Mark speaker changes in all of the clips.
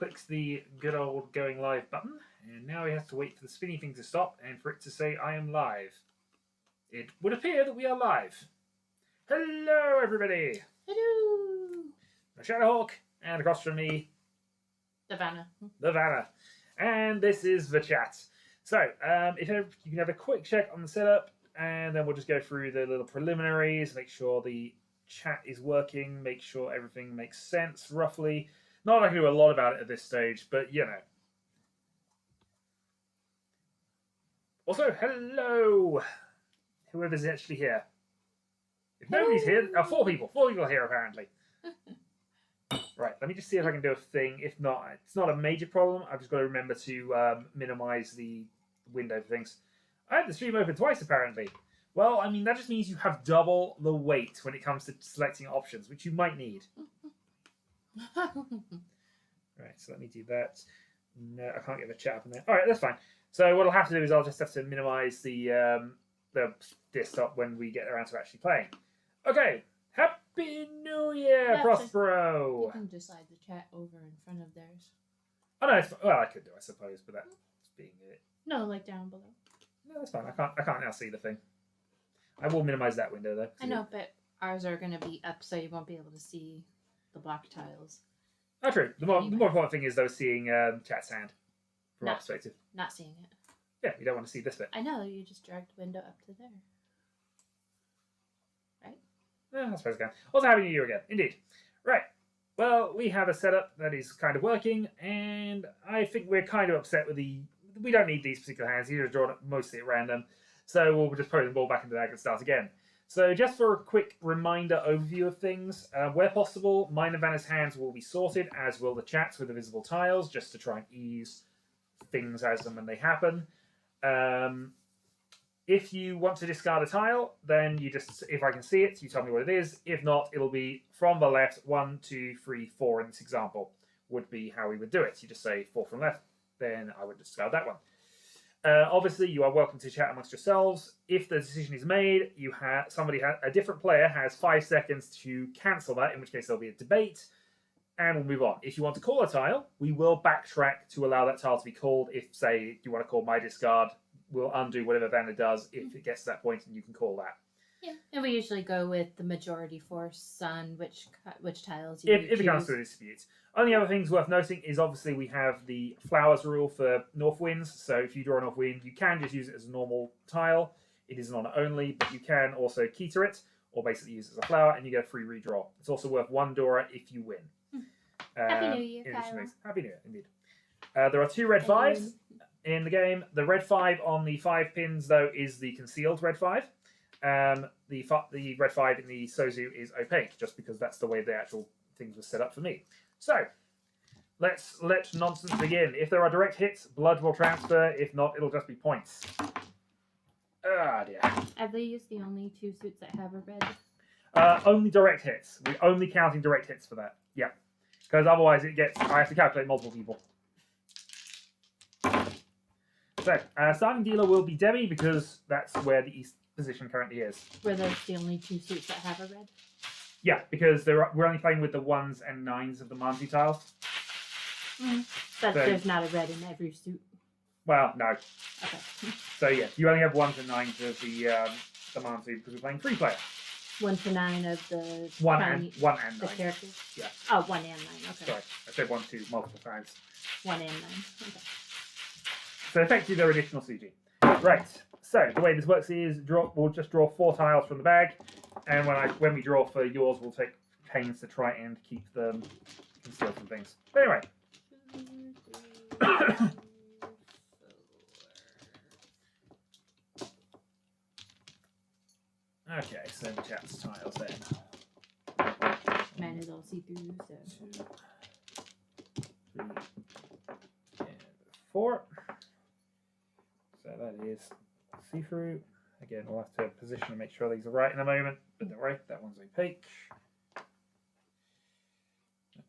Speaker 1: clicks the good old going live button, and now he has to wait for the spinny thing to stop and for it to say I am live. It would appear that we are live. Hello, everybody.
Speaker 2: Hello.
Speaker 1: I'm Shadowhawk, and across from me,
Speaker 2: The Vanna.
Speaker 1: And this is the chat. So, if you can have a quick check on the setup, and then we'll just go through the little preliminaries, make sure the chat is working, make sure everything makes sense, roughly. Not that I can do a lot about it at this stage, but you know. Also, hello! Whoever's actually here. If nobody's here, 4 people here apparently. Right, let me just see if I can do a thing. If not, it's not a major problem. I've just got to remember to minimize the window for things. I had the stream open twice apparently. Well, I mean, that just means you have double the weight when it comes to selecting options, which you might need. Right, so let me do that. No, I can't get the chat up in there. All right, that's fine. So what I'll have to do is I'll just have to minimize the desktop when we get around to actually playing. Okay, Happy New Year, Prospero!
Speaker 2: You can just slide the chat over in front of theirs.
Speaker 1: Oh no, well I could do, I suppose, but that's being it.
Speaker 2: No, like down below.
Speaker 1: No, that's fine. I can't now see the thing. I will minimize that window though.
Speaker 2: I know, but ours are going to be up, so you won't be able to see the black tiles.
Speaker 1: Oh, true. The more important thing is though seeing chat's hand from our perspective.
Speaker 2: Not seeing it.
Speaker 1: Yeah, you don't want to see this bit.
Speaker 2: I know. You just dragged the window up to there. Right?
Speaker 1: Yeah, I suppose I can. Also, Happy New Year again. Indeed. Right. Well, we have a setup that is kind of working, and I think we're kind of upset with the... We don't need these particular hands. These are drawn mostly at random. So we'll just put the ball back into the bag and start again. So just for a quick reminder overview of things, where possible, mine and Vanna's hands will be sorted, as will the chats with the visible tiles, just to try and ease things as and when they happen. If you want to discard a tile, then you just, if I can see it, you tell me what it is. If not, it'll be from the left, 1, 2, 3, 4 in this example, would be how we would do it. You just say 4 from left, then I would discard that one. Obviously, you are welcome to chat amongst yourselves. If the decision is made, a different player has 5 seconds to cancel that, in which case there'll be a debate, and we'll move on. If you want to call a tile, we will backtrack to allow that tile to be called. If, say, you want to call my discard, we'll undo whatever Vanna does if it gets to that point, and you can call that.
Speaker 2: Yeah, and we usually go with the majority force on which tiles you
Speaker 1: if it comes to a dispute. Only other things worth noting is obviously we have the flowers rule for north winds. So if you draw a north wind, you can just use it as a normal tile. It is an honor only, but you can also keter it, or basically use it as a flower, and you get a free redraw. It's also worth 1 Dora if you win.
Speaker 2: Happy New Year, Kyle.
Speaker 1: Happy New Year, indeed. There are 2 red 5s in the game. The red 5 on the 5 pins, though, is the concealed red 5. The red 5 in the Sozu is opaque, just because that's the way the actual things were set up for me. So, let's let nonsense begin. If there are direct hits, blood will transfer. If not, it'll just be points. Ah, dear.
Speaker 2: Are these the only 2 suits that have a red?
Speaker 1: Only direct hits. We're only counting direct hits for that. Yeah. Because otherwise I have to calculate multiple people. So, starting dealer will be Debbie, because that's where the East position currently is.
Speaker 2: Were those the only 2 suits that have a red?
Speaker 1: Yeah, because we're only playing with the 1s and 9s of the Manji tiles.
Speaker 2: But there's not a red in every suit.
Speaker 1: Well, no.
Speaker 2: Okay.
Speaker 1: So yeah, you only have 1s and 9s of the Manji because we're playing 3-player.
Speaker 2: 1 to 9 of the
Speaker 1: 1 and 9.
Speaker 2: The characters.
Speaker 1: Yeah.
Speaker 2: Oh, 1 and 9. Okay.
Speaker 1: Sorry, I said 1, 2 multiple times.
Speaker 2: 1 and 9. Okay.
Speaker 1: So effectively, they're additional CG. Right. So the way this works is we'll just draw 4 tiles from the bag, and when we draw for yours, we'll take pains to try and keep them concealed from things. But anyway.
Speaker 2: 2, 3, 4.
Speaker 1: Okay, so the chat's tiles then.
Speaker 2: Mine is all see-through, so.
Speaker 1: 2, 3, and 4. So that is see-through. Again, we'll have to position and make sure these are right in a moment, but don't worry, that one's opaque. That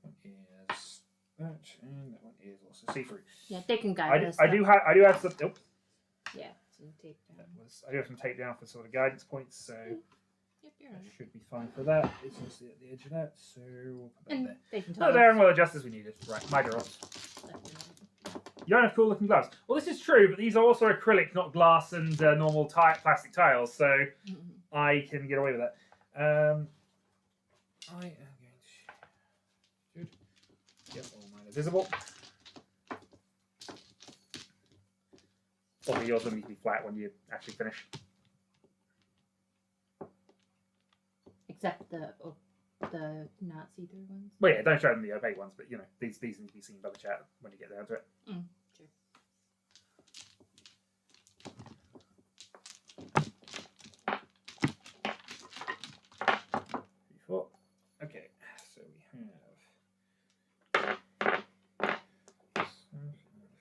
Speaker 1: one is that, and that one is also see-through.
Speaker 2: Yeah, they can guide us.
Speaker 1: I do have some. Nope.
Speaker 2: Yeah, some tape down.
Speaker 1: I do have some tape down for sort of guidance points. So
Speaker 2: Yep, you're on it.
Speaker 1: Should be fine for that. It's obviously at the edge of that, so we'll put that
Speaker 2: And
Speaker 1: there.
Speaker 2: they can
Speaker 1: Put
Speaker 2: tell
Speaker 1: it there and
Speaker 2: us
Speaker 1: we'll adjust as we need it. Right, my girl.
Speaker 2: that
Speaker 1: You don't have cool looking gloves. Well, this is true, but these are also acrylic, not glass and normal plastic tiles, so
Speaker 2: you're not.
Speaker 1: I can get away with that. I am going to... Good. Yep, all mine are visible. Probably yours will need to be flat when you actually finish.
Speaker 2: Except the not see-through ones.
Speaker 1: Well, yeah, don't show them the opaque ones, but you know, these need to be seen by the chat when you get down to it.
Speaker 2: Sure.
Speaker 1: Four. Okay, so we have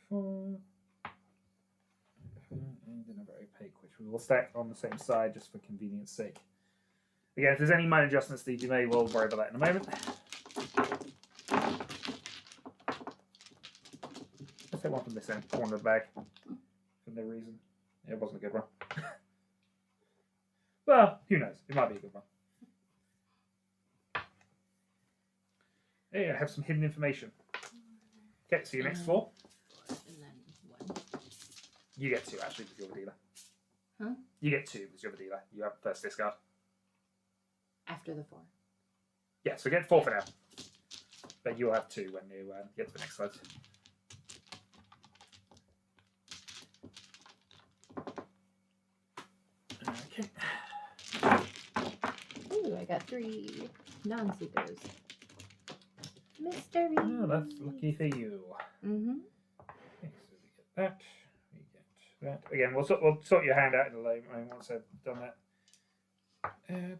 Speaker 1: 4 and another opaque, which we will stack on the same side just for convenience sake. Again, if there's any minor adjustments that you may, we'll worry about that in a moment. Let's take one from this end, corner of the bag, for no reason. It wasn't a good one. Well, who knows? It might be a good one. Hey, I have some hidden information. Okay, so your next 4.
Speaker 2: And then 1.
Speaker 1: You get 2 actually because you're the dealer.
Speaker 2: Huh?
Speaker 1: You get 2 because you're the dealer. You have first discard.
Speaker 2: After the 4.
Speaker 1: Yeah, so get 4 for now. But you'll have 2 when you get to the next slide. Okay.
Speaker 2: Ooh, I got 3 non-see-throughs. Mystery.
Speaker 1: Oh, that's lucky for you.
Speaker 2: Mm-hmm.
Speaker 1: Okay, so we get that. We get that. Again, we'll sort your hand out in a moment once I've done that. And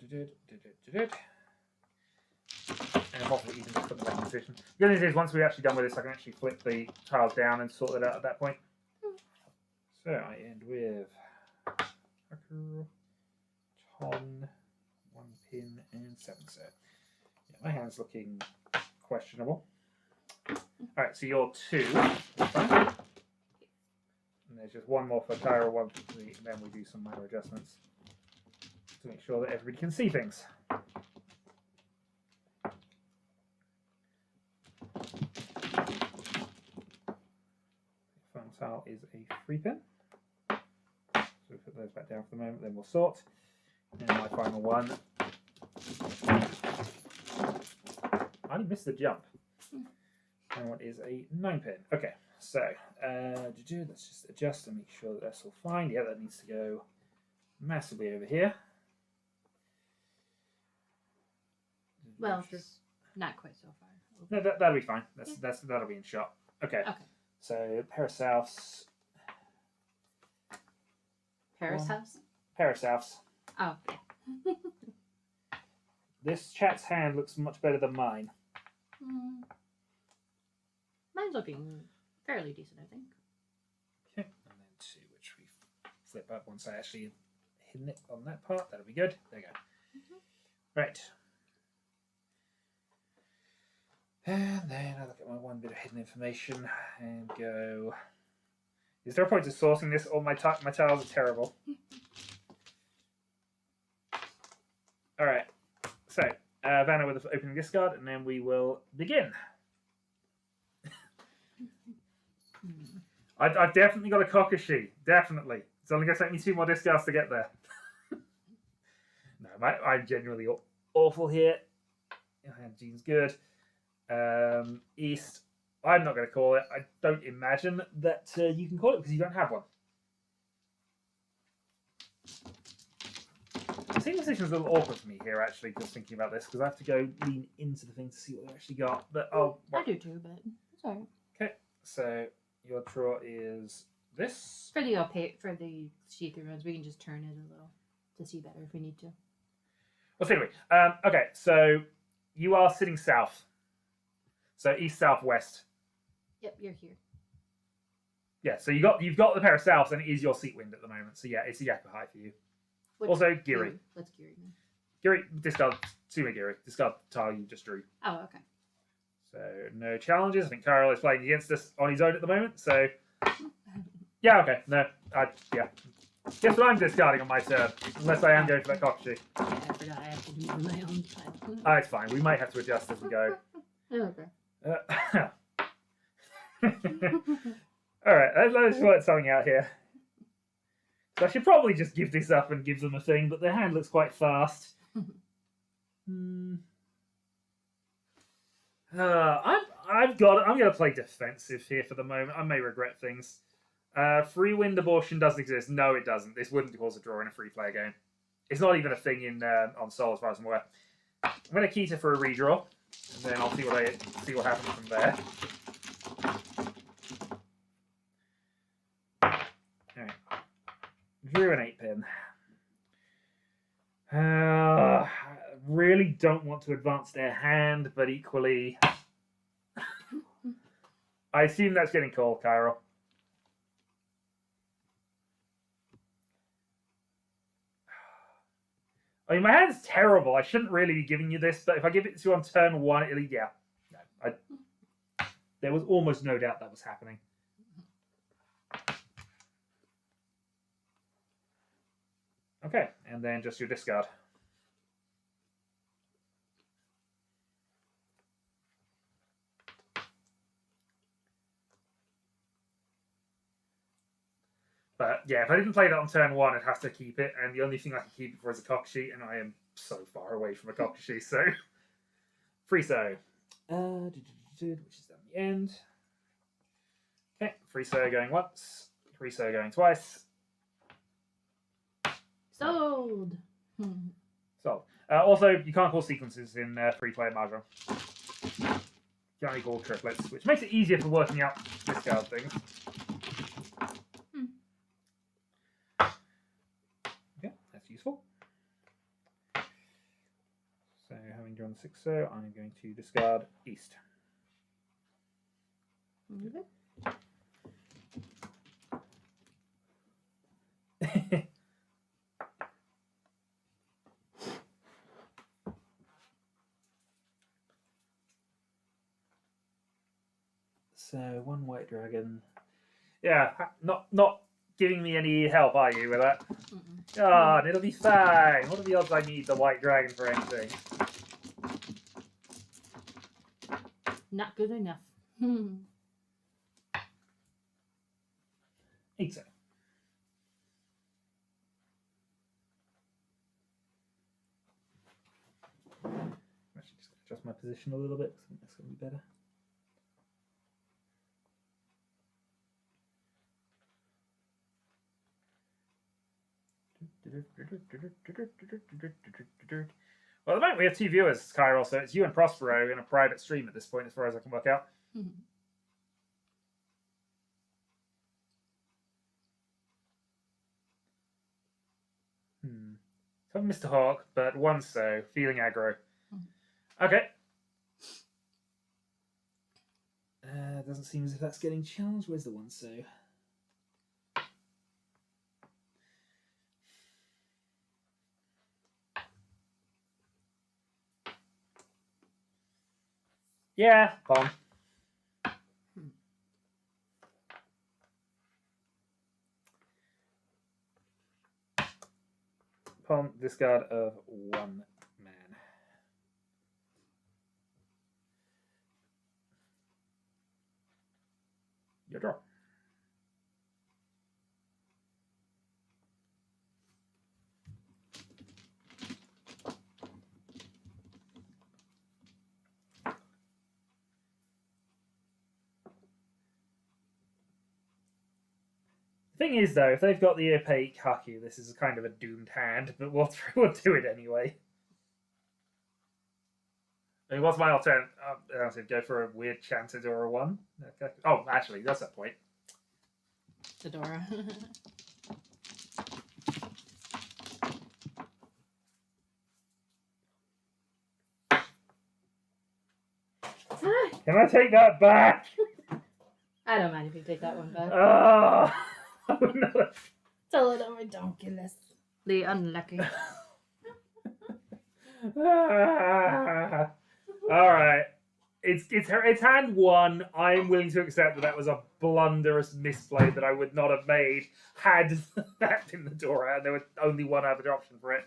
Speaker 1: hopefully you can just put them back in position. The only thing is, once we're actually done with this, I can actually flip the tiles down and sort it out at that point. So I end with Haku, Ton, 1 pin, and 7 set. Yeah, my hand's looking questionable. Alright, so you're 2. And there's just 1 more for Tyra, 1 for me, and then we do some minor adjustments to make sure that everybody can see things. Final tile is a 3 pin. So we'll put those back down for the moment, then we'll sort. And my final one. I only missed the jump. And what is a 9 pin? Okay, so let's just adjust and make sure that that's all fine. Yeah, that needs to go massively over here.
Speaker 2: Well, not quite so far.
Speaker 1: No, that'll be fine. That'll be in shot. Okay.
Speaker 2: Okay.
Speaker 1: So Parasouths.
Speaker 2: Paris House?
Speaker 1: Parasouths.
Speaker 2: Oh, yeah.
Speaker 1: This chat's hand looks much better than mine.
Speaker 2: Mine's looking fairly decent, I think.
Speaker 1: Okay, and then 2, which we flip up once I actually hidden it on that part. That'll be good. There you go. Right. And then I look at my 1 bit of hidden information and go, is there a point to sourcing this? All my tiles are terrible. Alright, so Vanna with the opening discard, and then we will begin. I've definitely got a Kokoshi, definitely. It's only going to take me 2 more discards to get there. No, I'm genuinely awful here. Jean's good. East, I'm not going to call it. I don't imagine that you can call it because you don't have one. The team position is a little awkward for me here, actually, just thinking about this, because I have to go lean into the thing to see what they've actually got. But
Speaker 2: I do too, but it's alright.
Speaker 1: Okay, so your draw is this.
Speaker 2: For the see-through ones, we can just turn it a little to see better if we need to.
Speaker 1: Well, so anyway, okay, so you are sitting south. So east, south, west.
Speaker 2: Yep, you're here.
Speaker 1: Yeah, so you've got the pair of souths, and it is your seat wind at the moment. So yeah, it's a Yaku high for you. Also, Giri.
Speaker 2: What's Giri mean?
Speaker 1: Giri, discard Sumo Giri. Discard the tile you just drew.
Speaker 2: Oh, okay.
Speaker 1: So no challenges. I think Kyle is playing against us on his own at the moment. So yeah, okay, no, yeah, Guess what I'm discarding on my turn? Unless I am going for that cockatoo.
Speaker 2: Yeah, I forgot I have to do my own pile.
Speaker 1: Oh, it's fine. We might have to adjust as we go.
Speaker 2: Okay.
Speaker 1: Alright, let's sort something out here. So I should probably just give this up and give them a thing, but their hand looks quite fast. I'm going to play defensive here for the moment. I may regret things. Free wind abortion doesn't exist. No, it doesn't. This wouldn't cause a draw in a free player game. It's not even a thing in on Sol as far as I'm aware. I'm going to Keita for a redraw, and then I'll see what happens from there. Alright. Drew an 8-pin. Really don't want to advance their hand, but equally... I assume that's getting called, Cairo. I mean, my hand's terrible. I shouldn't really be giving you this, but if I give it to you on turn 1, it'll... Yeah. No, there was almost no doubt that was happening. Okay, and then just your discard. But yeah, if I didn't play that on turn 1, I'd have to keep it, and the only thing I can keep it for is a cockatoo, and I am so far away from a cockatoo, so... Free so. Which is down the end. Okay, free so going once, free so going twice.
Speaker 2: Sold!
Speaker 1: So, also, you can't call sequences in free-player Mahjong. You can only call triplets, which makes it easier for working out discard things. Okay, that's useful. So, having drawn 6-so, I'm going to discard East.
Speaker 2: Okay.
Speaker 1: So, one white dragon. Yeah, not giving me any help, are you, with that? God, it'll be fine. What are the odds I need the white dragon for anything?
Speaker 2: Not good enough.
Speaker 1: Think so. I'm actually just going to adjust my position a little bit, because I think that's going to be better. Well, at the moment we have 2 viewers, Kyril, so it's you and Prospero in a private stream at this point, as far as I can work out. So Mr. Hawk, but 1-so, feeling aggro. Okay. Doesn't seem as if that's getting challenged. Where's the 1-so? Yeah, bomb. Pawn, discard of 1 man. Your draw. Thing is, though, if they've got the opaque Haku, this is kind of a doomed hand, but we'll do it anyway. I mean, what's my alternative? I said go for a weird chanted or a 1. Okay. Oh, actually, that's that point.
Speaker 2: Fedora.
Speaker 1: Can I take that back?
Speaker 2: I don't mind if you take that one back.
Speaker 1: Oh, no.
Speaker 2: Tell it on my donkey list. The unlucky.
Speaker 1: Alright. It's hand one. I'm willing to accept that was a blunderous misplay that I would not have made had that been the door and there was only one other option for it.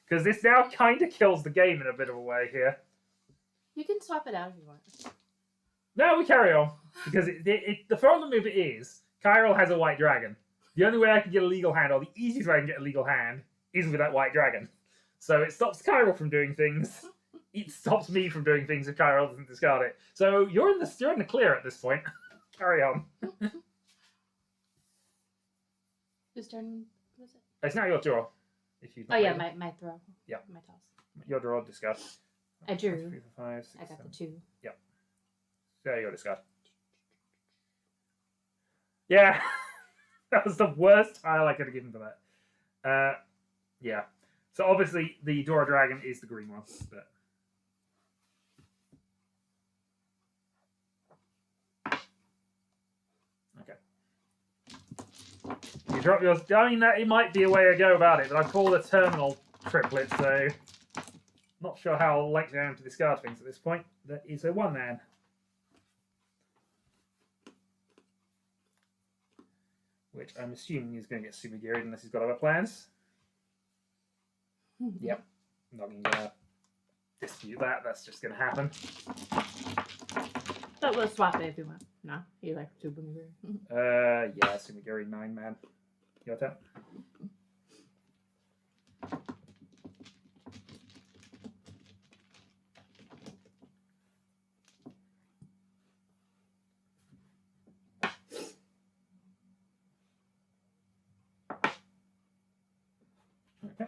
Speaker 1: Because this now kind of kills the game in a bit of a way here.
Speaker 2: You can swap it out if you want.
Speaker 1: No, we carry on. Because the problem with it is, Kyril has a white dragon. The only way I can get a legal hand, or the easiest way I can get a legal hand, is with that white dragon. So it stops Kyril from doing things. It stops me from doing things if Kyril doesn't discard it. So you're in the clear at this point. Carry on.
Speaker 2: Whose turn was it?
Speaker 1: It's now your draw. If you.
Speaker 2: Oh yeah, my throw.
Speaker 1: Yeah.
Speaker 2: My toss.
Speaker 1: Your draw, discard.
Speaker 2: I drew.
Speaker 1: 3, 4, 5, 6,
Speaker 2: I got
Speaker 1: 7.
Speaker 2: the 2.
Speaker 1: Yep. There you go, discard. Yeah. That was the worst tile I could have given for that. Yeah. So obviously the Dora Dragon is the green one, but okay. You drop yours. I mean, it might be a way to go about it, but I call a terminal triplet, so not sure how likely I am to discard things at this point. That is a 1-man. Which I'm assuming is going to get super geared unless he's got other plans. Yep. I'm not going to dispute that. That's just going to happen.
Speaker 2: But we'll swap it if you want. No, you like two Boomerang.
Speaker 1: Yeah, Sumigiri 9-man. Your turn. Okay.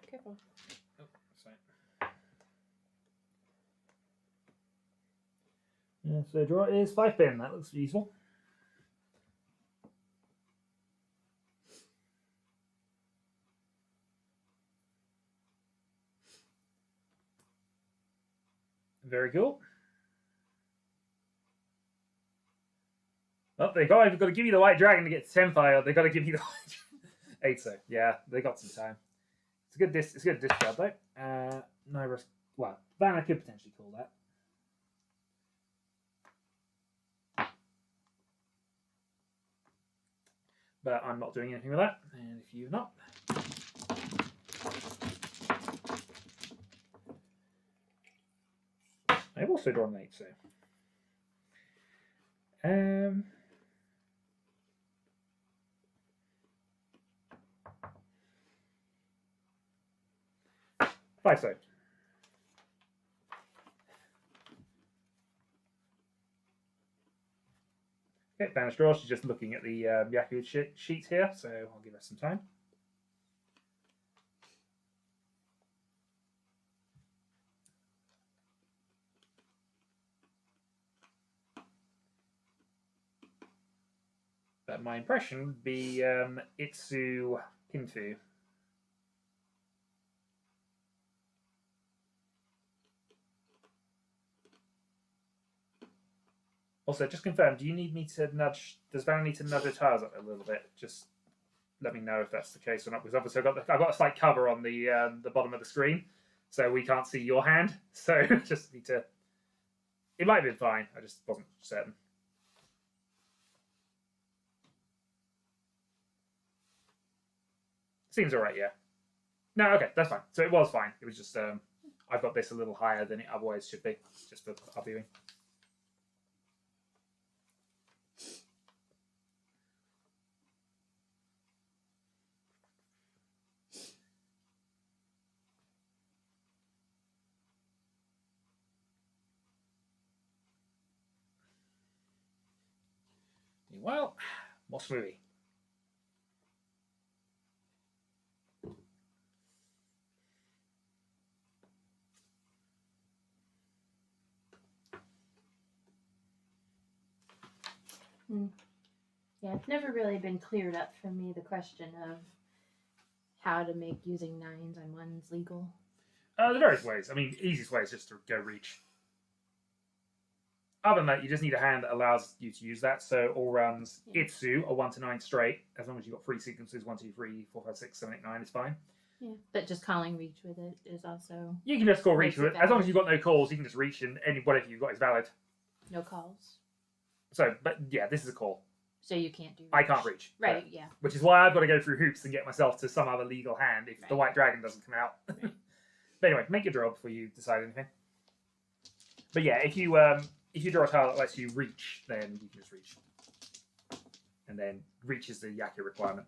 Speaker 2: Careful.
Speaker 1: Oh, sorry. Yeah, so draw is 5-pin. That looks useful. Very cool. Oh, they've got to give you the white dragon to get to 10 fire. They've got to give you the white 8 so. Yeah, they got some time. It's a good discard though. No risk. Well, Vanna could potentially call that. But I'm not doing anything with that. And if you're not. I've also drawn an 8 so. 5 so. Okay, Vanna's draw. She's just looking at the Yaku sheet here, so I'll give her some time. But my impression would be Itsu Pinfu. Also, just confirm, do you need me to nudge, does Vanna need to nudge her tiles up a little bit? Just let me know if that's the case or not, because obviously I've got a slight cover on the bottom of the screen, so we can't see your hand, so just need to, it might have been fine, I just wasn't certain. Seems alright, yeah. No, okay, that's fine. So it was fine, it was just, I've got this a little higher than it otherwise should be, just for our viewing. Well, more smoothie.
Speaker 2: Yeah, it's never really been cleared up for me, the question of how to make using 9s on 1s legal.
Speaker 1: There are various ways. I mean, easiest way is just to go reach. Other than that, you just need a hand that allows you to use that. So all runs Itsu are 1 to 9 straight, as long as you've got 3 sequences 1, 2, 3, 4, 5, 6, 7, 8, 9 is fine.
Speaker 2: Yeah, but just calling reach with it is also
Speaker 1: You can just call reach
Speaker 2: Makes
Speaker 1: with
Speaker 2: it
Speaker 1: it. As long
Speaker 2: valid.
Speaker 1: as you've got no calls, you can just reach and any whatever you've got is valid.
Speaker 2: no calls,
Speaker 1: So, but yeah, this is a call.
Speaker 2: so you can't do. Reach.
Speaker 1: I can't reach.
Speaker 2: Right. Yeah.
Speaker 1: Which is why I've got to go through hoops and get myself to some other legal hand if the
Speaker 2: Right.
Speaker 1: white dragon doesn't come out.
Speaker 2: Right.
Speaker 1: But anyway, make your draw before you decide anything. But yeah, if you draw a tile that lets you reach, then you can just reach. And then reach is the Yaku requirement.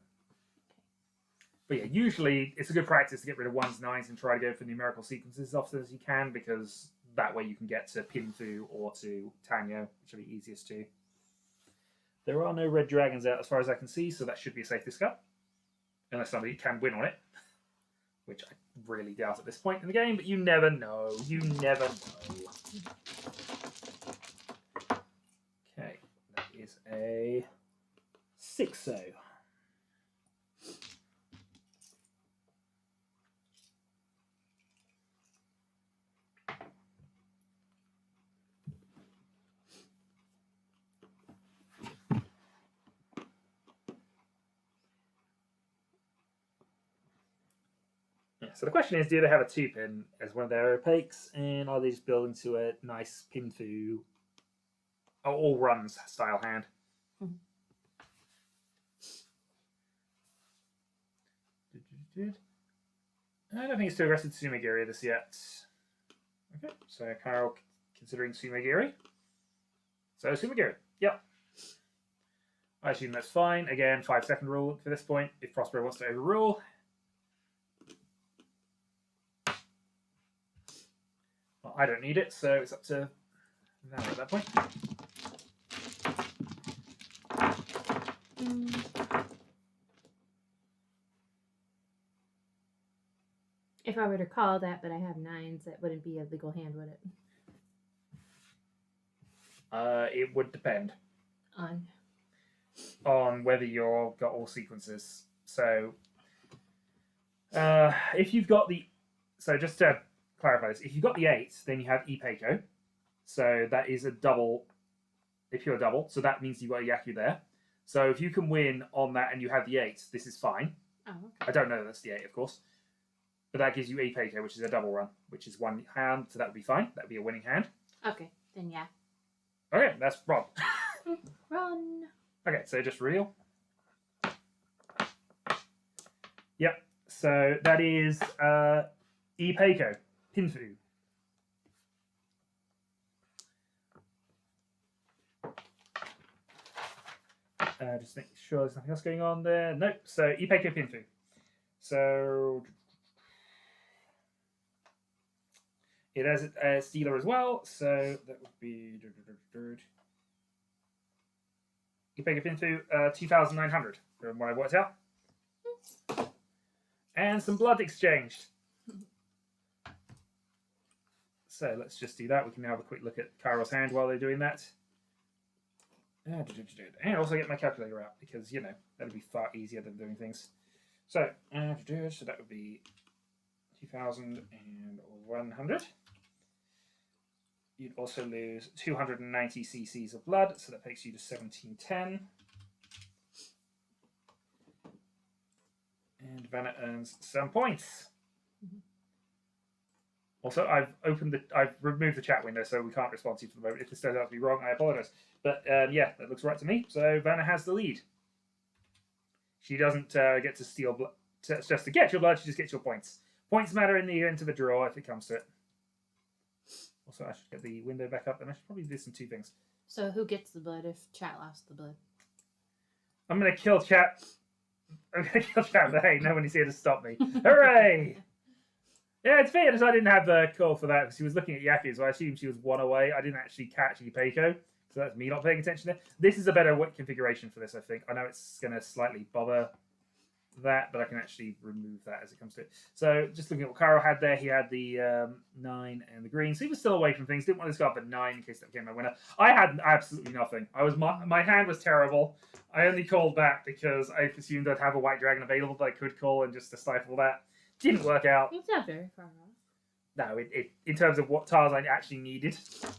Speaker 1: But yeah, usually it's a good practice to get rid of 1s, 9s and try to go for numerical sequences as often as you can, because that way you can get to Pinfu or to Tanyo, which are the easiest to. There are no red dragons out as far as I can see, so that should be a safe discard. Unless somebody can win on it. Which I really doubt at this point in the game, but you never know. You never know. Okay, that is a 6-0. So the question is, do they have a 2-pin as one of their opaques, and are they just building to a nice Pinfu all runs style hand?
Speaker 2: Mhm.
Speaker 1: I don't think it's too aggressive to Sumigiri this yet. Okay, so Carl considering Sumigiri. So Sumigiri, yep. I assume that's fine. Again, 5-second rule for this point, if Prospero wants to overrule. Well, I don't need it, so it's up to Vanna at that point.
Speaker 2: If I were to call that, but I have 9s, that wouldn't be a legal hand, would it?
Speaker 1: It would depend
Speaker 2: On
Speaker 1: whether you've got all sequences. So, if you've got the... So just to clarify this, if you've got the 8, then you have Ipeiko. So that is a double, a pure double. So that means you've got a Yaku there. So if you can win on that and you have the 8, this is fine.
Speaker 2: Oh, okay.
Speaker 1: I don't know that's the 8, of course. But that gives you Ipeiko, which is a double run, which is one hand, so that would be fine. That would be a winning hand.
Speaker 2: Okay, then yeah.
Speaker 1: Okay, that's wrong.
Speaker 2: Run.
Speaker 1: Okay, so just real. Yep, so that is Ipeiko, Pinfu. Just make sure there's nothing else going on there. Nope, so Ipeiko, Pinfu. So it has a stealer as well, so that would be Ipeiko Pinfu, 2,900 from what I worked out. And some blood exchanged. So let's just do that. We can have a quick look at Kairo's hand while they're doing that. And also get my calculator out, because, you know, that'll be far easier than doing things. So, so that would be 2,100. You'd also lose 290 cc's of blood, so that takes you to 1710. And Vanna earns some points. Also, I've removed the chat window, so we can't respond to you for the moment. If this turns out to be wrong, I apologise. But yeah, that looks right to me. So Vanna has the lead. She doesn't get to steal blood. Just to get your blood, she just gets your points. Points matter in the end of the draw if it comes to it. Also, I should get the window back up, and I should probably do some 2 things.
Speaker 2: So who gets the blood if chat lost the blood?
Speaker 1: I'm going to kill chat. I'm going to kill chat, but hey, no one is here to stop me. Hooray! Yeah, it's fair that I didn't have a call for that because she was looking at Yaku, so I assumed she was 1 away. I didn't actually catch Ipeiko, so that's me not paying attention there. This is a better configuration for this, I think. I know it's going to slightly bother that, but I can actually remove that as it comes to it. So just looking at what Cairo had there, he had the 9 and the green, so he was still away from things. Didn't want to discard the 9 in case that became my winner. I had absolutely nothing. My hand was terrible. I only called back because I assumed I'd have a white dragon available that I could call and just to stifle that. Didn't work out.
Speaker 2: It's not very far off.
Speaker 1: No, in terms of what tiles I actually needed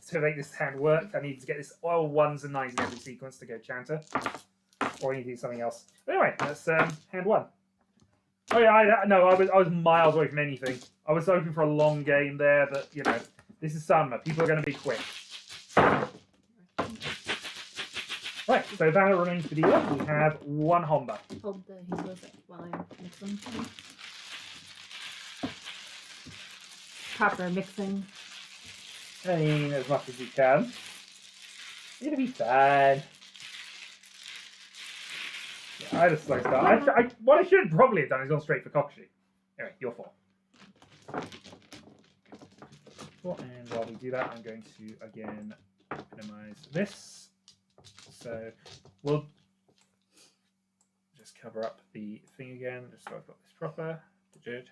Speaker 1: to make this hand work, I needed to get this all 1s and 9s in every sequence to go Chanter. Or I need to do something else. But anyway, that's hand 1. Oh yeah, no, I was miles away from anything. I was hoping for a long game there, but you know, this is summer. People are going to be quick. Right, so that remains the deal. We have one Honda.
Speaker 2: Hold the heels while I mix them. Proper mixing.
Speaker 1: I mean, as much as we can. It'll be fine. Yeah, I just slow start. What I should probably have done is gone straight for Kokushi. Anyway, your fault. And while we do that, I'm going to again minimize this. So we'll just cover up the thing again, just so I've got this proper. Good.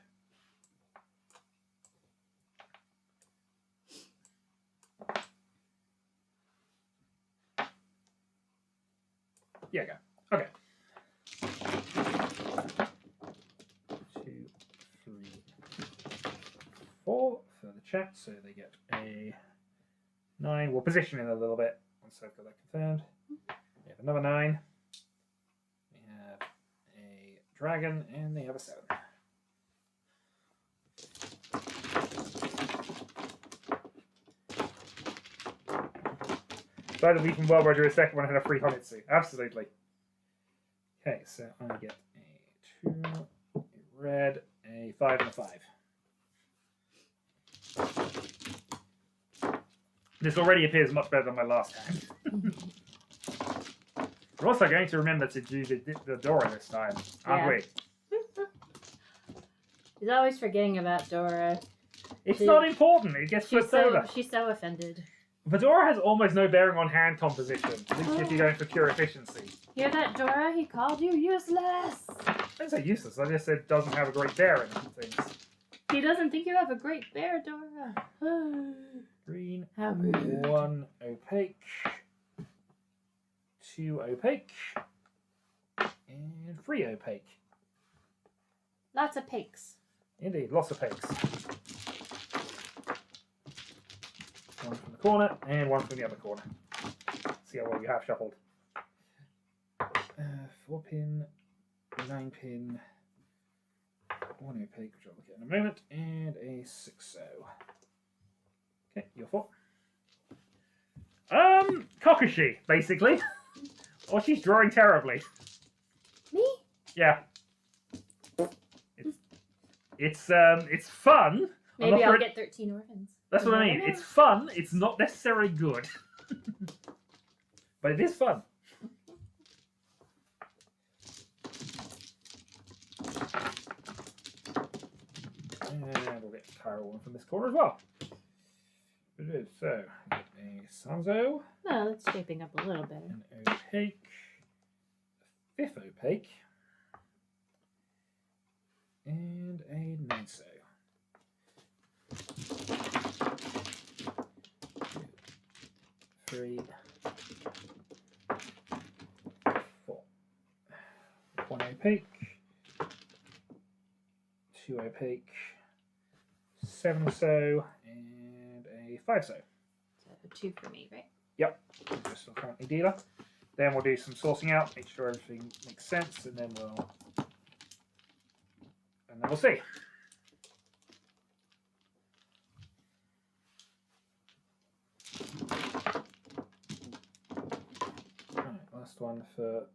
Speaker 1: Yeah, go. Okay. 2, 3, 4 for the chat, so they get a 9. We'll position it a little bit once I've got that confirmed. We have another 9. We have a dragon, and they have a 7. Glad that we can well do a second one and a free Honitsu. Absolutely. Okay, so I get a 2, a red, a 5, and a 5. This already appears much better than my last hand. We're also going to remember to do the Dora this time, aren't we?
Speaker 2: He's always forgetting about Dora.
Speaker 1: It's not important. It gets flipped over.
Speaker 2: She's so offended.
Speaker 1: Fedora has almost no bearing on hand composition, at least if you're going for pure efficiency.
Speaker 2: Hear that, Dora? He called you useless!
Speaker 1: I didn't say useless, I just said doesn't have a great bearing on things.
Speaker 2: He doesn't think you have a great bear, Dora.
Speaker 1: Green,
Speaker 2: How rude.
Speaker 1: 1 opaque, 2 opaque, and 3 opaque.
Speaker 2: Lots of pakes.
Speaker 1: Indeed, lots of pakes. 1 from the corner, and 1 from the other corner. See how well you have shuffled. 4 pin, 9 pin, 1 opaque, which I'll look at in a moment, and a 6-0. Okay, your fault. Kokushi, basically. Or she's drawing terribly.
Speaker 2: Me?
Speaker 1: Yeah. It's fun.
Speaker 2: Maybe I'll get 13 orphans.
Speaker 1: That's what I mean. It's fun. It's not necessarily good. But it is fun. And we'll get Kyra one from this corner as well. So, a Sanzo.
Speaker 2: Well, it's shaping up a little better.
Speaker 1: An opaque. A 5th opaque. And a 9-so. 3, 4. 1 opaque. 2 opaque. 7-so. And a 5-so.
Speaker 2: So 2 for me, right?
Speaker 1: Yep. Just for currently dealer. Then we'll do some sourcing out, make sure everything makes sense, and then we'll see. Alright, last one for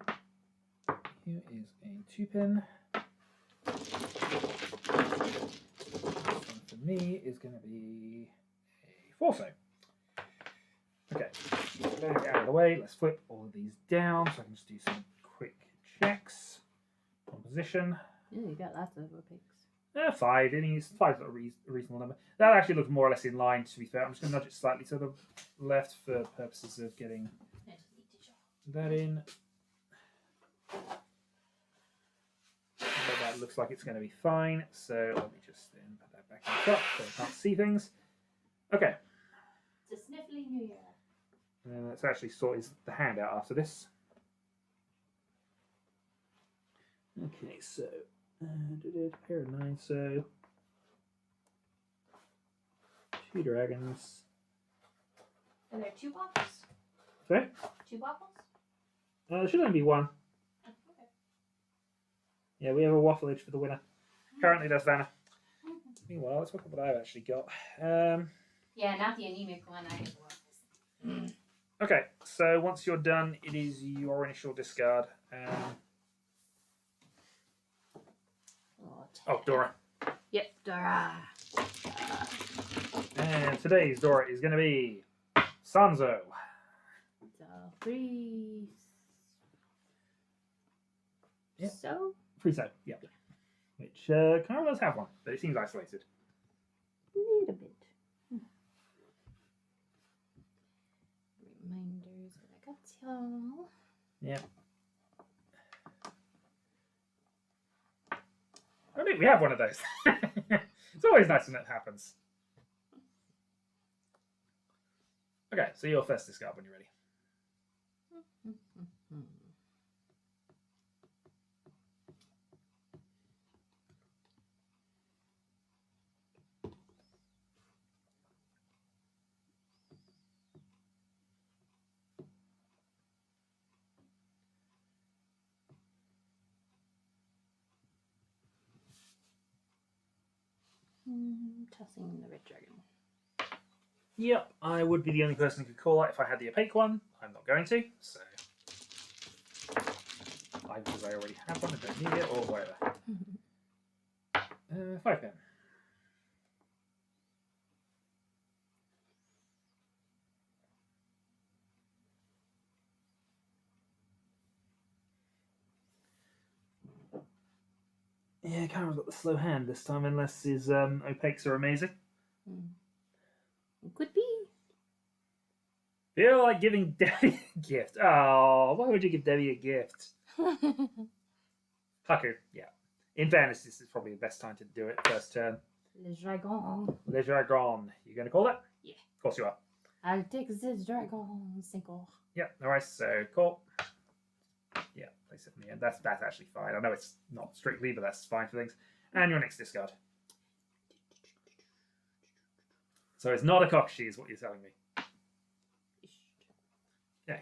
Speaker 1: here is a 2-pin. This one for me is going to be a 4-so. Okay, get out of the way. Let's flip all of these down so I can just do some quick checks on position.
Speaker 2: Yeah, you got lots of opaques.
Speaker 1: 5. I think 5's not a reasonable number. That actually looks more or less in line, to be fair. I'm just going to nudge it slightly to the left for purposes of getting that in. But that looks like it's going to be fine. So let me just then put that back in the top so I can't see things. Okay.
Speaker 2: It's a sniffly New Year.
Speaker 1: And then let's actually sort the hand out after this. Okay, so pair of 9, so 2 dragons.
Speaker 2: Are there 2 waffles?
Speaker 1: Sorry?
Speaker 2: 2 waffles?
Speaker 1: There should only be 1.
Speaker 2: Oh, okay.
Speaker 1: Yeah, we have a waffleage for the winner. Currently, that's Vanna. Meanwhile, let's look at what I've actually got.
Speaker 2: Yeah, not the anemic one. I have waffles.
Speaker 1: Okay, so once you're done, it is your initial discard. Oh, Dora.
Speaker 2: Yep, Dora.
Speaker 1: And today's Dora is going to be Sanzo.
Speaker 2: So free.
Speaker 1: Yep.
Speaker 2: So?
Speaker 1: Free so, yeah. Which kind of does have one, but it seems isolated.
Speaker 2: A little bit. Reminders that I got y'all.
Speaker 1: Yeah. I think we have one of those. It's always nice when that happens. Okay, so your first discard when you're ready.
Speaker 2: Tossing the red dragon.
Speaker 1: Yep, I would be the only person who could call that if I had the opaque one. I'm not going to, so because I already have one, I don't need it, or whatever. 5 pin. Yeah, Kyra's got the slow hand this time, unless his opaques are amazing.
Speaker 2: Could be.
Speaker 1: Feel like giving Debbie a gift. Oh, why would you give Debbie a gift? Haku, yeah. In fairness, this is probably the best time to do it. First turn.
Speaker 2: Le dragon.
Speaker 1: Le dragon. You going to call that?
Speaker 2: Yeah.
Speaker 1: Of course you are.
Speaker 2: I'll take this dragon. 5.
Speaker 1: Yeah, alright, so call. Yeah, place it in the end. That's actually fine. I know it's not strictly, but that's fine for things. And your next discard. So it's not a cockshi, is what you're telling me. Yeah.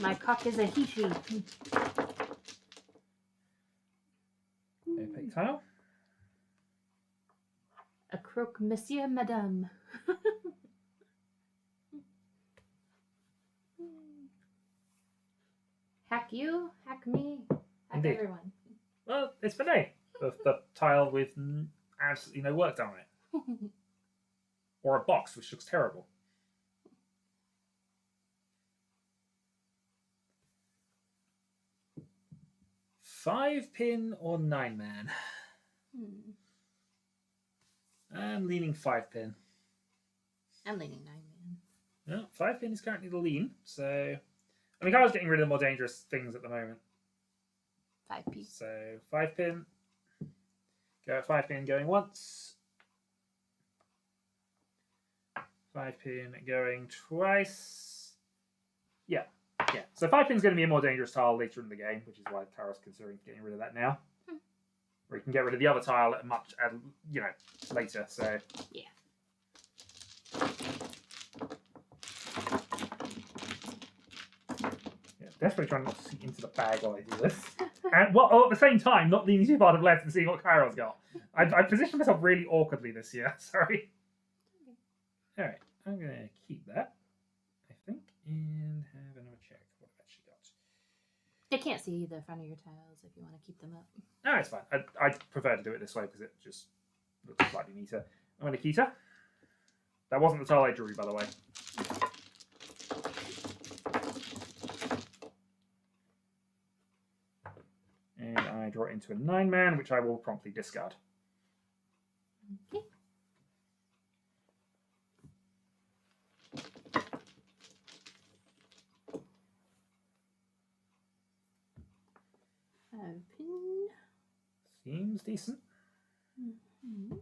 Speaker 2: My cock is a he-she.
Speaker 1: Opaque tile.
Speaker 2: A croque monsieur, madame. Hack you, hack me, hack
Speaker 1: Indeed.
Speaker 2: everyone.
Speaker 1: Well, it's Benet. The tile with absolutely no work done on it. Or a box, which looks terrible. Five pin or 9-man? I'm leaning 5 pin.
Speaker 2: I'm leaning 9-man.
Speaker 1: No, 5 pin is currently the lean, so I mean, Kyle's getting rid of the more dangerous things at the moment.
Speaker 2: 5p.
Speaker 1: So 5 pin. Go at 5 pin going once. 5 pin going twice. Yeah. Yeah. So 5 pin's going to be a more dangerous tile later in the game, which is why Kyle's considering getting rid of that now. Or you can get rid of the other tile at much, later. So
Speaker 2: yeah.
Speaker 1: Desperately trying not to see into the bag while I do this. And at the same time, not leaning too far to the left and seeing what Kyra's got. I've positioned myself really awkwardly this year. Sorry. Alright, I'm going to keep that, I think, and have another check what I've actually got.
Speaker 2: They can't see the front of your tiles if you want to keep them up.
Speaker 1: No, it's fine. I prefer to do it this way because it just looks slightly neater. I'm going to Kita. That wasn't the tile I drew, by the way. And I draw it into a 9-man, which I will promptly discard.
Speaker 2: Okay. Pin.
Speaker 1: Seems decent.
Speaker 2: Mm-hmm.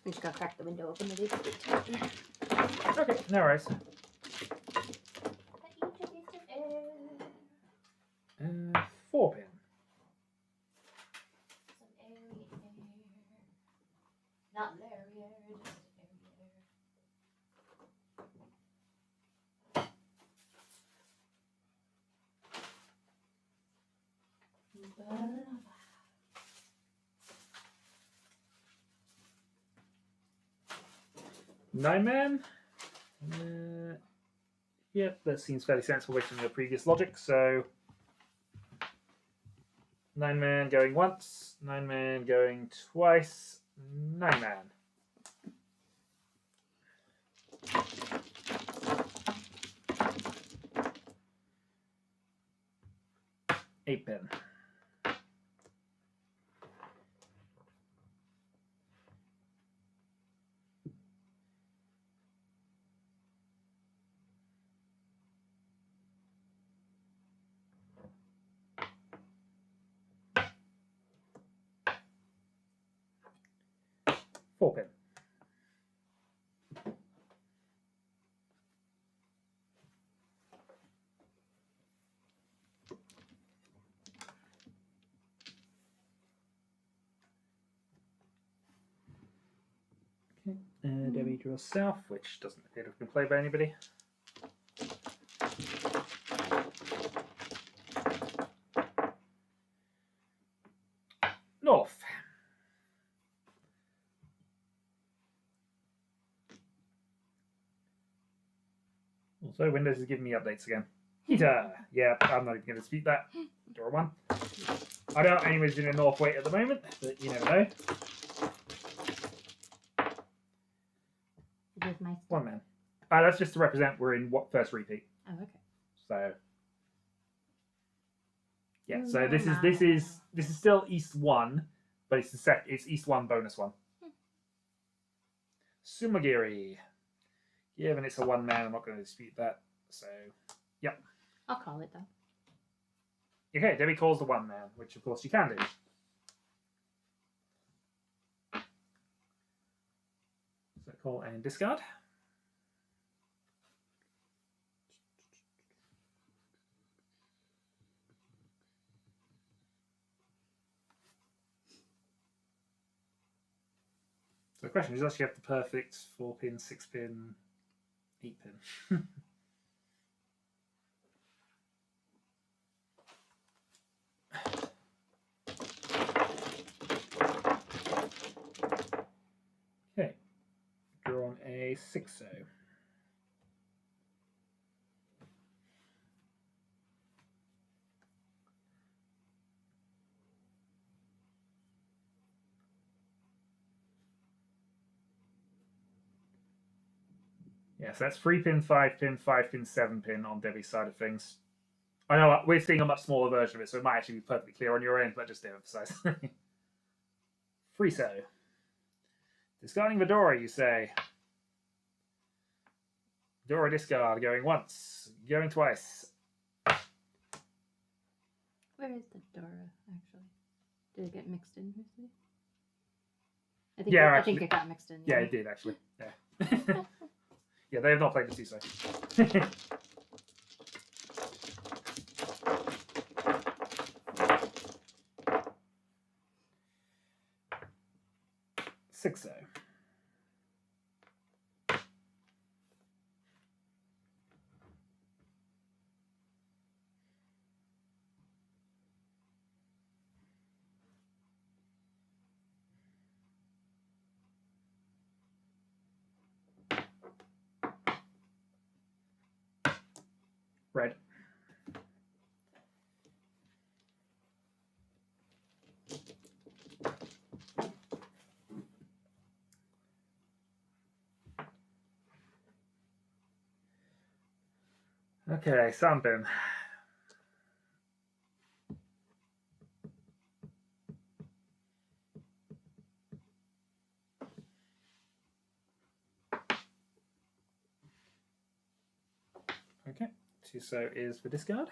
Speaker 2: I'm just gonna crack the window open to do it.
Speaker 1: Okay, no worries. 4 pin. Nine man. Yep, that seems fairly sensible based on your previous logic. So 9 man going once, 9 man going twice, 9 man. Eight pin. Four pin. Okay, Debbie draws south, which doesn't appear to have been played by anybody. North. Also, Windows is giving me updates again. Heater. Yeah, I'm not even going to dispute that. Draw one. I don't know anyone's in a north weight at the moment, but you never know.
Speaker 2: With my
Speaker 1: One man. That's just to represent we're in what first repeat.
Speaker 2: Oh, okay.
Speaker 1: So yeah, so this is still East 1, but it's East 1 bonus 1. Sumagiri. Given it's a 1 man, I'm not going to dispute that. So yep.
Speaker 2: I'll call it though.
Speaker 1: Okay, Debbie calls the 1 man, which of course you can do. So call and discard. So the question is, does she have the perfect 4 pin, 6 pin, 8 pin? Okay, drawn a 6-0. Yeah, so that's 3 pin, 5 pin, 5 pin, 7 pin on Debbie's side of things. I know we're seeing a much smaller version of it, so it might actually be perfectly clear on your end, but just to emphasize. Friso. Discarding Vidora, you say. Vidora discard, going once, going twice.
Speaker 2: Where is the Dora, actually? Did it get mixed in? I think it got mixed in.
Speaker 1: Yeah, it did, actually. Yeah. Yeah, they have not played the CISO. 6-0. Red. Okay, Sunbeam. Okay, so is the discard.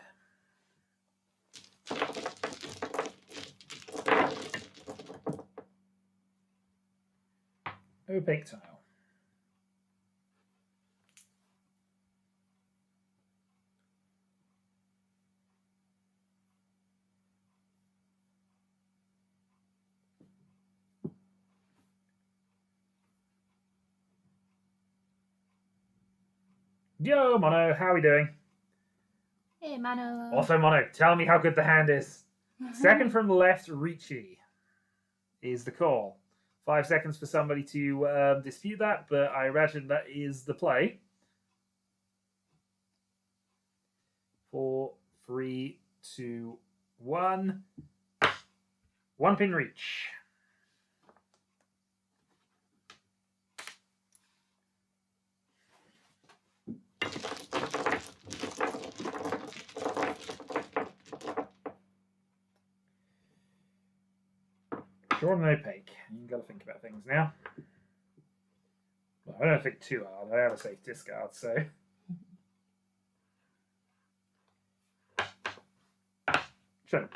Speaker 1: Opaque tile. Yo, Mono, how are we doing?
Speaker 2: Hey, Mano.
Speaker 1: Also, Mono, tell me how good the hand is. Second from the left, Ricci is the call. 5 seconds for somebody to dispute that, but I imagine that is the play. 4, 3, 2, 1. 1 pin reach. Drawn and opaque. You've got to think about things now. Well, I don't think too hard. I have a safe discard, so. Sure.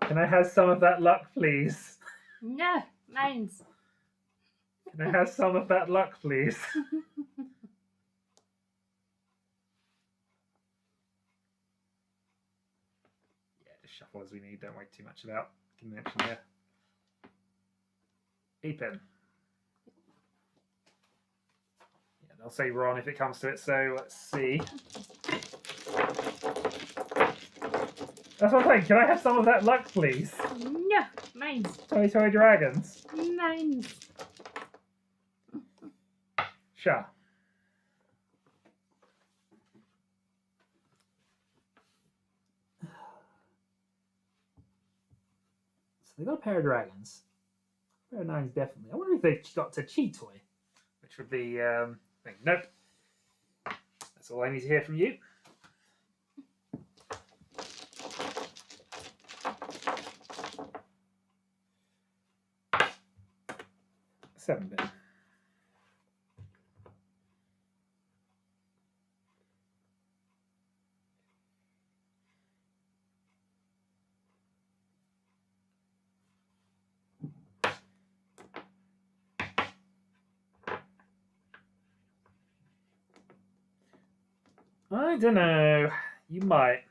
Speaker 1: Can I have some of that luck, please?
Speaker 2: No, mine's.
Speaker 1: Can I have some of that luck, please? Yeah, just shuffle as we need. Don't worry too much about convention here. 8 pin. Yeah, they'll say Ron if it comes to it, so let's see. That's what I'm saying. Can I have some of that luck, please?
Speaker 2: No, mine's.
Speaker 1: Toy Dragons.
Speaker 2: Mine's.
Speaker 1: Sure. So they got a pair of dragons. A pair of nines, definitely. I wonder if they got to Chi Toy, which would be. Nope. That's all I need to hear from you. Seven bit. I don't know. You might.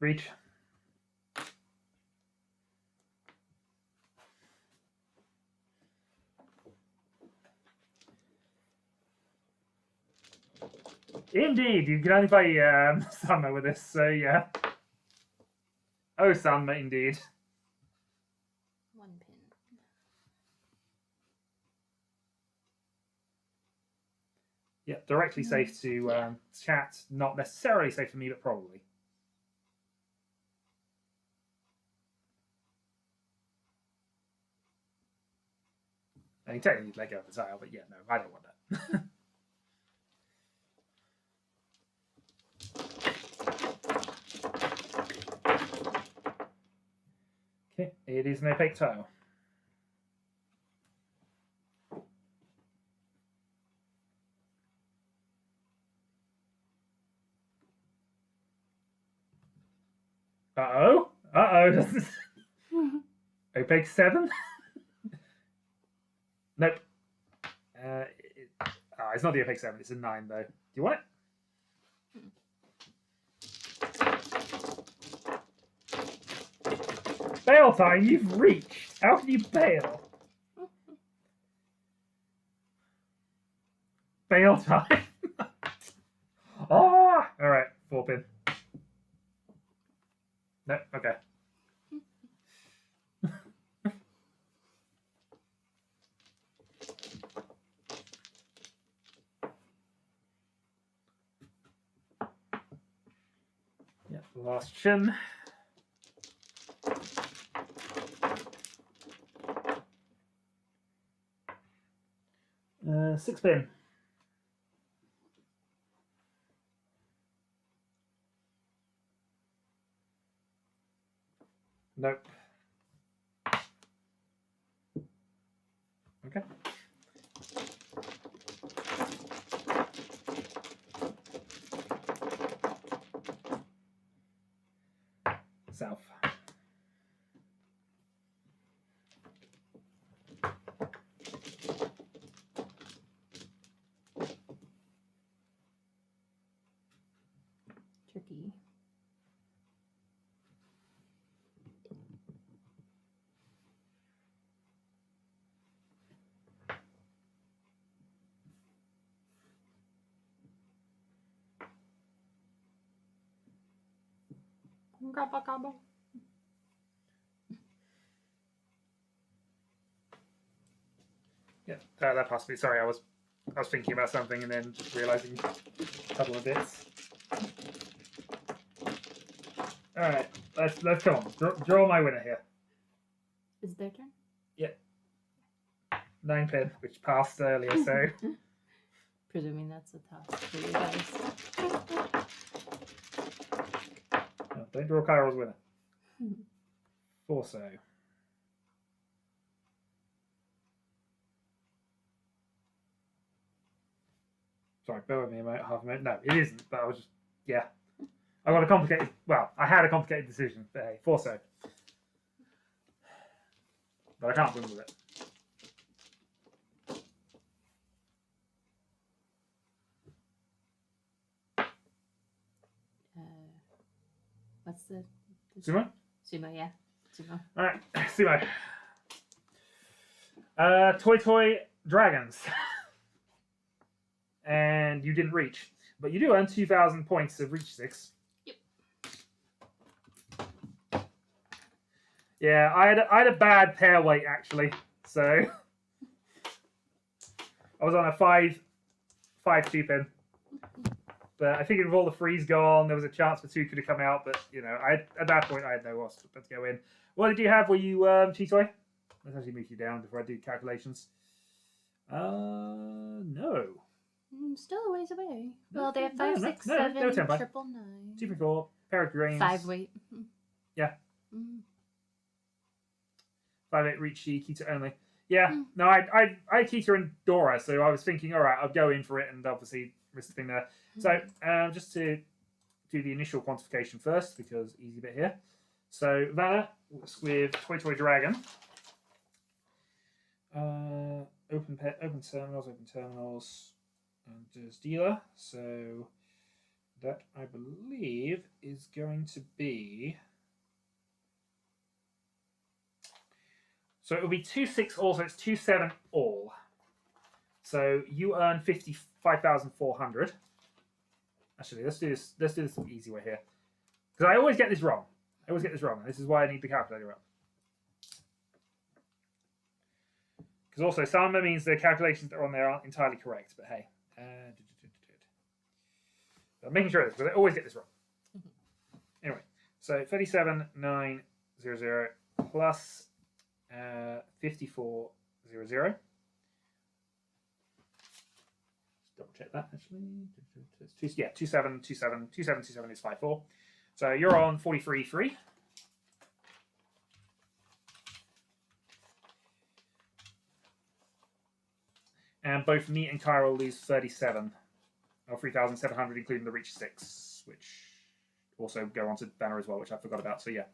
Speaker 1: Reach. Indeed, you can only play Sanma with this, so yeah. Oh, Sanma, indeed.
Speaker 2: 1 pin.
Speaker 1: Yeah, directly safe to chat. Not necessarily safe for me, but probably. I mean, technically, you'd let go of the tile, but yeah, no, I don't want that. Okay, it is an opaque tile. Uh-oh. Uh-oh. Opaque 7? Nope. It's not the opaque 7, it's a 9 though. Do you want it? Bail time, you've reached. How can you bail? Bail time. Oh! Alright, 4 pin. No, okay. Yeah, last chin. Six pin. Nope. Okay. South.
Speaker 2: Gobble gobble.
Speaker 1: Yeah, that possibly. Sorry, I was thinking about something and then just realizing a couple of bits. All right, let's come on. Draw my winner here.
Speaker 2: Is it their turn?
Speaker 1: 9 pin, which passed earlier, so.
Speaker 2: Presuming that's a task for you guys.
Speaker 1: Oh, don't draw Kyral's winner. Forso. Sorry, bear with me about half a minute. No, it isn't, but I was just, yeah. I got a complicated, well, I had a complicated decision, but hey, Forso. But I can't win with it.
Speaker 2: What's the
Speaker 1: Sumo?
Speaker 2: Sumo, yeah. Sumo.
Speaker 1: Alright, Sumo. Toy Dragons. And you didn't reach. But you do earn 2,000 points of reach 6.
Speaker 2: Yep.
Speaker 1: Yeah, I had a bad pair weight actually. So I was on a 5-2 pin. But I think with all the frees gone, there was a chance for 2 could have come out, but you know, at that point I had no loss but to go in. What did you have? Were you Cheetoy? Let's actually move you down before I do calculations. No.
Speaker 2: Still a ways away. Well, they have
Speaker 1: No,
Speaker 2: 5,
Speaker 1: no,
Speaker 2: 6,
Speaker 1: no,
Speaker 2: 7,
Speaker 1: they were 10 by.
Speaker 2: 999.
Speaker 1: 2 for 4, pair of greens.
Speaker 2: 5 weight.
Speaker 1: Yeah. 5-8 reach Keita only. Yeah,
Speaker 2: Mm.
Speaker 1: no, I Keita and Dora, so I was thinking, all right, I'll go in for it and obviously risk the thing there. So just to do the initial quantification first, because easy bit here. So that with Toy Dragon. Open terminals, and there's dealer. So that I believe is going to be. So it will be 2-6 all, so it's 2-7 all. So you earn 55,400. Actually, let's do this the easy way here. Because I always get this wrong. And this is why I need the calculator up. Because also, Sama means the calculations that are on there aren't entirely correct. But hey. I'm making sure of this, because I always get this wrong. Anyway, so 37,900 plus 54,000. Double check that actually. Yeah, 2727 is 54. So you're on 43.3. And both me and Kyril lose 37 or 3,700, including the reach 6, which also go on to Banner as well, which I forgot about. So yeah,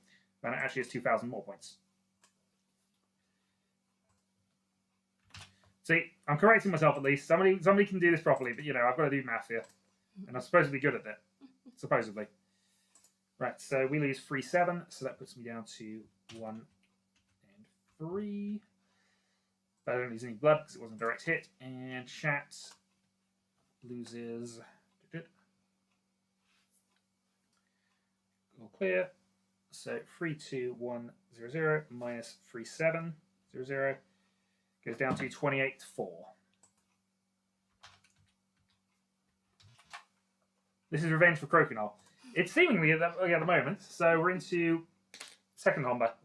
Speaker 1: Banner actually has 2,000 more points. See, I'm correcting myself at least. Somebody can do this properly, but you know, I've got to do math here. And I'm supposed to be good at it. Supposedly. Right, so we lose 3-7, so that puts me down to 1 and 3. But I don't lose any blood because it wasn't a direct hit. And Chat loses. All clear. So 32100 minus 3700 goes down to 28-4. This is revenge for Crokinole. It's seemingly at the moment, so we're into second combat.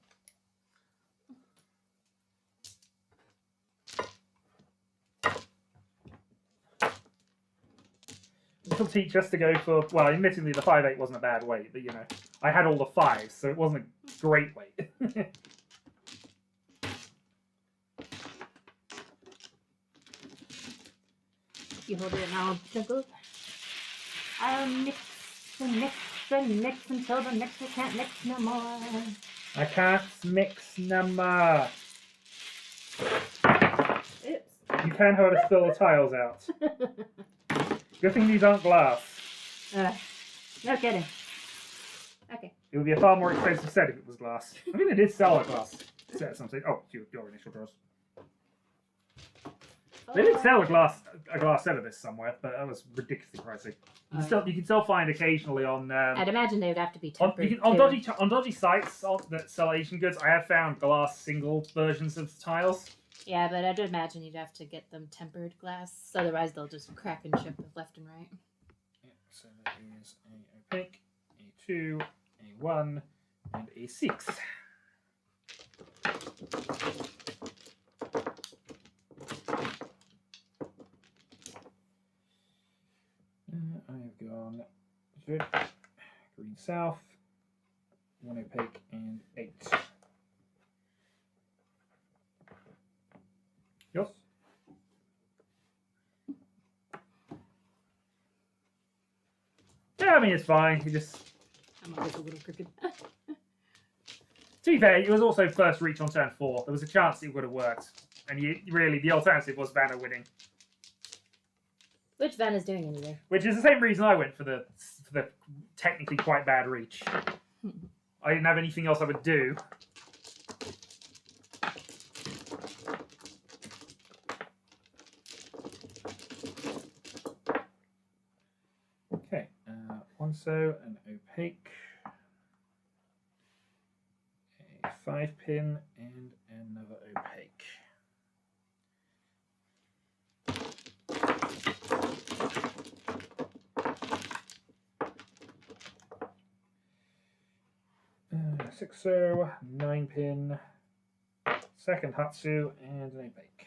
Speaker 1: It'll teach us to go for, well, admittedly the 5-8 wasn't a bad weight, but you know, I had all the 5s, so it wasn't a great weight.
Speaker 2: You hold it and I'll juggle. I'll mix and mix and mix until the mixer can't mix no more.
Speaker 1: I can't mix no more.
Speaker 2: Oops.
Speaker 1: You can, however, spill the tiles out. Good thing these aren't glass.
Speaker 2: No kidding. Okay.
Speaker 1: It would be a far more expensive set if it was glass. I mean, they did sell a glass set or something. Oh, your initial draws. They did sell a glass set of this somewhere, but that was ridiculously pricey. You can still find occasionally on.
Speaker 2: I'd imagine they would have to be tempered.
Speaker 1: On dodgy sites that sell Asian goods. I have found glass single versions of tiles.
Speaker 2: Yeah, but I'd imagine you'd have to get them tempered glass, otherwise they'll just crack and chip left and right.
Speaker 1: Yeah, so that is a opaque, a 2, a 1, and a 6. I've gone red, green south, 1 opaque, and 8. Yours? Yeah, I mean, it's fine. You just...
Speaker 2: I'm always a little crooked.
Speaker 1: To be fair, it was also first reach on turn 4. There was a chance it would have worked. And really, the alternative was Vanna winning.
Speaker 2: Which Vanna's doing anyway.
Speaker 1: Which is the same reason I went for the technically quite bad reach. I didn't have anything else I would do. Okay, one so, an opaque, a 5-pin, and another opaque. Six so, 9-pin, second Hatsu, and an opaque.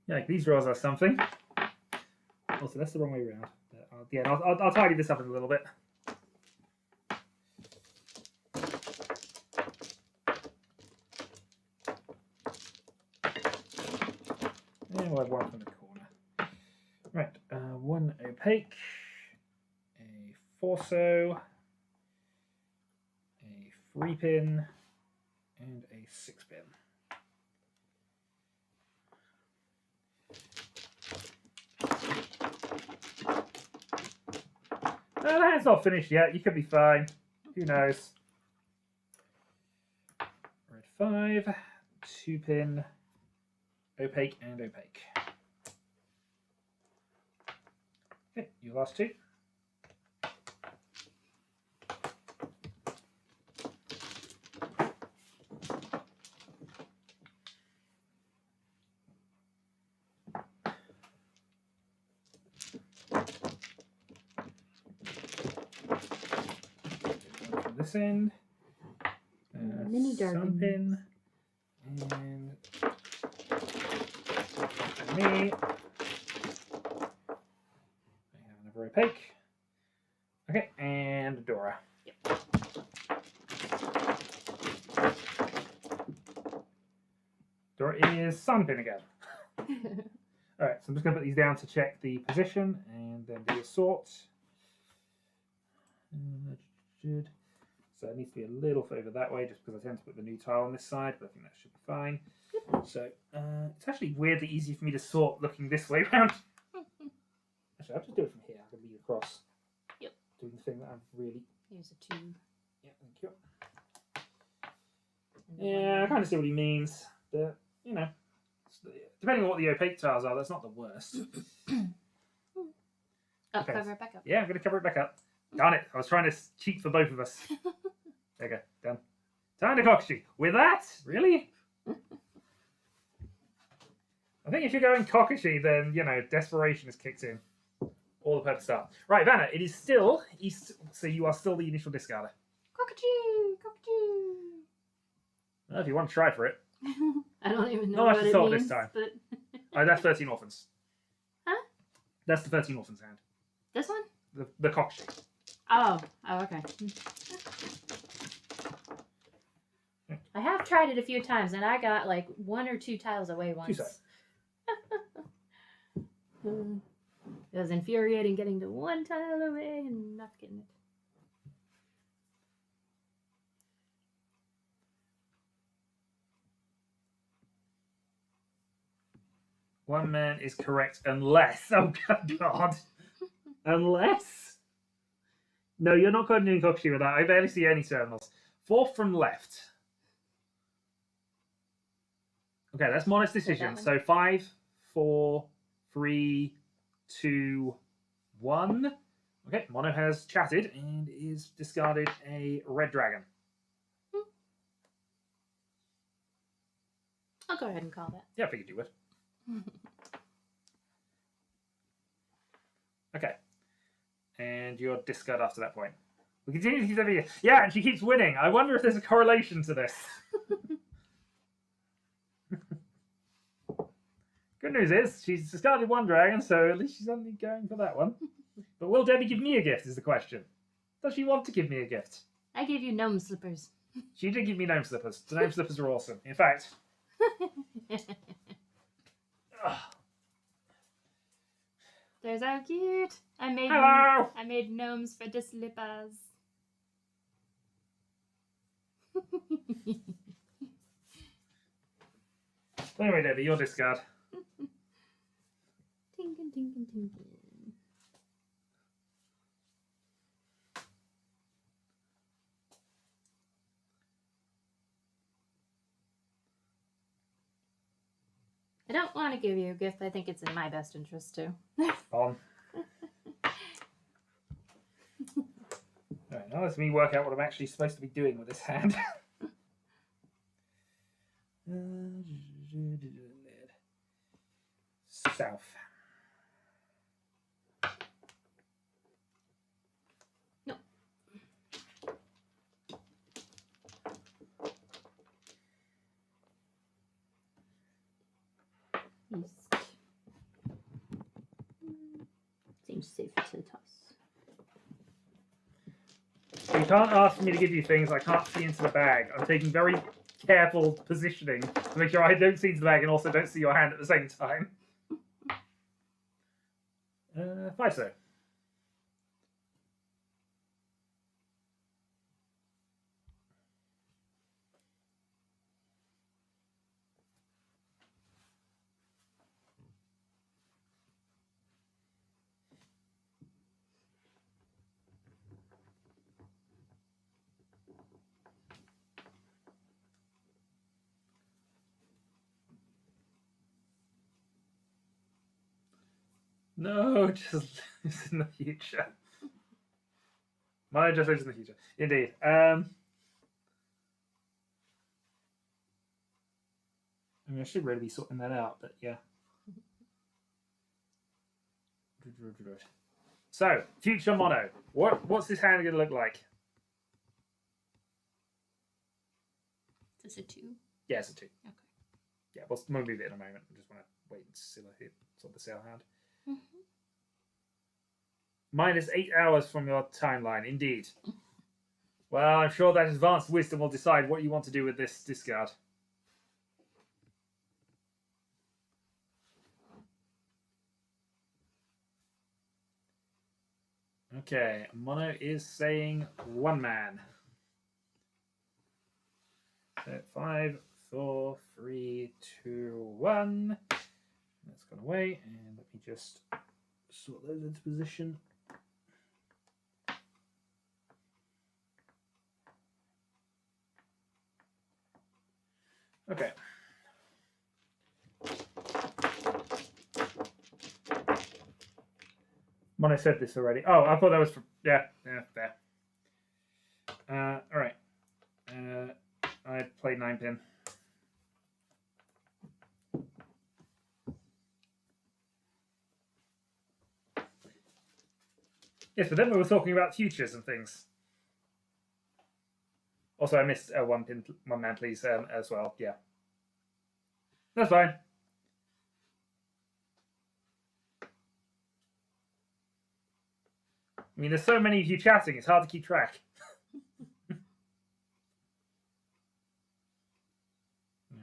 Speaker 1: Yeah, these rolls are something. Also, that's the wrong way around. I'll tidy this up in a little bit. And we'll have one from the corner. Right, 1 opaque, a 4-so, a 3-pin, and a 6-pin. The hand's not finished yet. You could be fine. Who knows? Red 5, 2-pin, opaque, and opaque. Okay, your last 2. This end,
Speaker 2: Mini
Speaker 1: sun pin, and me. I have another opaque. Okay, and Dora.
Speaker 2: Yep.
Speaker 1: Dora is sun pin again. Alright, so I'm just going to put these down to check the position and then do a sort. So it needs to be a little further that way just because I tend to put the new tile on this side, but I think that should be fine. Yep. So it's actually weirdly easy for me to sort looking this way around. Actually, I'll just do it from here. I'm going to leave across.
Speaker 2: Yep. Doing
Speaker 1: the thing that I'm really...
Speaker 2: Here's a 2.
Speaker 1: Yeah, thank you. Yeah, I kind of see what he means, but, you know, depending on what the opaque tiles are, that's not the worst.
Speaker 2: Okay. Cover it back up.
Speaker 1: Yeah, I'm going to cover it back up. Darn it, I was trying to cheat for both of us. There you go, done. Time to Kokushi. With that? Really? I think if you're going Kokushi, then, you know, desperation has kicked in. All the purpose start. Right, Vanna, it is still East, so you are still the initial discarder.
Speaker 2: Kokushi! Kokushi!
Speaker 1: Well, if you want to try for it.
Speaker 2: I don't even know
Speaker 1: Not
Speaker 2: what
Speaker 1: much
Speaker 2: it
Speaker 1: to
Speaker 2: means,
Speaker 1: this time.
Speaker 2: But...
Speaker 1: That's 13 orphans.
Speaker 2: Huh?
Speaker 1: That's the 13 orphans hand.
Speaker 2: This one?
Speaker 1: The Kokushi.
Speaker 2: Oh, okay. I have tried it a few times, and I got like 1 or 2 tiles away once. It was infuriating getting to 1 tile away and not getting it.
Speaker 1: One man is correct unless... Oh, God. Unless... No, you're not going to do Kokushi with that. I barely see any terminals. 4 from left. Okay, that's Mono's decision. So 5, 4, 3, 2, 1. Okay, Mono has chatted and is discarded a red dragon.
Speaker 2: I'll go ahead and call that.
Speaker 1: Yeah, I figured you would. Okay. And your discard after that point. We continue to keep every year. Yeah, and she keeps winning. I wonder if there's a correlation to this. Good news is, she's discarded one dragon, so at least she's only going for that one. But will Debbie give me a gift, is the question. Does she want to give me a gift?
Speaker 2: I gave you gnome slippers.
Speaker 1: She did give me gnome slippers. The gnome slippers are awesome. In fact...
Speaker 2: They're so cute.
Speaker 1: Hello!
Speaker 2: I made gnomes for the slippers.
Speaker 1: Anyway, Debbie, your discard.
Speaker 2: Tinkin, tinkin, tinkin. I don't want to give you a gift. I think it's in my best interest too.
Speaker 1: On. Alright, now let me work out what I'm actually supposed to be doing with this hand. South.
Speaker 2: No. East. Seems safer to toss.
Speaker 1: You can't ask me to give you things I can't see into the bag. I'm taking very careful positioning to make sure I don't see into the bag and also don't see your hand at the same time. 5 so. No, just lives in the future. Mine just lives in the future. Indeed. I mean, I should really be sorting that out, but yeah. So, future mono. What's this hand going to look like?
Speaker 2: Is this a 2?
Speaker 1: Yeah, it's a 2.
Speaker 2: Okay.
Speaker 1: Yeah, we'll move it in a moment. I just want to wait and see sort the sail hand. Minus 8 hours from your timeline, indeed. Well, I'm sure that advanced wisdom will decide what you want to do with this discard. Okay, Mono is saying 1 man. So 5, 4, 3, 2, 1. That's gone away, and let me just sort those into position. Okay. Mono said this already. Oh, I thought that was for... Yeah, there. Alright. I played 9-pin. Yes, but then we were talking about futures and things. Also, I missed 1 man, please, as well. Yeah. That's fine. I mean, there's so many of you chatting, it's hard to keep track.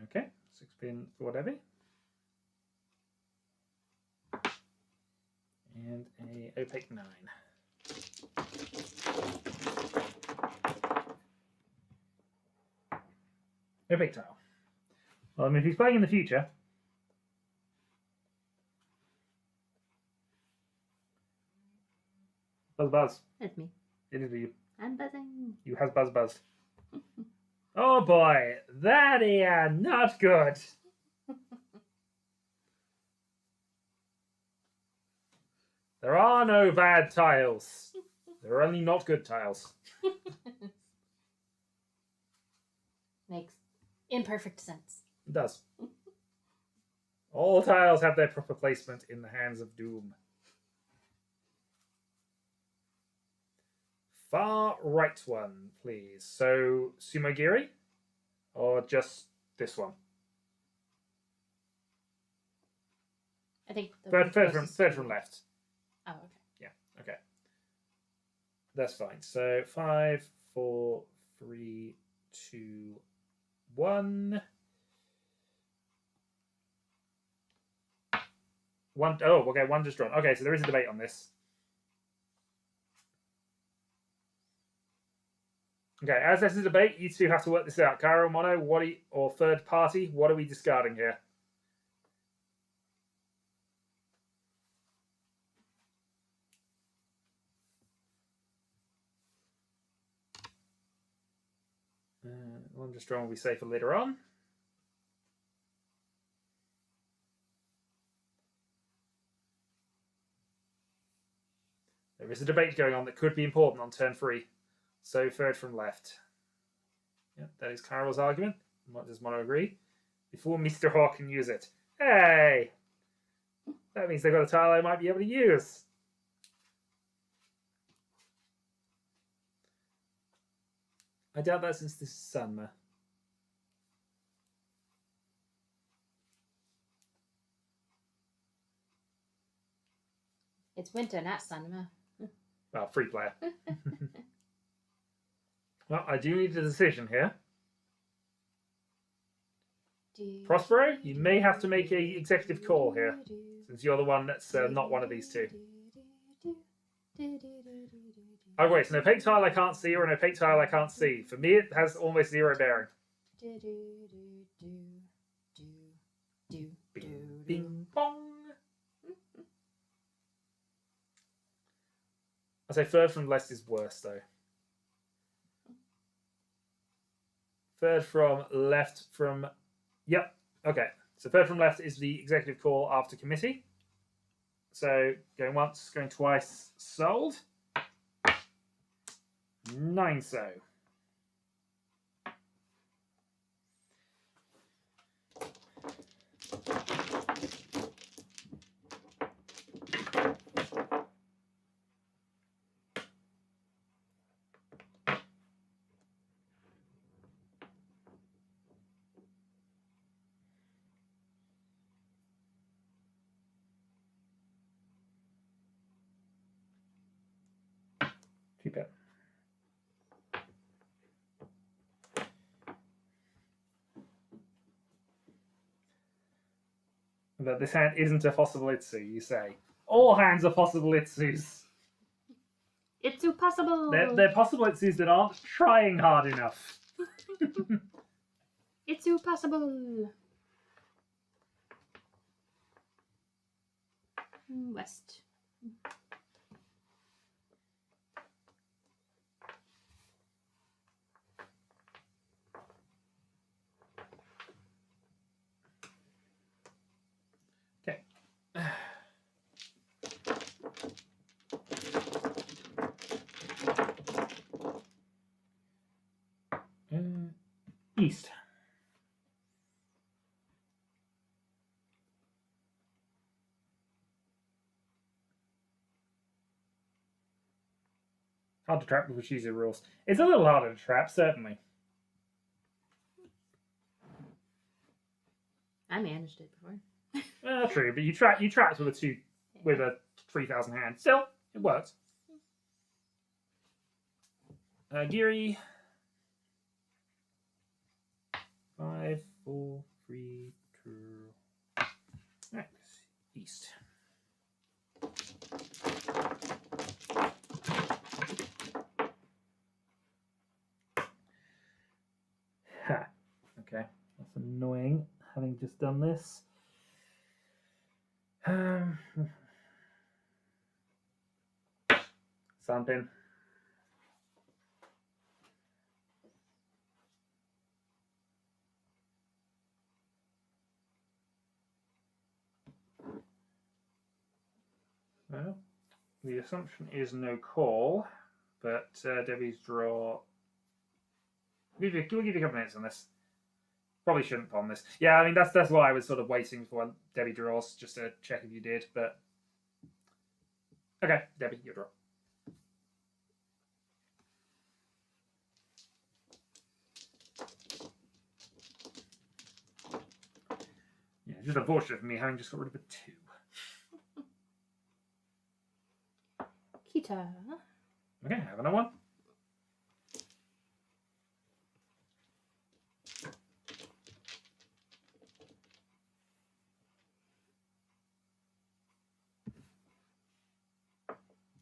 Speaker 1: Okay, 6-pin for Debbie. And a opaque 9. Opaque tile. Well, I mean, if he's playing in the future... Buzz buzz.
Speaker 2: That's me.
Speaker 1: It is you.
Speaker 2: I'm buzzing.
Speaker 1: You has buzz buzz. Oh boy, that is not good. There are no bad tiles. There are only not good tiles.
Speaker 2: Makes imperfect sense.
Speaker 1: It does. All tiles have their proper placement in the hands of doom. Far right one, please. So, Sumogiri? Or just this one?
Speaker 2: I think the
Speaker 1: Third from left.
Speaker 2: Oh, okay.
Speaker 1: Yeah, okay. That's fine. So, 5, 4, 3, 2, 1. Okay, one just drawn. Okay, so there is a debate on this. Okay, as there's a debate, you two have to work this out. Cairo, Mono, or third party, what are we discarding here? One just drawn will be safer later on. There is a debate going on that could be important on turn 3. So third from left. Yep, that is Carol's argument. Does Mono agree? Before Mr. Hawk can use it. Hey! That means they've got a tile I might be able to use. I doubt that since this is summer.
Speaker 2: It's winter, not summer.
Speaker 1: Well, free player. Well, I do need a decision here. Prospero, you may have to make a executive call here, since you're the one that's not one of these two. Oh wait, an opaque tile I can't see or an opaque tile I can't see. For me, it has almost zero bearing. Bing, bing, bong. I say third from left is worse though. Third from left from... Yep, okay. So third from left is the executive call after committee. So going once, going twice, sold. 9 so. Keep it. But this hand isn't a possible Itsu, you say. All hands are possible Itsus.
Speaker 2: It's too possible.
Speaker 1: They're possible Itsus that aren't trying hard enough.
Speaker 2: It's too possible. West.
Speaker 1: Okay. East. Hard to trap with Washizu rules. It's a little harder to trap, certainly.
Speaker 2: I managed it before.
Speaker 1: True, but you trapped with a 3,000 hand. Still, it works. Giri. 5, 4, 3, 2. Right, east. Ha. Okay, that's annoying. Having just done this. Sunpin. Well, the assumption is no call, but Debbie's draw. We'll give you a couple minutes on this. Probably shouldn't pawn this. Yeah, I mean that's why I was sort of waiting for Debbie draws, just to check if you did. But okay, Debbie, your draw. Yeah, just unfortunate for me having just got rid of a 2.
Speaker 2: Kita.
Speaker 1: Okay, have another one.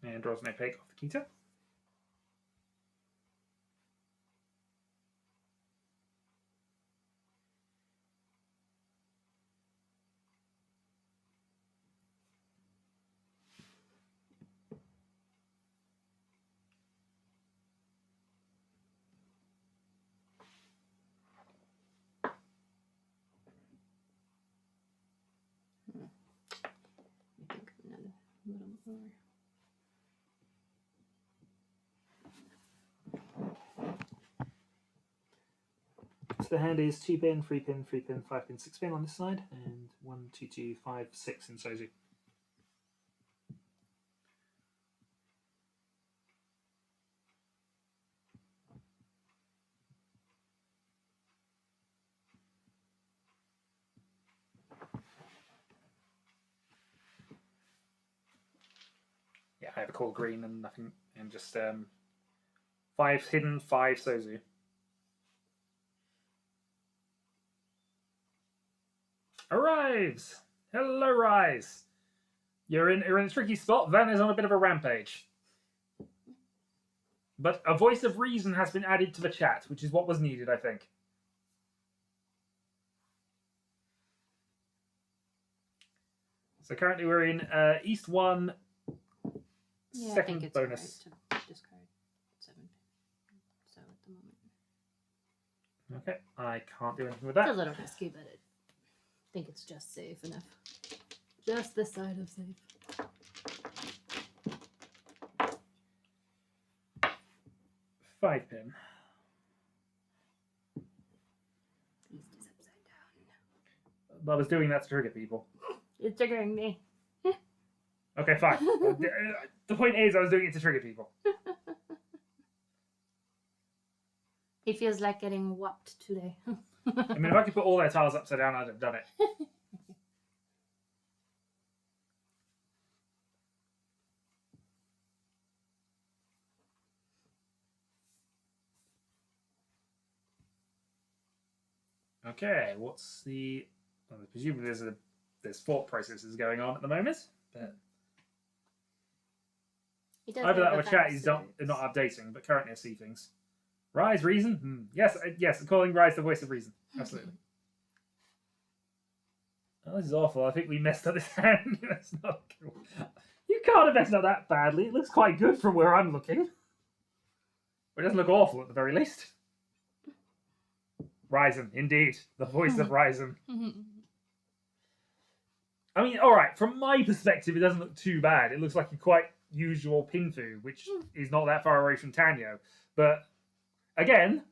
Speaker 1: And draws an opaque off the Kita.
Speaker 2: I think another little more.
Speaker 1: So the hand is 2 pin, 3 pin, 3 pin, 5 pin, 6 pin on this side, and 1, 2, 2, 5, 6 in Sozu. Yeah, I have a call green and nothing, and just 5 hidden, 5 Sozu. Arrives! Hello, Rise! You're in a tricky spot. Van is on a bit of a rampage. But a voice of reason has been added to the chat, which is what was needed, I think. So currently we're in East 1,
Speaker 2: Yeah,
Speaker 1: second
Speaker 2: I think it's
Speaker 1: bonus.
Speaker 2: right to discard 7 pin. So at the moment.
Speaker 1: Okay, I can't do anything with
Speaker 2: It's a
Speaker 1: that.
Speaker 2: little risky, but I think it's just safe enough. Just this side of safe.
Speaker 1: Five pin.
Speaker 2: East is upside down.
Speaker 1: I was doing that to trigger people.
Speaker 2: It's triggering me.
Speaker 1: Okay, fine. The point is, I was doing it to trigger people.
Speaker 2: He feels like getting whopped today.
Speaker 1: I mean, if I could put all their tiles upside down, I'd have done it. Okay, what's the? Well, presumably there's thought processes going on at the moment, but
Speaker 2: He does
Speaker 1: either that
Speaker 2: have
Speaker 1: or
Speaker 2: the
Speaker 1: chat is not updating. But currently I see things. Rise reason? Yes, yes. Calling Rise the voice of reason. Absolutely. Oh, this is awful. I think we messed up this hand. That's not cool. You can't have messed up that badly. It looks quite good from where I'm looking. It doesn't look awful at the very least. Ryzen, indeed. The voice of Ryzen. I mean, alright, from my perspective, it doesn't look too bad. It looks like a quite usual Pinfu, which is not that far away from Tanyo. But, again,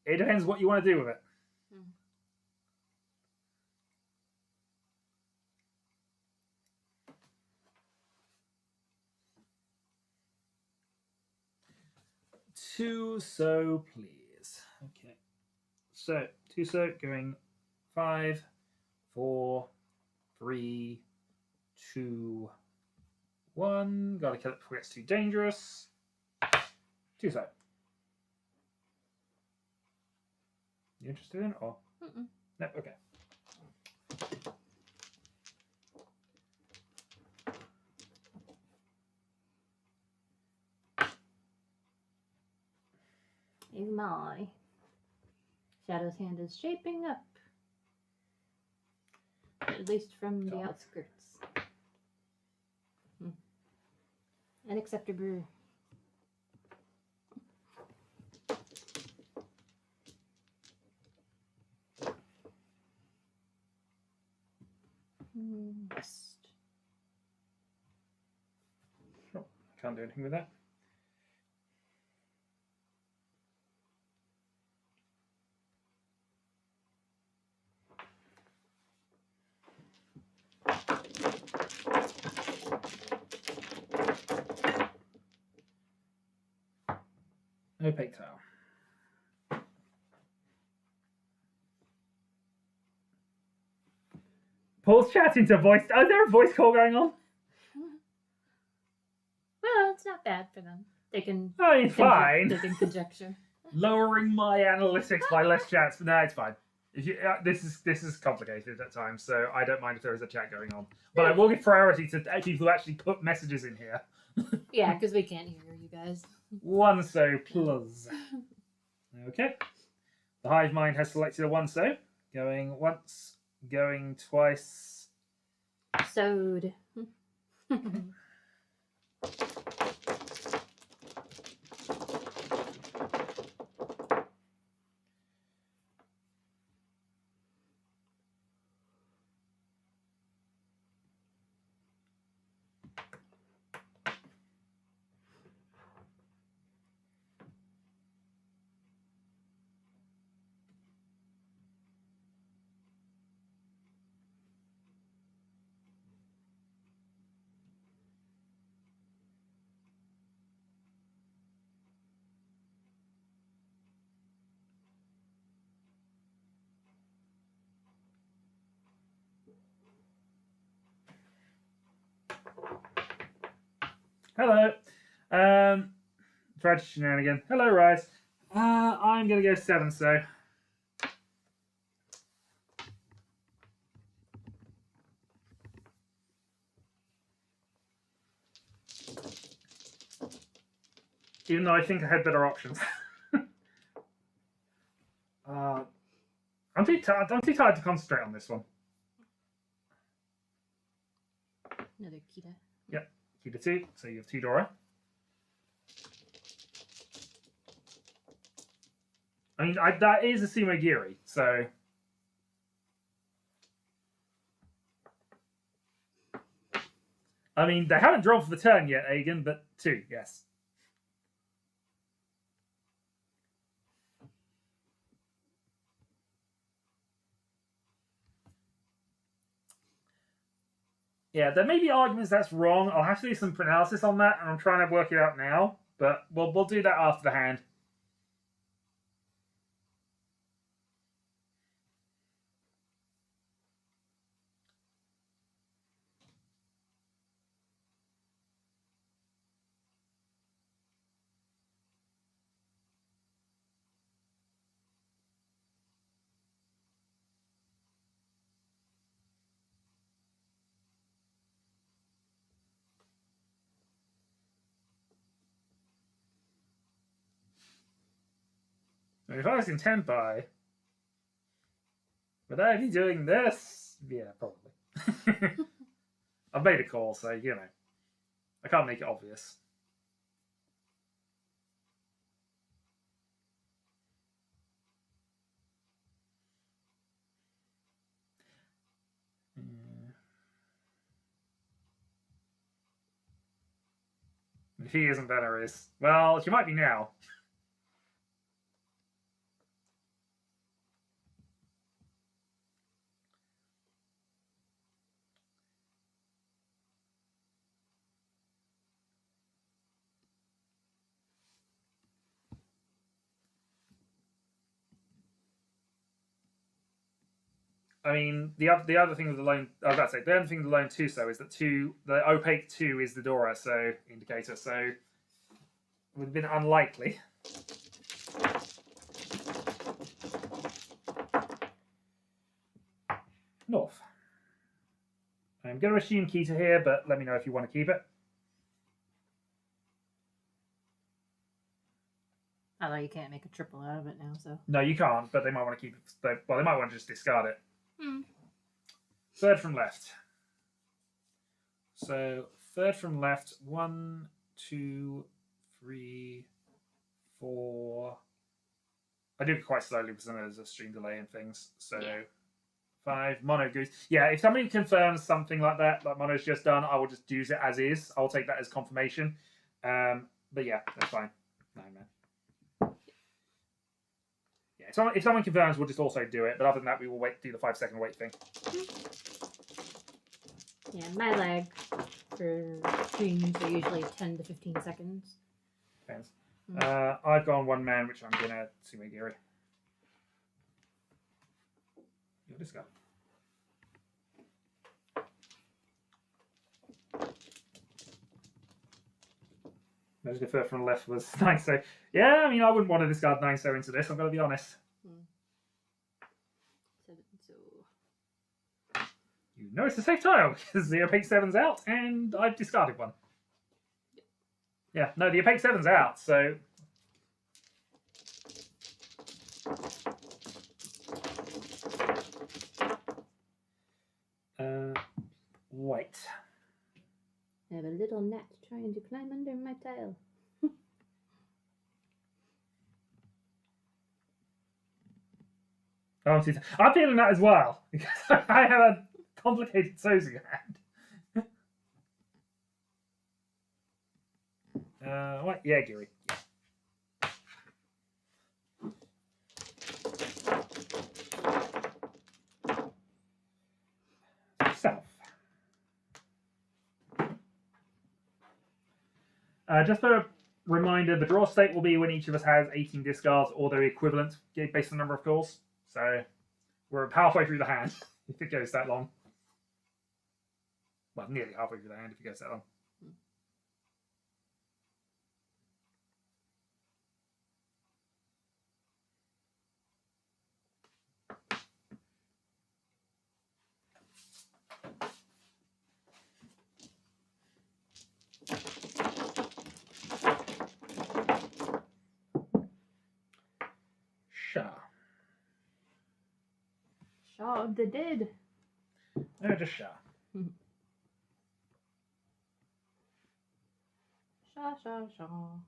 Speaker 1: it depends what you want to do with it. Two so please. Okay. So, two so going 5, 4, 3, 2, 1. Gotta kill it before it gets too dangerous. Two so. You interested in it or? No, okay.
Speaker 2: Oh my. Shadow's hand is shaping up. At least from the outskirts. Unacceptable. West.
Speaker 1: Oh, can't do anything with that. Opaque tile. Paul's chatting to voice. Oh, is there a voice call going on?
Speaker 2: Well, it's not bad for them. They can.
Speaker 1: Oh, it's fine.
Speaker 2: They can conjecture.
Speaker 1: Lowering my analytics by less chats, but no, it's fine. If you, this is complicated at times, so I don't mind if there is a chat going on. But I will give priority to people who actually put messages in here.
Speaker 2: Yeah, because we can't hear you guys.
Speaker 1: One so plus. Okay. The hive mind has selected a one so. Going once, going twice.
Speaker 2: Sewed.
Speaker 1: Hello. Tried shenanigan. Hello, Rise. I'm gonna go 7 so. Even though I think I had better options. I'm too tired to concentrate on this one.
Speaker 2: Another Kita.
Speaker 1: Yep, Kita 2, so you have 2 Dora. I mean, that is a Sumo Giri, so... I mean, they haven't drawn for the turn yet, Aegon, but 2, yes. Yeah, there may be arguments that's wrong. I'll have to do some analysis on that, and I'm trying to work it out now. But we'll do that after the hand. If I was in Tenpai, would I be doing this? Yeah, probably. I've made a call, so, you know. I can't make it obvious. If he isn't, then there is. Well, she might be now. I mean, the other thing with the lone, I was about to say, the other thing with the lone 2 so is that the opaque 2 is the Dora so indicator, so it would have been unlikely. North. I'm going to assume Kita here, but let me know if you want to keep it.
Speaker 2: Although you can't make a triple out of it now, so.
Speaker 1: No, you can't, but they might want to keep it. Well, they might want to just discard it.
Speaker 2: Hmm.
Speaker 1: Third from left. So, third from left. 1, 2, 3, 4. I do it quite slowly because I know there's a stream delay and things. So 5, mono goose. Yeah, if somebody confirms something like that, like mono's just done, I will just use it as is. I'll take that as confirmation. But yeah, that's fine. 9 man. Yeah, if someone confirms, we'll just also do it. But other than that, we will do the 5-second wait thing.
Speaker 2: Yeah, my lag for streams are usually 10 to 15 seconds.
Speaker 1: Depends. I've gone 1 man, which I'm gonna sumo Giri. You'll just go. Imagine if from the left was 9 so. Yeah, I mean, I wouldn't want to discard 9 so into this. I'm gonna be honest.
Speaker 2: 7 so.
Speaker 1: You know it's a safe tile because the opaque 7's out, and I've discarded 1. Yeah, no, the opaque 7's out, so. Wait.
Speaker 2: I have a little gnat trying to climb under my tile.
Speaker 1: I'm feeling that as well because I have a complicated Sozu hand. What? Yeah, Giri. South. Just a reminder, the draw state will be when each of us has 18 discards or their equivalent based on the number of calls. So we're halfway through the hand if it goes that long. Well, nearly halfway through the hand if it goes that long.
Speaker 2: Shaw of the dead.
Speaker 1: No, just Shah.
Speaker 2: Shaw.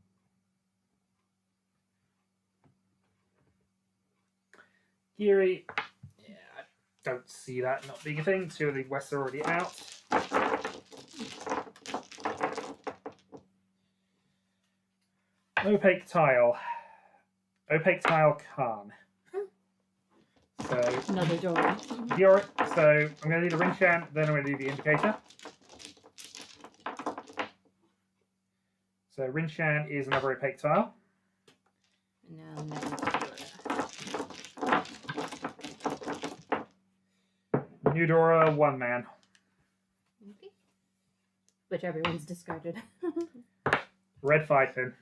Speaker 1: Giri. Yeah, I don't see that not being a thing. 2 of the Wests are already out. Opaque tile. Opaque tile Khan. So
Speaker 2: Another door.
Speaker 1: So I'm going to do the Rinchan, then I'm going to do the indicator. So Rinchan is another opaque tile.
Speaker 2: No, never.
Speaker 1: Eudora, 1 man.
Speaker 2: Okay. Which everyone's discarded.
Speaker 1: Red 5 pin.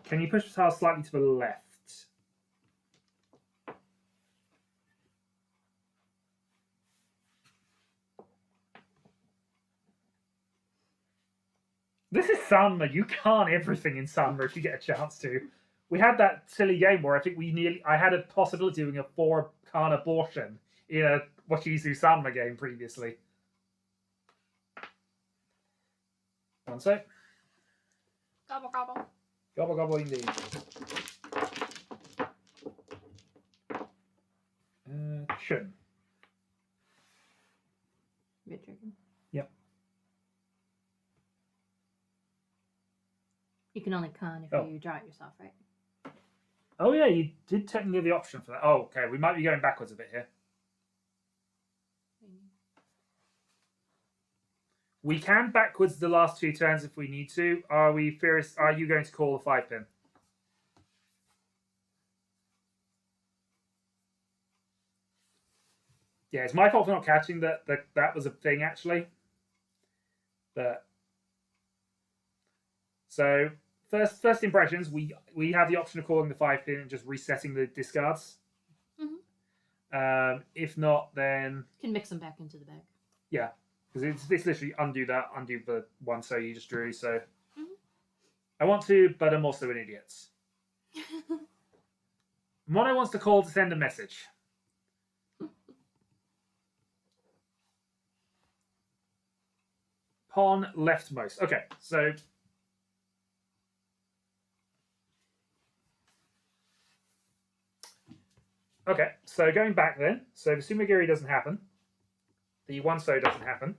Speaker 1: Can you push the tile slightly to the left? This is Summer. You can't everything in Summer if you get a chance to. We had that silly game where I think I had a possibility of doing a 4-card abortion in a Washizu Summer game previously. One sec.
Speaker 2: Gobble gobble.
Speaker 1: Gobble gobble indeed. Chun.
Speaker 2: Mid-dragon.
Speaker 1: Yep.
Speaker 2: You can only con if you draw it yourself, right?
Speaker 1: Oh yeah, you did technically have the option for that. Oh, okay. We might be going backwards a bit here. We can backwards the last 2 turns if we need to. Are you going to call the 5 pin? Yeah, it's my fault for not catching that was a thing actually. So first impressions, we have the option of calling the 5 pin and just resetting the discards.
Speaker 2: Mm-hmm.
Speaker 1: If not, then
Speaker 2: You can mix them back into the bag.
Speaker 1: yeah. Because it's literally undo the one so you just drew. So
Speaker 2: Mhm.
Speaker 1: I want to, but I'm also an idiot. Mono wants to call to send a message. Pawn leftmost. Okay, so going back then. So the Sumagiri doesn't happen. The one so doesn't happen.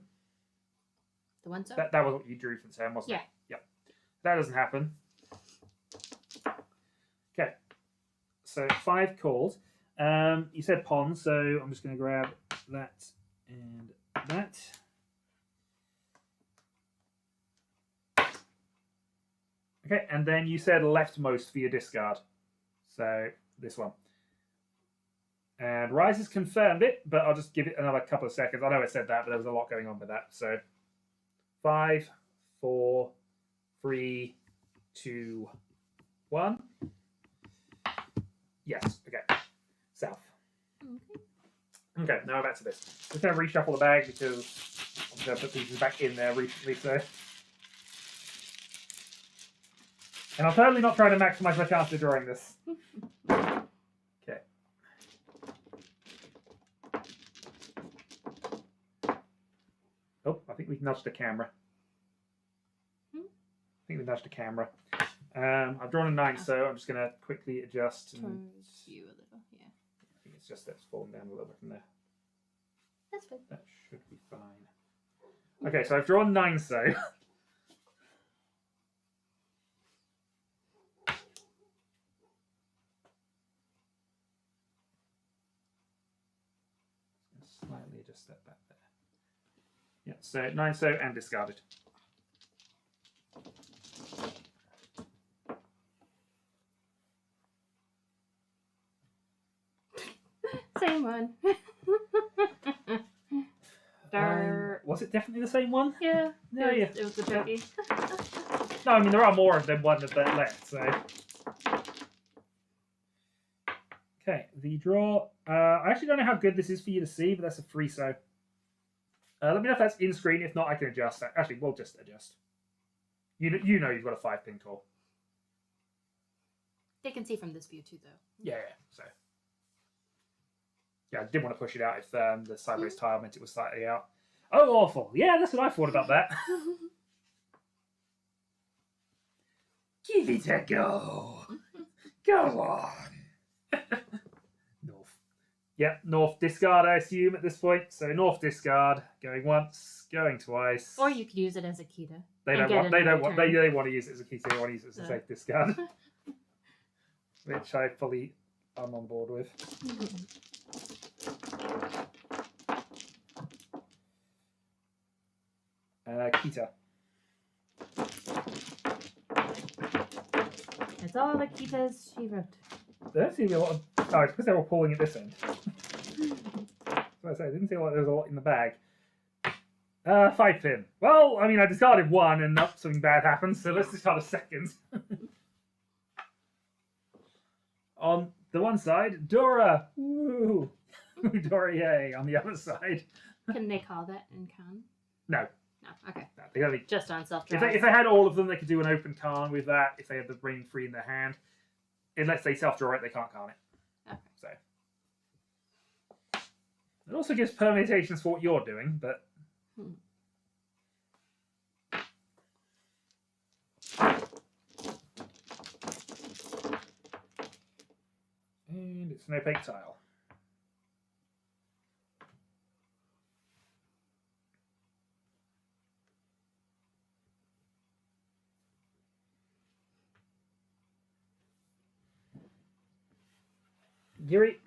Speaker 2: The one so?
Speaker 1: That was what you drew from Sam, wasn't it? Yep. That doesn't happen. Okay. So 5 called. You said pawn, so I'm just going to grab that and that. Okay, and then you said leftmost for your discard. So this one. And Rise has confirmed it, but I'll just give it another couple of seconds. I know I said that, but there was a lot going on with that. So 5, 4, 3, 2, 1. Yes, okay. South. Okay, now back to this. Just going to reshuffle the bag because I'm going to put pieces back in there recently, so. And I'm totally not trying to maximize my chance of drawing this. Okay. Oh, I think we've nudged the camera. I think we nudged the camera. I've drawn a 9, so I'm just going to quickly adjust. And
Speaker 2: Towards you a little, yeah.
Speaker 1: I think it's just that's fallen down a little bit from there.
Speaker 2: That's good.
Speaker 1: That should be fine. Okay, so I've drawn 9, so. Slightly adjust that back there. Yeah, so 9 so and discarded.
Speaker 2: Same one.
Speaker 1: Was it definitely the same one?
Speaker 2: Yeah.
Speaker 1: No,
Speaker 2: It was the turkey.
Speaker 1: No, I mean there are more of them one that left, so. Okay, the draw. I actually don't know how good this is for you to see, but that's a free so. Let me know if that's in screen. If not, I can adjust that. Actually, we'll just adjust. You know you've got a 5-pin call.
Speaker 2: They can see from this view too, though.
Speaker 1: Yeah, so. Yeah, I didn't want to push it out if the sideways tile meant it was slightly out. Oh, awful. Yeah, that's what I thought about that. Give it a go. Go on. North. Yep, North discard, I assume, at this point. So North discard, going once, going twice.
Speaker 2: Or you could use it as a Kita.
Speaker 1: They want to use it as a key, so they want to use it as a safe discard. Which I fully am on board with. Kita.
Speaker 2: That's all the Kitas she wrote.
Speaker 1: There don't seem to be a lot of. Oh, it's because they were pulling at this end. So I say, it didn't seem like there was a lot in the bag. 5-pin. Well, I mean, I discarded 1 and something bad happened, so let's discard a second. On the one side, Dora. Woo! Dora, yay. On the other side.
Speaker 2: Can they call that in Khan?
Speaker 1: No.
Speaker 2: No, okay.
Speaker 1: No, they only,
Speaker 2: Just on self
Speaker 1: if they had all of them, they could do an open Khan with that. If they had the remaining 3 in their hand. Unless they self-draw it, they can't Khan it.
Speaker 2: Okay.
Speaker 1: So. It also gives permutations for what you're doing, but. And it's an opaque tile. Giri.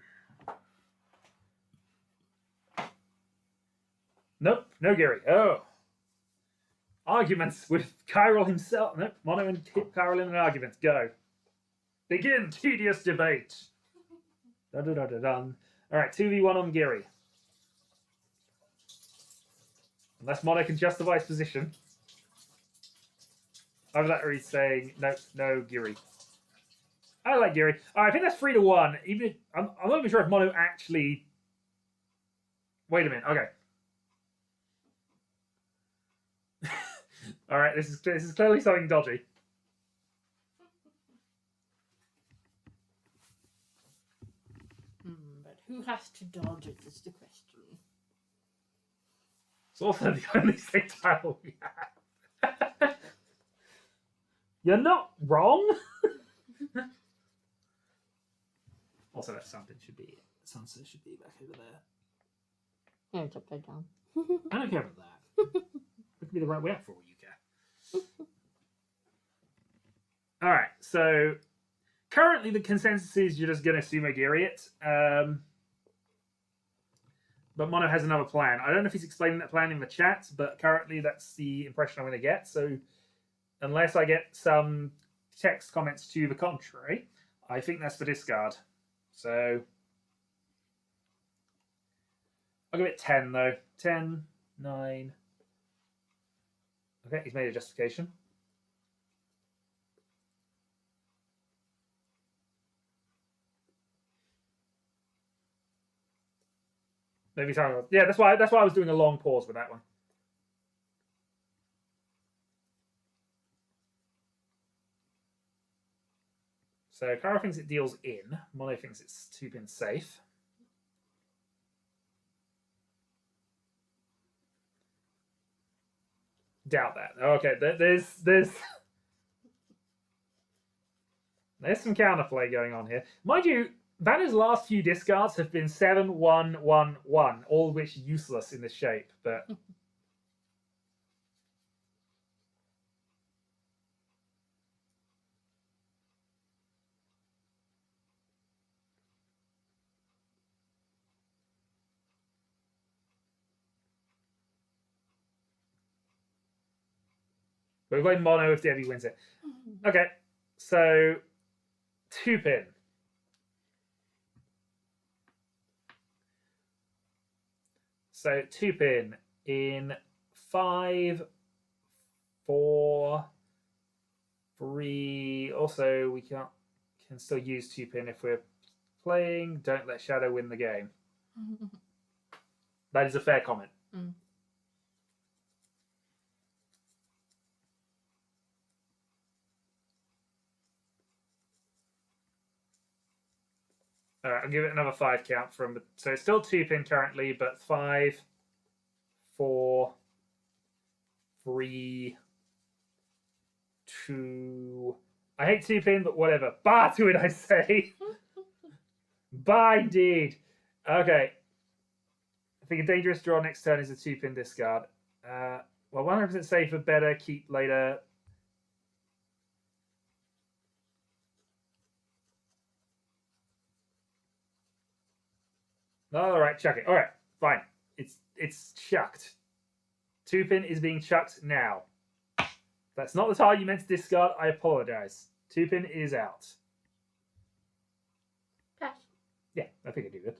Speaker 1: Nope, no Giri. Oh. Arguments with Chiral himself. Nope, Mono and Chiral in an argument. Go. Begin tedious debate. Dun, dun, dun, dun, dun. Alright, 2v1 on Giri. Unless Mono can justify his position. Either that or he's saying, nope, no Giri. I like Giri. I think that's 3-1. Even if, I'm not even sure if Mono actually. Wait a minute. Okay. All right, this is clearly something dodgy.
Speaker 2: But who has to dodge it is the question.
Speaker 1: It's also the only safe tile we have. You're not wrong. Also, that sunset should be back over there.
Speaker 2: Yeah, it's upside down.
Speaker 1: I don't care about that. It could be the right way up for all you care. All right, so currently the consensus is you're just going to sumo gear it. But Mono has another plan. I don't know if he's explaining that plan in the chat, but currently that's the impression I'm going to get. So unless I get some text comments to the contrary, I think that's the discard. So I'll give it 10 though. 10, 9. Okay, he's made a justification. Maybe time. Yeah, that's why I was doing a long pause with that one. So Kara thinks it deals in. Mono thinks it's 2-pin safe. Doubt that. Okay, there's some counterplay going on here. Mind you, Vanna's last few discards have been 7, 1, 1, 1, all of which useless in this shape, but we're going mono if Debbie wins it. Okay, so 2-pin. So 2-pin in 5, 4, 3. Also, we can still use 2-pin if we're playing. Don't let Shadow win the game. That is a fair comment. All right, I'll give it another 5 count from the. So it's still 2-pin currently, but 5, 4, 3, 2. I hate 2-pin, but whatever. Bar to it, I say. Bye, indeed. Okay. I think a dangerous draw next turn is a 2-pin discard. Well, 100% safer, better, keep later. All right, chuck it. All right, fine. It's chucked. 2-pin is being chucked now. That's not the tile you meant to discard. I apologize. 2-pin is out.
Speaker 2: Pass.
Speaker 1: Yeah, I think I do good.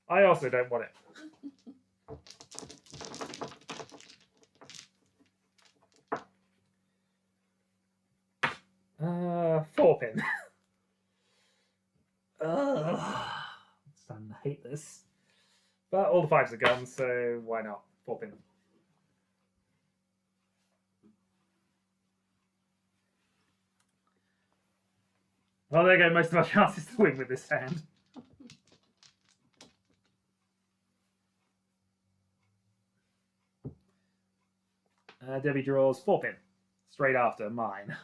Speaker 1: I also don't want it. 4-pin. Ugh. I'm starting to hate this. But all the 5s are gone, so why not? 4-pin. Well, there you go. Most of our chances to win with this hand. Debbie draws 4-pin. Straight after mine.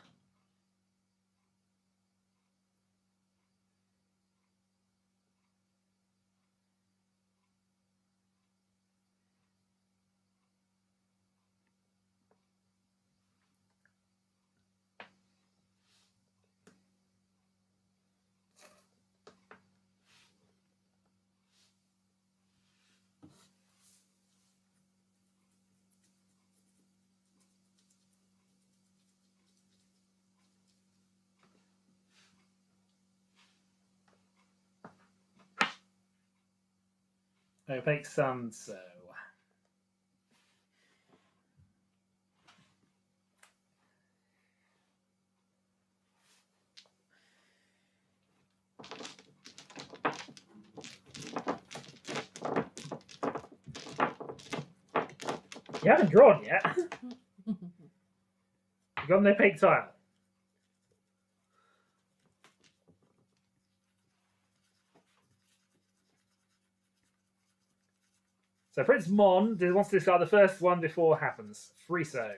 Speaker 1: Opaque Sun, so. You haven't drawn yet. You got an opaque tile. So Prince Mon wants to discard the first one before it happens. Friso.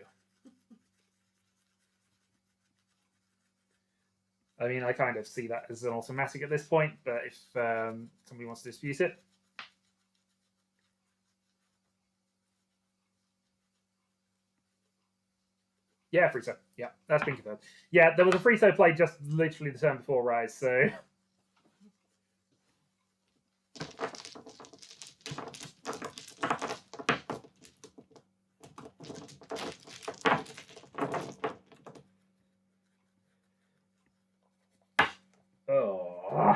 Speaker 1: I mean, I kind of see that as an automatic at this point, but if somebody wants to dispute it. Yeah, Friso. Yeah, that's been confirmed. Yeah, there was a Friso play just literally the turn before Rise, so... Oh.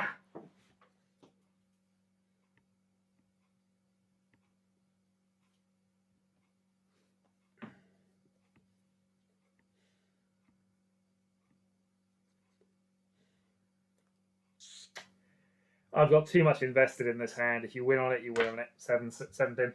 Speaker 1: I've got too much invested in this hand. If you win on it, you win on it. Seven pin.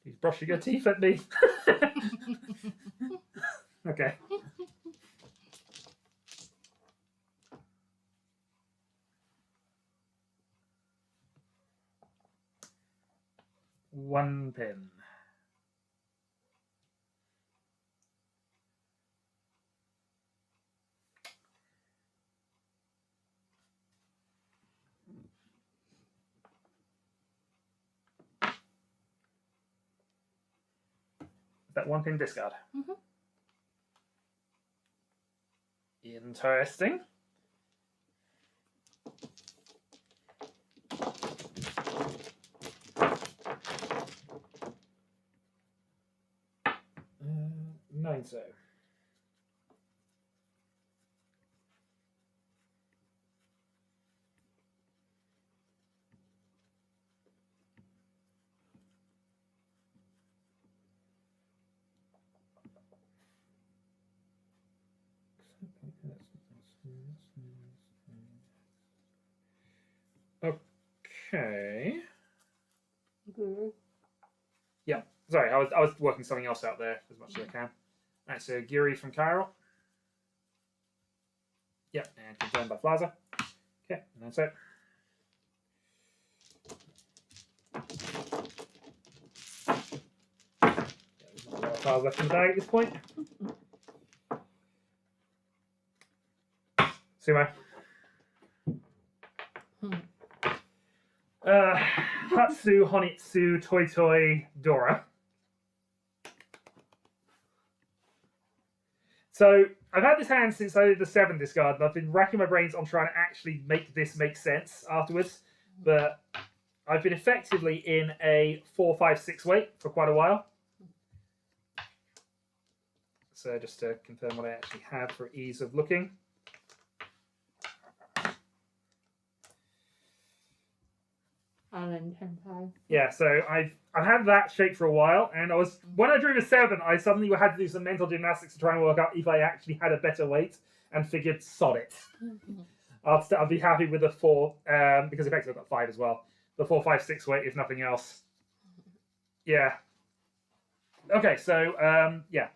Speaker 1: He's brushing your teeth at me. Okay. One pin. That one pin discard.
Speaker 2: Mm-hmm.
Speaker 1: Interesting. Nine so. Okay.
Speaker 2: Good.
Speaker 1: Yeah. Sorry, I was working something else out there as much as I can. Alright, so Giri from Cairo. Yep, and confirmed by Plaza. Okay, and that's it. Yeah, there's not a lot of tiles left in the bag at this point. Sumo. Hatsu, Honitsu, Toy Toy, Dora. So I've had this hand since I did the 7 discard, and I've been racking my brains on trying to actually make this make sense afterwards. But I've been effectively in a 4-5-6 weight for quite a while. So just to confirm what I actually have for ease of looking. Yeah, so I've had that shape for a while, and when I drew the 7, I suddenly had to do some mental gymnastics to try and work out if I actually had a better weight, and figured, sod it. I'll be happy with the 4, because effectively I've got 5 as well. The 4-5-6 weight, if nothing else. Yeah. Okay, so yeah,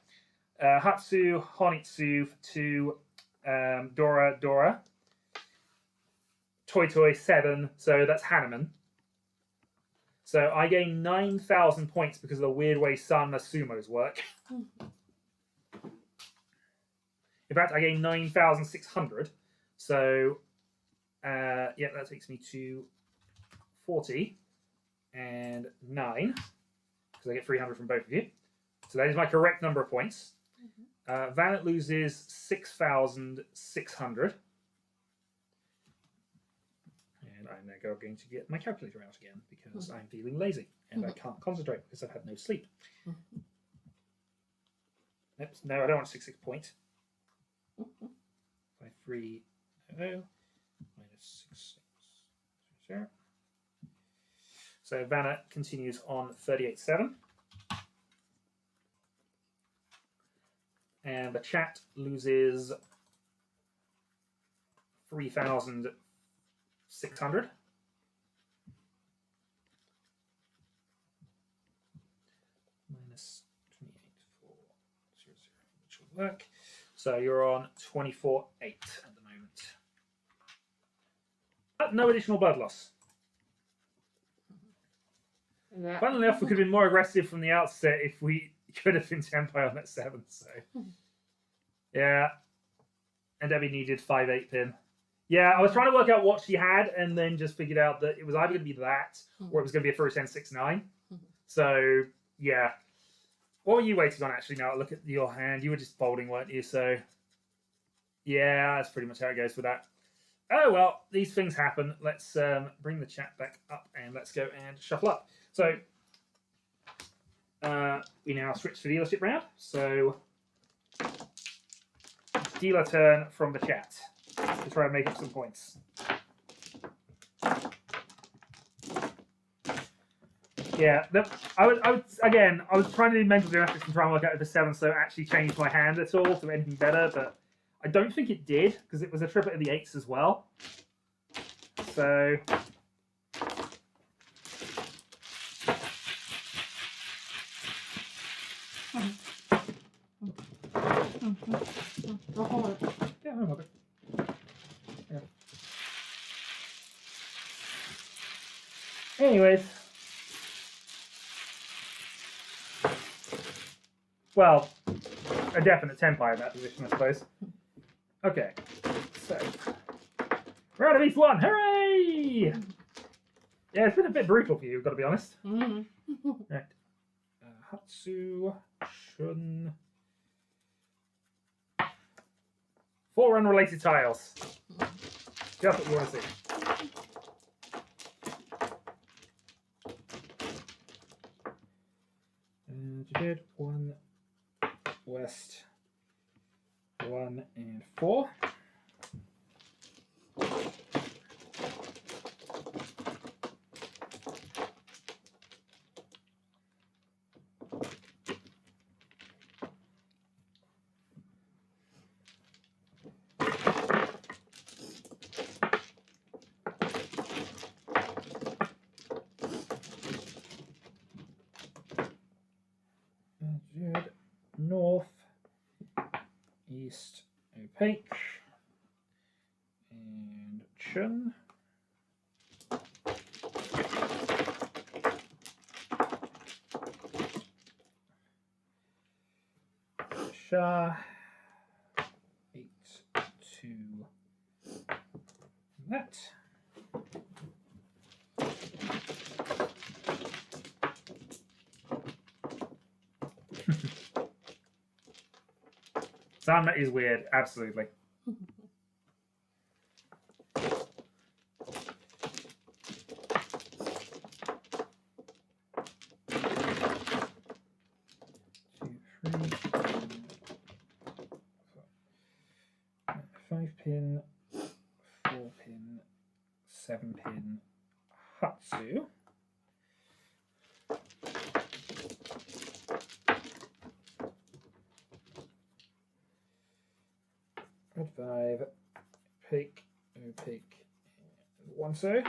Speaker 1: Hatsu, Honitsu to Dora, Toy Toy 7, so that's Hanneman. So I gain 9,000 points because of the weird way Sanma sumos work. In fact, I gain 9,600. So, yeah, that takes me to 40 and 9 because I get 300 from both of you. So that is my correct number of points. Vanet loses 6,600. And I'm now going to get my calculator out again because I'm feeling lazy and I can't concentrate because I've had no sleep. Oops, no, I don't want a 6-6 point. 5-3-0 minus 6-6. So Vanna continues on 38-7. And the chat loses 3,600. Minus 28,400, which will work. So you're on 24,8 at the moment. But no additional blood loss.
Speaker 2: Yeah.
Speaker 1: Funnily enough, we could have been more aggressive from the outset if we could have been Senpai on that 7. So, yeah. And Debbie needed 5/8 pin. Yeah, I was trying to work out what she had and then just figured out that it was either going to be that or it was going to be a Furu 6/9. So, yeah. What were you waiting on actually now? Look at your hand. You were just folding, weren't you? So, yeah, that's pretty much how it goes with that. Oh, well, these things happen. Let's bring the chat back up and let's go and shuffle up. So, we now switch to dealership round. So, dealer turn from the chat to try and make up some points. Yeah, I was trying to do mental gymnastics and try and work out if the 7 so actually changed my hand at all to anything better, but I don't think it did because it was a triplet of the 8s as well. So. Yeah, no problem. Yeah. Anyways. Well, a definite Senpai in that position, I suppose. Okay, so. Round of East 1, hooray! Yeah, it's been a bit brutal for you, I've got to be honest. Right. Hatsu, Shun. 4 unrelated tiles. Just what you want to see. And you did 1 west, 1 and 4. North, east, opaque, and Chun. Sha, 8, 2, that. Sanma is weird, absolutely. Five pin, 4 pin, 7 pin, Hatsu. Red 5, opaque, opaque, and 1 so.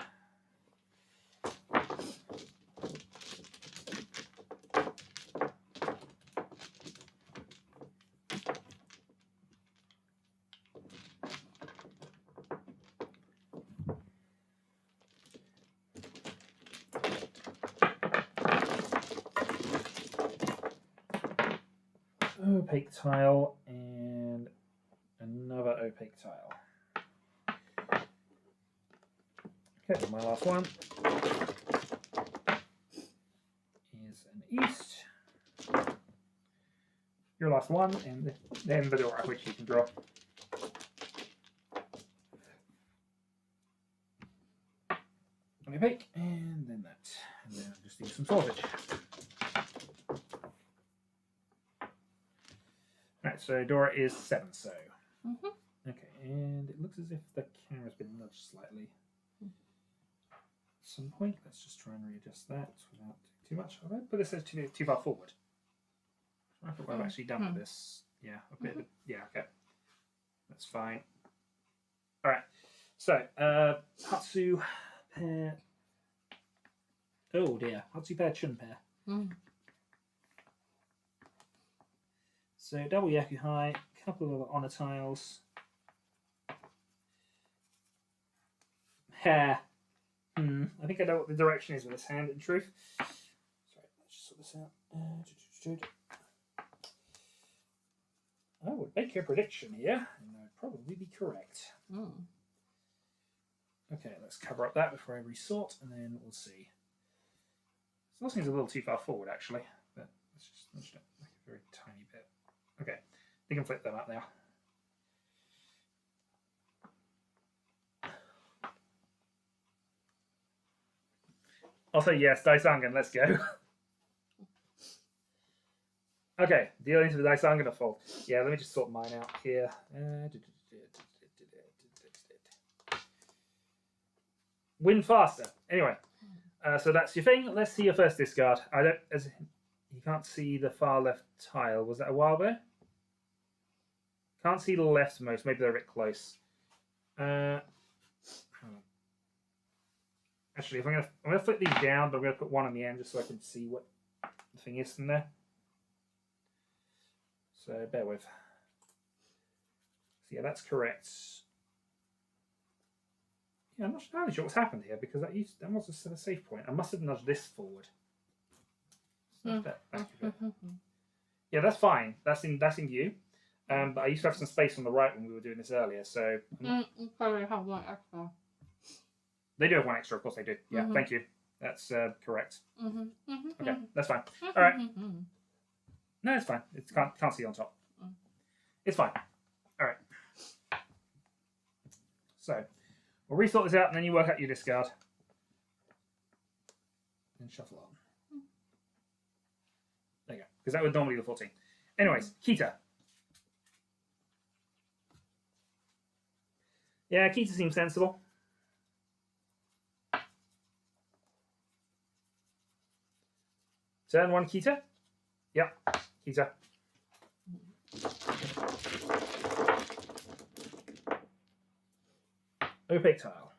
Speaker 1: Opaque tile and another opaque tile. Okay, my last one is an east. Your last one, and then the door which you can draw. Opaque, and then that. And then just use some salvage. Right, so Dora is 7 so. Okay, and it looks as if the camera's been nudged slightly. At some point, let's just try and readjust that without too much of it. But this is too far forward. I thought I've actually done with this. Yeah, a bit. Yeah, okay. That's fine. All right. So, Hatsu pair. Oh dear, Hatsu pair, Chun pair. So double Yaku High, couple of honor tiles. Hair. I think I know what the direction is with this hand, in truth. Sorry, let's just sort this out. I would make a prediction here, and I'd probably be correct. Okay, let's cover up that before I resort, and then we'll see. This seems a little too far forward, actually, but let's just make a very tiny bit. Okay, we can flip them up now. I'll say yes, Daisangan, let's go. Okay, dealing into the Daisangan fold. Yeah, let me just sort mine out here. Win faster. Anyway, so that's your thing. Let's see your first discard. You can't see the far left tile. Was that a while ago? Can't see the leftmost. Maybe they're a bit close. Actually, if I'm gonna flip these down, but I'm gonna put one on the end just so I can see what the thing is from there. So bear with. So yeah, that's correct. Yeah, I'm not entirely sure what's happened here because that was a safe point. I must have nudged this forward. Back a bit. Yeah, that's fine. That's in view. But I used to have some space on the right when we were doing this earlier, so
Speaker 2: You probably have one extra.
Speaker 1: They do have one extra, of course they do. Yeah, thank you. That's correct. Okay, that's fine. All right. No, it's fine. It can't see on top. It's fine. All right. So we'll resort this out, and then you work out your discard and shuffle on. There you go. Because that would normally be the 14. Anyways, Kita. Yeah, Kita seems sensible. Turn one, Kita. Yep, Kita. Opaque tile.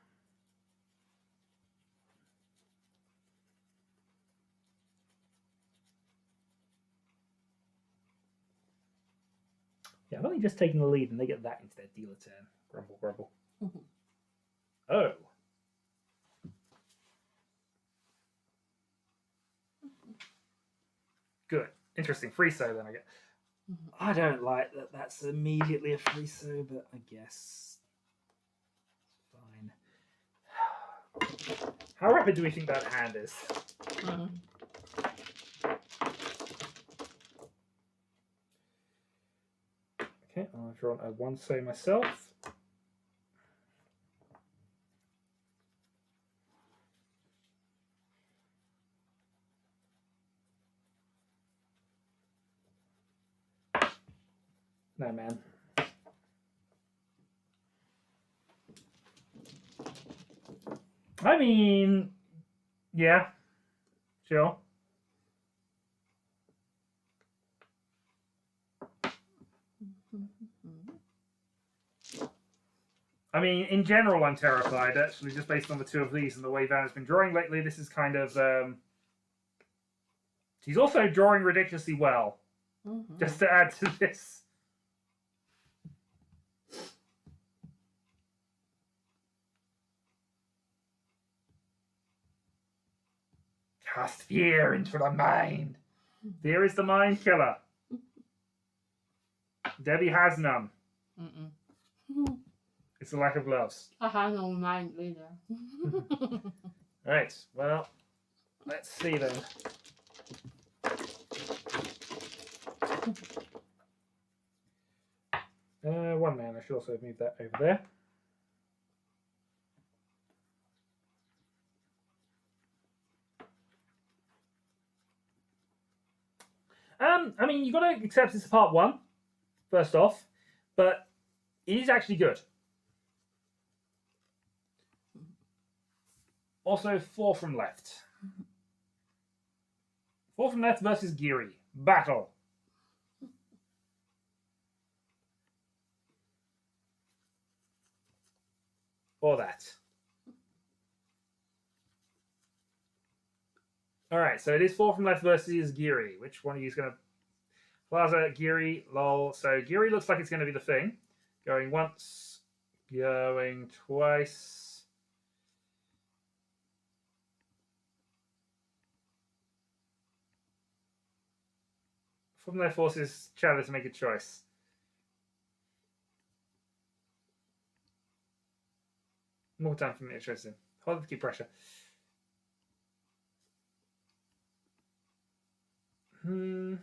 Speaker 1: Yeah, I've only just taken the lead and they get that instead. Deal a turn. Grumble, grumble. Oh. Good. Interesting. Free so then I get. I don't like that that's immediately a free so, but I guess fine. How rapid do we think that hand is? Okay, I've drawn a one so myself. No, man. I mean, yeah, sure. I mean, in general, I'm terrified, actually, just based on the two of these and the way Van has been drawing lately. This is kind of... He's also drawing ridiculously well, just to add to this. Cast fear into the mind. Fear is the mind killer. Debbie has none. It's a lack of loves.
Speaker 2: I have no mind either.
Speaker 1: Right, well, let's see then. One man, I should also move that over there. I mean, you've got to accept it's part one, first off, but it is actually good. Also, 4 from left. 4 from left versus Giri. Battle. for that. Alright, so it is 4 from left versus Giri. Which one of you is going to... Plaza, Giri, lol. So Giri looks like it's going to be the thing. Going once, going twice. From left forces Chandler to make a choice. More time for me to choose him. Hold the key pressure. True,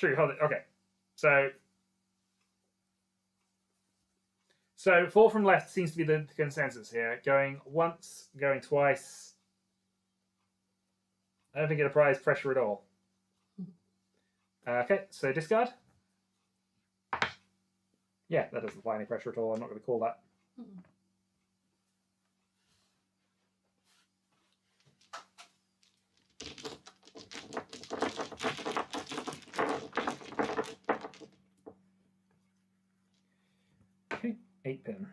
Speaker 1: hold it. Okay. So 4 from left seems to be the consensus here. Going once, going twice. I don't think it applies pressure at all. Okay, so discard. Yeah, that doesn't apply any pressure at all. I'm not going to call that. Okay, 8 pin.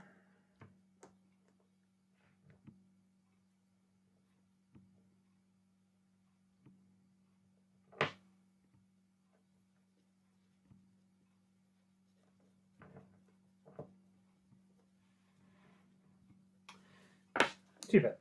Speaker 1: Two pin.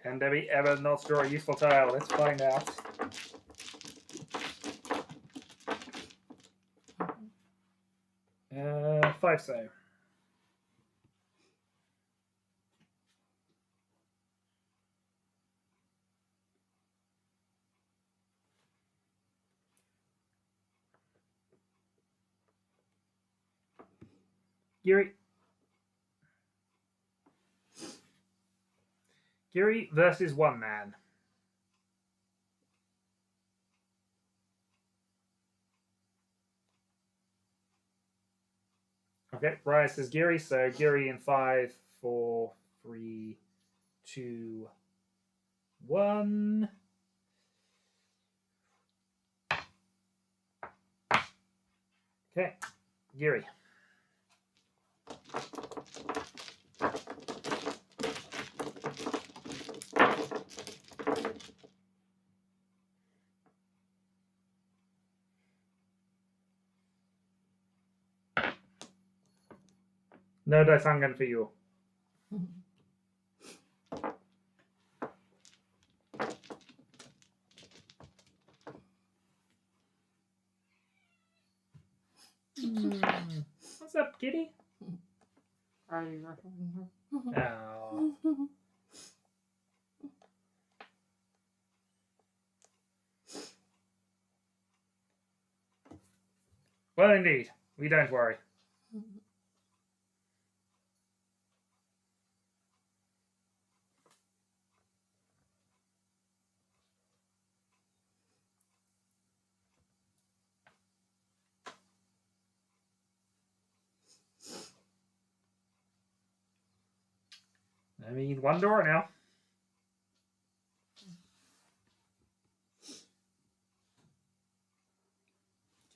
Speaker 1: Can Debbie ever not draw a useful tile? Let's find out. Five so. Giri. Giri versus one man. Okay, Brian says Giri, so Giri in 5, 4, 3, 2, 1. Okay, Giri. No dice Angan for you. What's up, kitty?
Speaker 2: Are you ruffling her?
Speaker 1: Oh. Well, indeed. We don't worry. I mean, one door now.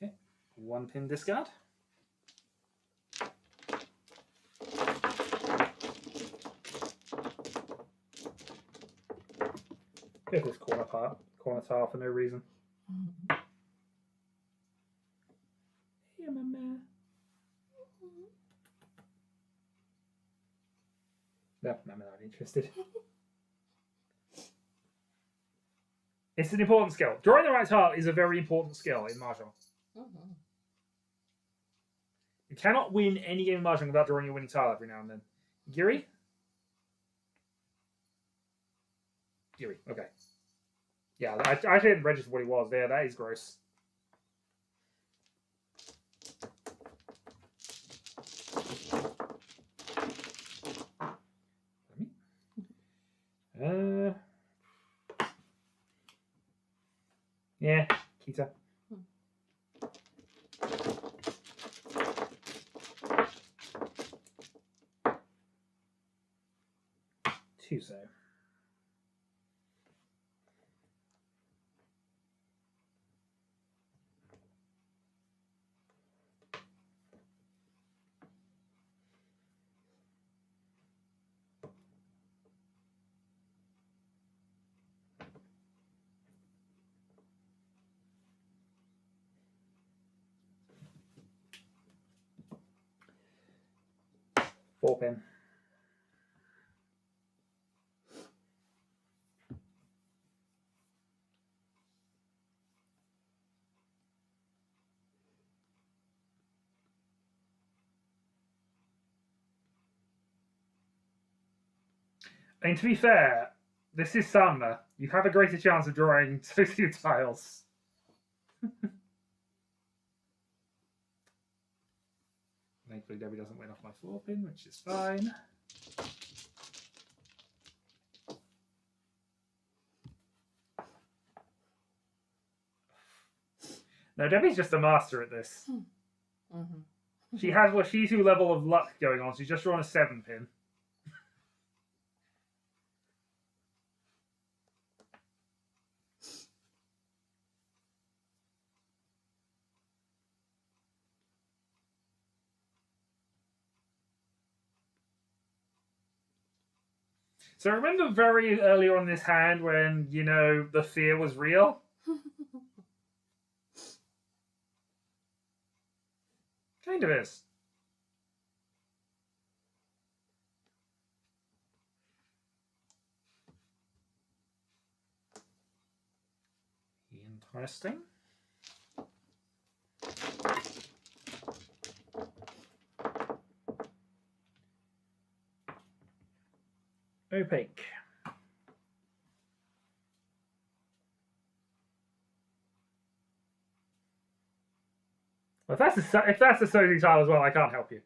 Speaker 1: Okay, one pin discard. Go for this corner tile for no reason. Hey, mama. No, I'm not interested. It's an important skill. Drawing the right tile is a very important skill in Mahjong. You cannot win any game of Mahjong without drawing your winning tile every now and then. Giri? Giri, okay. Yeah, I didn't register what he was there. That is gross. Yeah, Kita. Two so. Four pin. I mean, to be fair, this is summer. You have a greater chance of drawing those two tiles. Thankfully, Debbie doesn't win off my 4-pin, which is fine. No, Debbie's just a master at this.
Speaker 2: Mm-hmm.
Speaker 1: She has Washizu level of luck going on. She's just drawn a 7-pin. So remember very early on in this hand when, you know, the fear was real? Kind of is. Interesting. Opaque. Well, if that's the Sozi tile as well, I can't help you.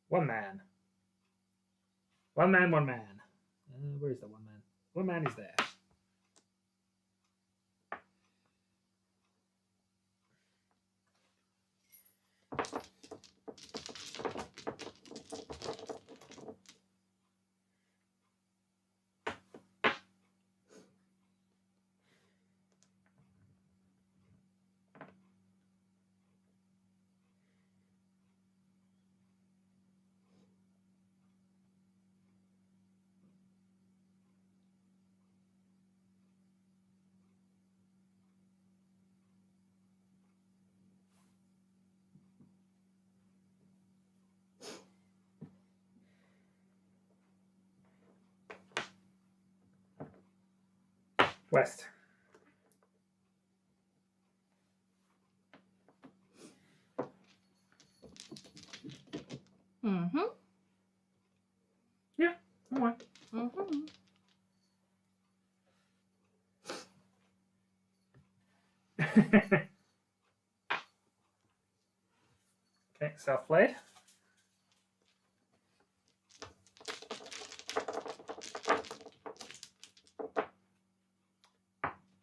Speaker 1: One man. One man, one man. Where is that one man? One man is there. West.
Speaker 2: Mm-hmm.
Speaker 1: Yeah, all right.
Speaker 2: Mm-hmm.
Speaker 1: Okay, self played.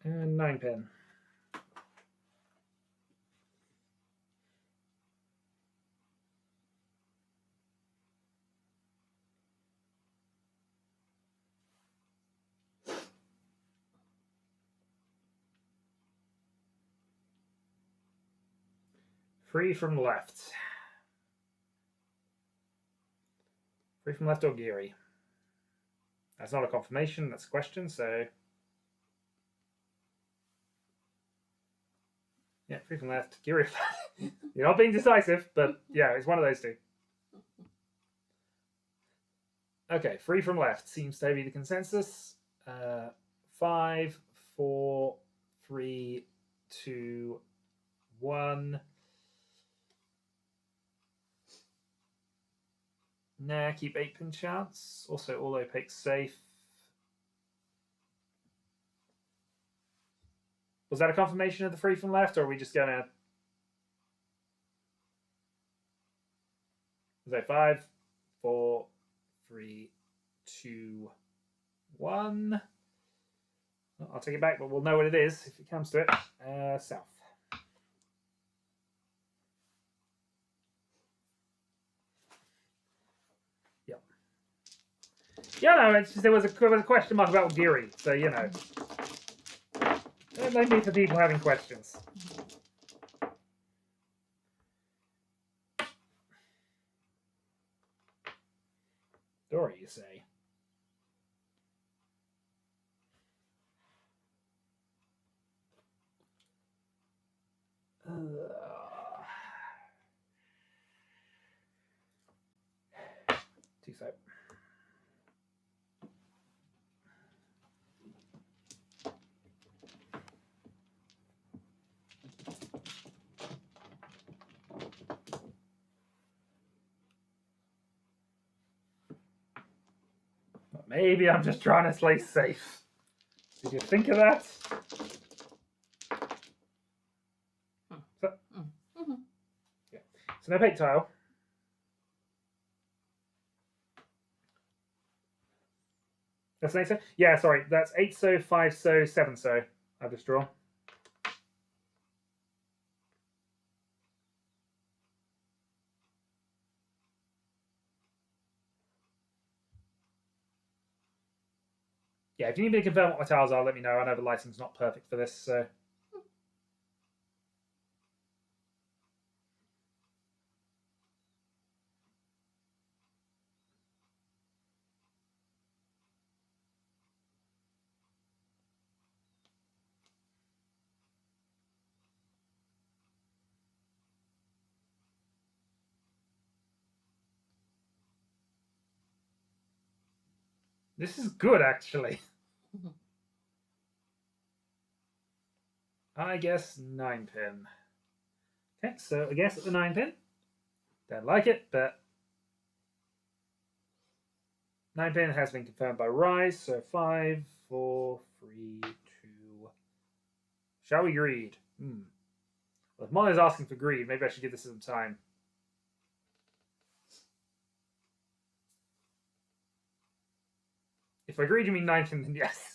Speaker 1: And 9-pin. Free from left. Free from left or Geary? That's not a confirmation, that's a question, so... Yeah, free from left, Geary. You're not being decisive, but yeah, it's one of those two. Okay, free from left seems to be the consensus. 5, 4, 3, 2, 1. Nah, keep 8-pin chance. Also, all opaque safe. Was that a confirmation of the 3 from left, or are we just gonna... Is that 5, 4, 3, 2, 1? I'll take it back, but we'll know what it is if it comes to it. South. Yep. Yeah, no, it's just, there was a question mark about Geary, so you know. No need for people having questions. Dory, you say? Too so. Maybe I'm just trying to play safe. Did you think of that? So, yeah. So no opaque tile. That's an 8 so? Yeah, sorry. That's 8 so, 5 so, 7 so. I've just drawn. Yeah, if you need me to confirm what my tiles are, let me know. I know the lighting's not perfect for this, so... This is good, actually. I guess 9-pin. Okay, so I guess at the 9-pin. Don't like it, but 9-pin has been confirmed by Rise, so 5, 4, 3, 2. Shall we greed? Well, if Molly's asking for greed, maybe I should give this some time. If I greed, you mean 9-pin, then yes.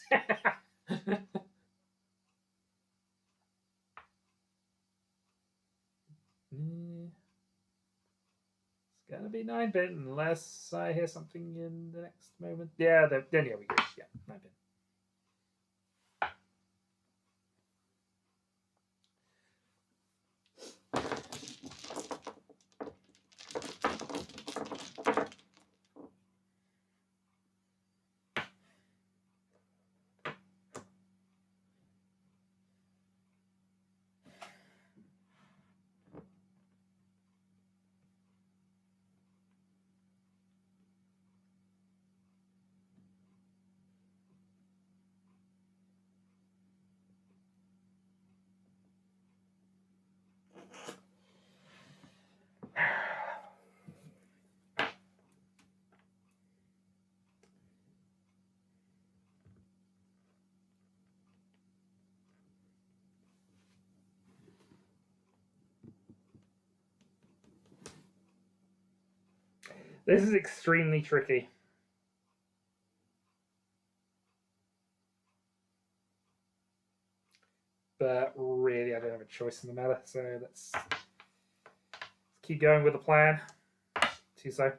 Speaker 1: It's gonna be 9-pin unless I hear something in the next moment. Yeah, then yeah, we agree. Yeah, 9-pin. This is extremely tricky. But really, I don't have a choice in the matter, so let's keep going with the plan. See so.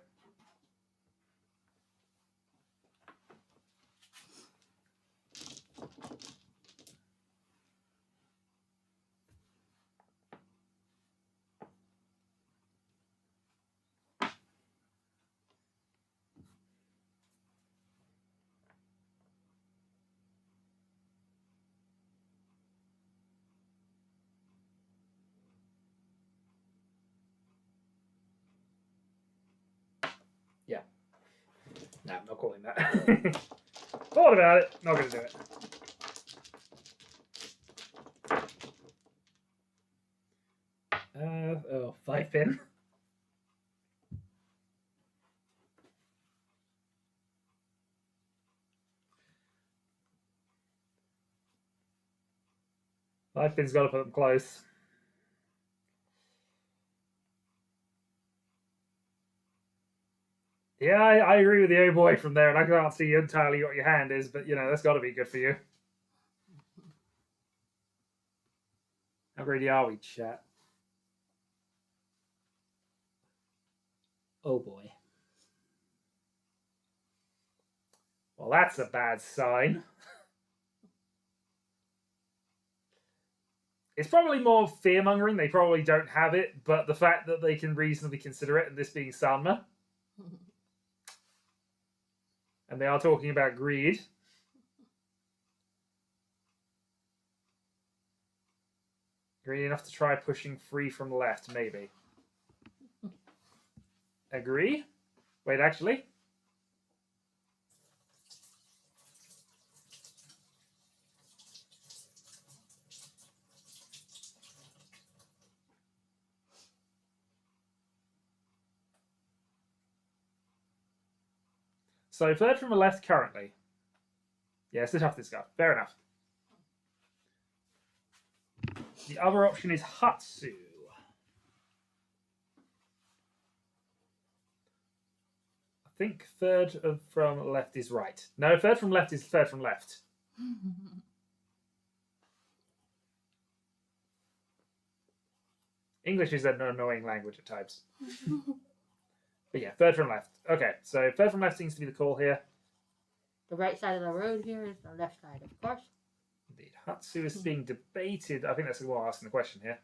Speaker 1: Yeah. No, I'm not calling that. Thought about it, not going to do it. Oh, 5-pin. Life pin's got to put them close. Yeah, I agree with the oh boy from there, and I can't see entirely what your hand is, but that's got to be good for you. How greedy are we, chat?
Speaker 3: Oh boy.
Speaker 1: Well, that's a bad sign. It's probably more fear-mongering. They probably don't have it, but the fact that they can reasonably consider it, and this being Sanma, and they are talking about greed. Greedy enough to try pushing free from left, maybe. Agree? Wait, actually. So third from the left currently. Yes, it's tough discard. Fair enough. The other option is Hatsu. I think third from left is right. No, third from left is third from left. English is an annoying language at times. But yeah, third from left. Okay, so third from left seems to be the call here.
Speaker 2: The right side of the road here is the left side, of course.
Speaker 1: Indeed. Hatsu is being debated. I think that's what I'm asking the question here.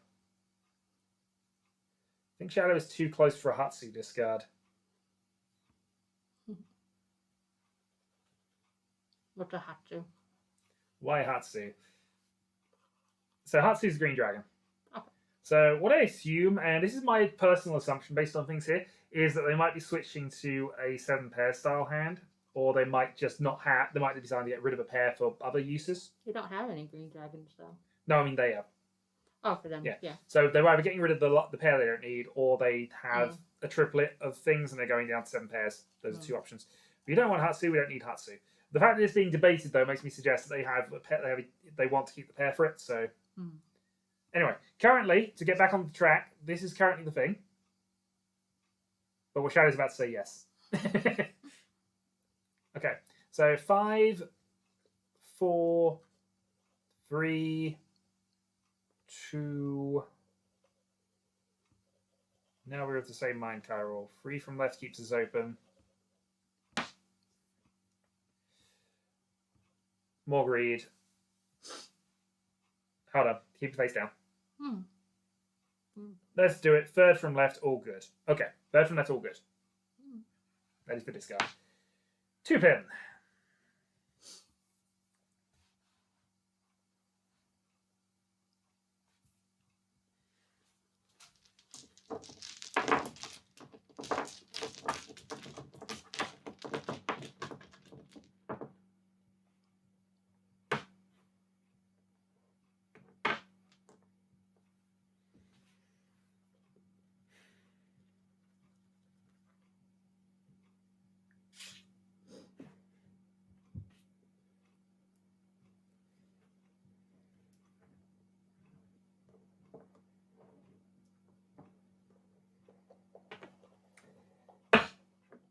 Speaker 1: I think Shadow is too close for a Hatsu discard.
Speaker 2: What's a Hatsu?
Speaker 1: Why Hatsu? So Hatsu is Green Dragon.
Speaker 2: Okay.
Speaker 1: So what I assume, and this is my personal assumption based on things here, is that they might be switching to a 7-pair style hand, or they might just not have. They might be deciding to get rid of a pair for other uses.
Speaker 2: You don't have any green dragons, though.
Speaker 1: No, I mean they have.
Speaker 2: Oh, for them, yeah.
Speaker 1: So they're either getting rid of the pair they don't need, or they have a triplet of things and they're going down to 7 pairs. Those are 2 options. If you don't want Hatsu, we don't need Hatsu. The fact that it's being debated, though, makes me suggest that they have a pair, they want to keep the pair for it. So anyway, currently, to get back on the track, this is currently the thing. But Shadow's about to say yes. Okay, so 5, 4, 3, 2. Now we're at the same mind roll. 3 from left keeps us open. More greed. Hold on. Keep the face down. Let's do it. Third from left, all good. Okay. Third from left, all good. That is the discard. 2 pin.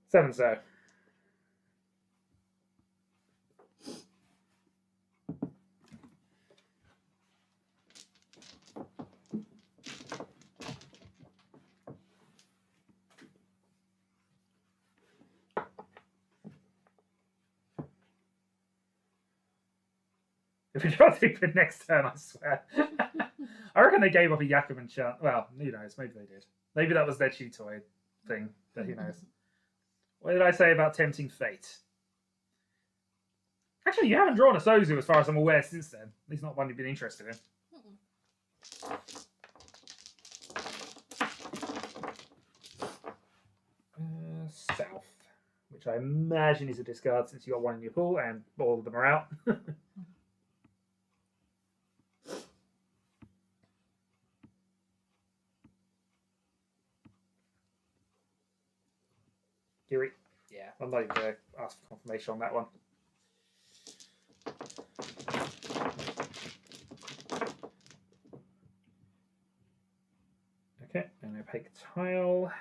Speaker 1: Seven, so. If we draw 2 pin next turn, I swear. I reckon they gave up a Yakuman chance. Well, who knows? Maybe they did. Maybe that was their chew toy thing, but who knows? What did I say about tempting fate? Actually, you haven't drawn a Sozu as far as I'm aware since then. At least not one you've been interested in. South, which I imagine is a discard since you got one in your pool and all of them are out. Kiri. Yeah, I'm not even going to ask for confirmation on that one. opaque tile.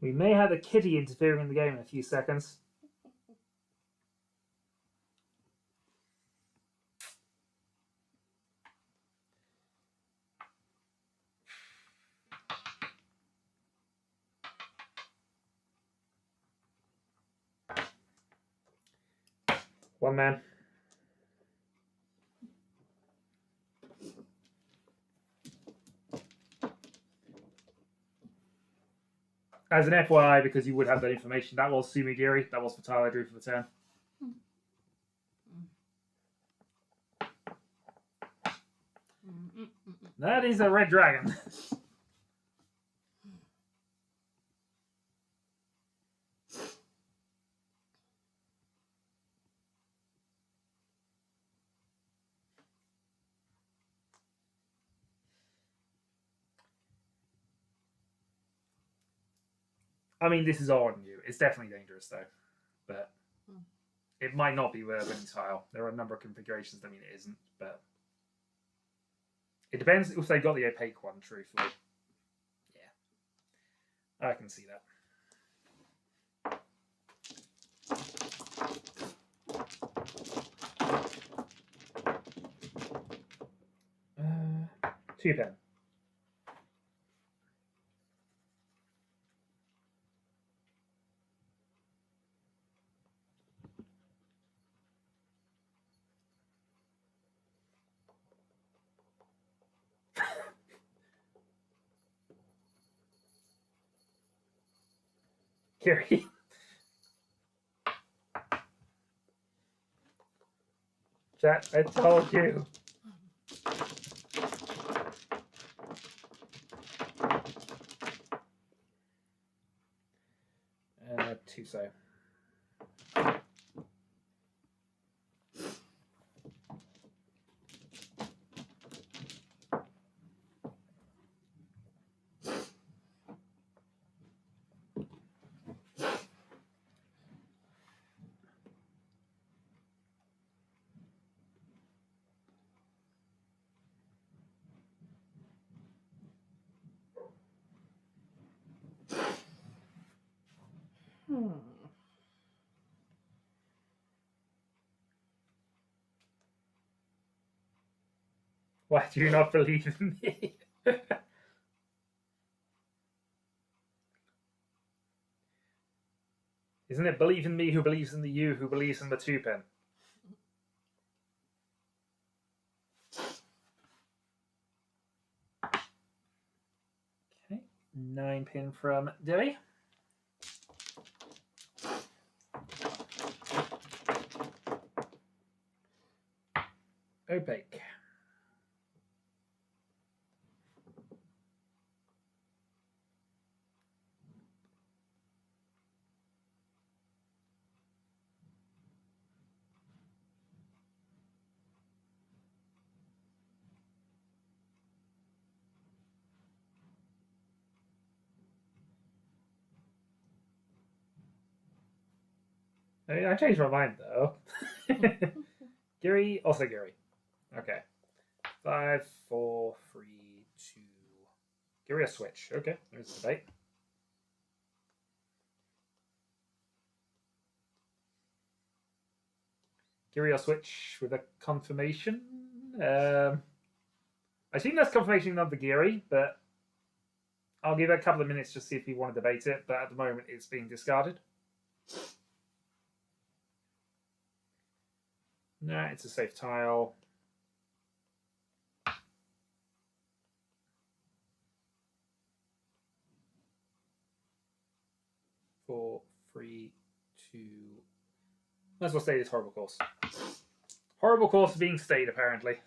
Speaker 1: We may have a kitty interfering in the game in a few seconds. One man. As an FYI, because you would have that information, that was Sumigiri. That was the tile I drew for the turn. That is a red dragon. I mean, this is all on you. It's definitely dangerous, though. But it might not be the winning tile. There are a number of configurations that mean it isn't, but it depends if they've got the opaque one, truthfully. Yeah. I can see that. Two pen. Carrie. Chat, I told you. Two so. Why do you not believe in me? Isn't it believe in me who believes in the you who believes in the two pen? Okay, 9 pin from Debbie. Opaque. I changed my mind though. Gary, also Gary. Okay. 5, 4, 3, 2. Gary a switch. Okay, there's the debate. Gary a switch with a confirmation. I think that's confirmation of the Gary, but I'll give it a couple of minutes just to see if we want to debate it. But at the moment, it's being discarded. Nah, it's a safe tile. Four, 3, 2. Might as well stay this horrible course. Horrible course being stayed, apparently.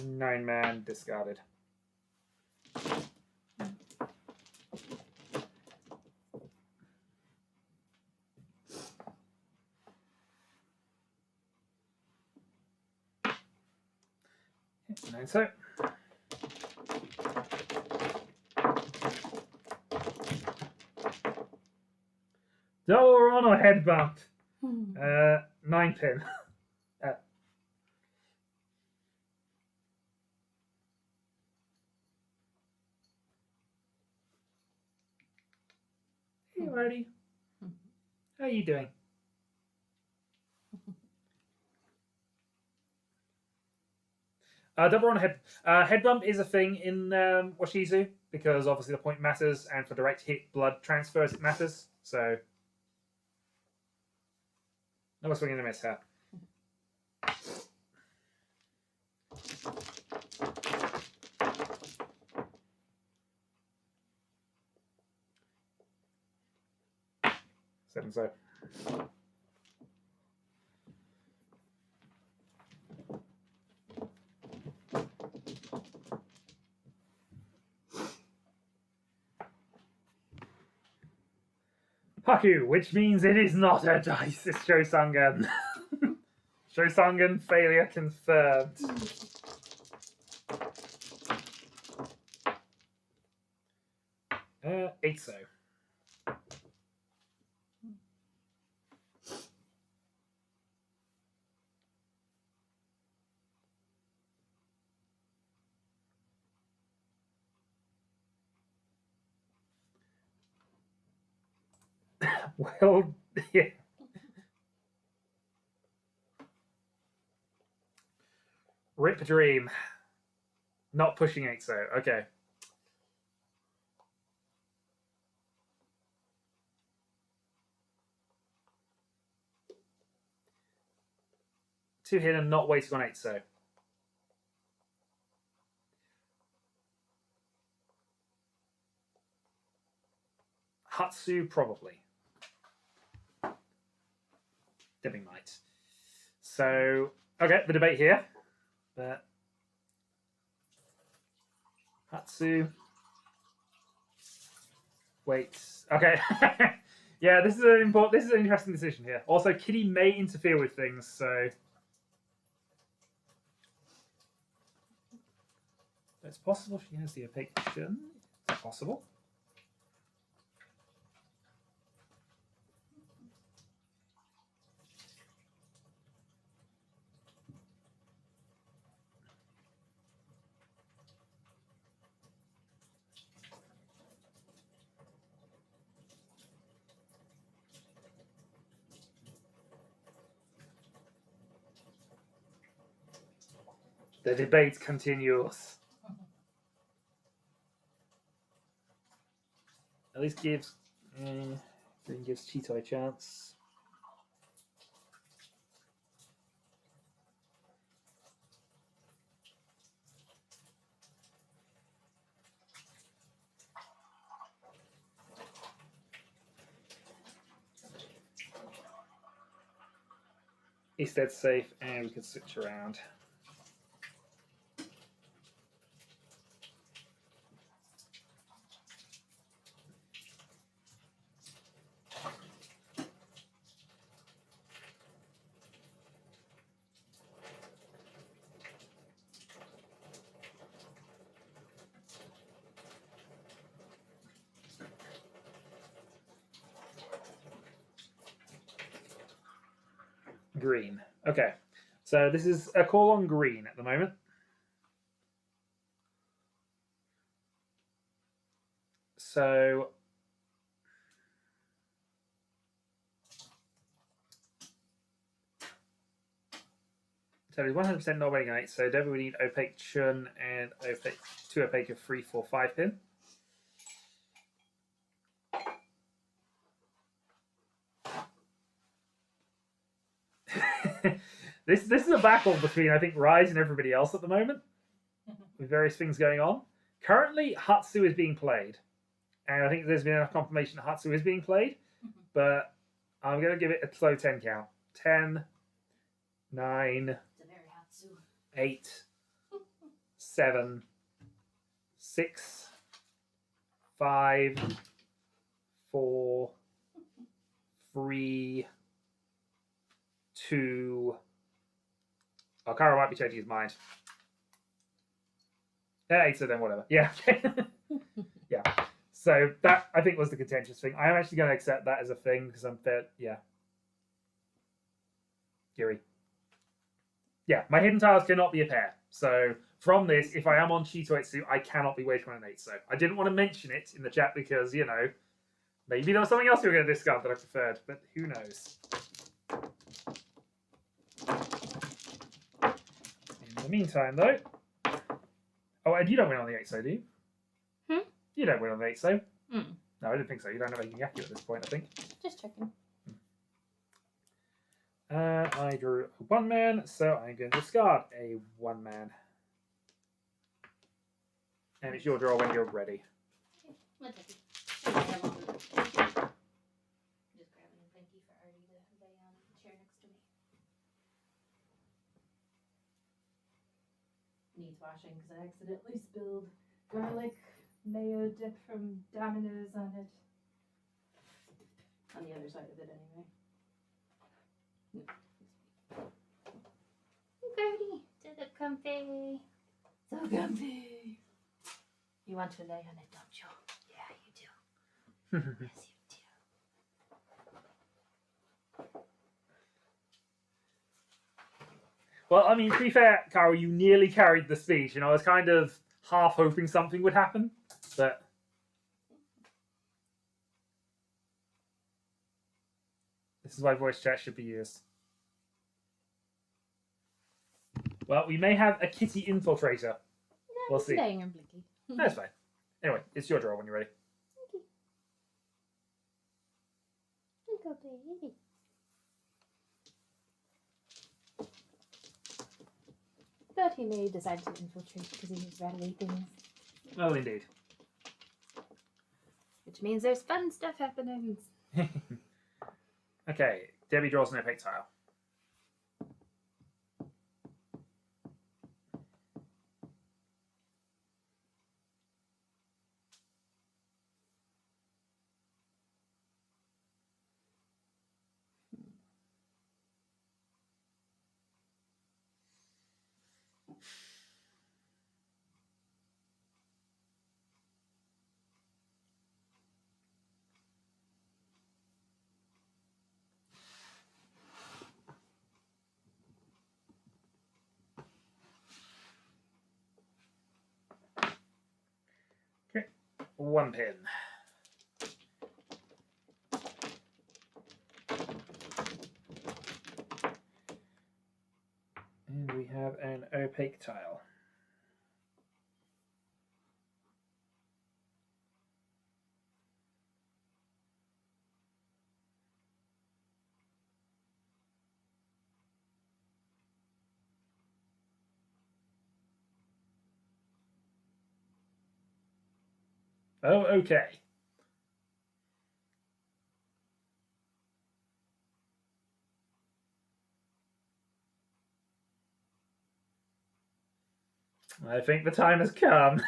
Speaker 1: Nine man discarded. Nine so. Double run or head bump?
Speaker 2: Hmm.
Speaker 1: 9 pin. Hey, Marty. How are you doing? Double run head bump is a thing in Washizu because obviously the point matters, and for direct hit blood transfers it matters. So, no swing and a miss here. Seven so. Haku, which means it is not a dice, it's Shosangan. Shosangan failure confirmed. 8 so. Well, yeah. Rip Dream. Not pushing 8 so. Okay. Two hit and not waiting on 8 so. Hatsu, probably. Dipping might. So, okay, the debate here. But Hatsu. Wait. Okay. Yeah, this is an interesting decision here. Also, Kitty may interfere with things, so it's possible she has the opaque chin. Possible. The debate continues. At least gives Cheeto a chance. Is that safe? And we can switch around. Green. Okay. So this is a call on green at the moment. So he's 100% not waiting on 8, so Debbie would need opaque chun and opaque 2 opaque of 3, 4, 5 pin. This is a battle between, I think, Rise and everybody else at the moment, with various things going on. Currently, Hatsu is being played, and I think there's been enough confirmation that Hatsu is being played, but I'm going to give it a slow 10 count. 10, 9, 8, 7, 6, 5, 4, 3, 2. Oh, Kara might be changing his mind. 8, so then whatever. Yeah. Yeah. So that, I think, was the contentious thing. I am actually going to accept that as a thing because I'm fair. Yeah. Giri. Yeah, my hidden tiles cannot be a pair. So from this, if I am on Shitoetsu, I cannot be waiting on an 8. So I didn't want to mention it in the chat because, you know, maybe there was something else you were going to discard that I preferred, but who knows. In the meantime, though... Oh, and you don't win on the 8, so do you? You don't win on the 8, so? No, I didn't think so. You don't have anything accurate at this point, I think.
Speaker 2: Just checking.
Speaker 1: I drew a 1-man, so I'm going to discard a 1-man. And it's your draw when you're ready.
Speaker 2: One second. Just grabbing a blankie for Artie to lay on the chair next to me. Needs washing because I accidentally spilled garlic mayo dip from Domino's on it. On the other side of it, anyway. Birdie, so comfy. So comfy. You want to lay on it, don't you? Yeah, you do. Yes, you do.
Speaker 1: Well, I mean, to be fair, Carol, you nearly carried the speech, and I was kind of half hoping something would happen, but... This is why voice chat should be used. Well, we may have a kitty infiltrator.
Speaker 2: No,
Speaker 1: We'll see.
Speaker 2: Laying on Blinky.
Speaker 1: That's fine. Anyway, it's your draw when you're ready.
Speaker 2: Go, baby. But he may decide to infiltrate because he needs rattly things.
Speaker 1: Oh, indeed.
Speaker 2: Which means there's fun stuff happening.
Speaker 1: Okay, Debbie draws an epic tile. Okay, 1 pin. And we have an opaque tile. Oh, okay. I think the time has come.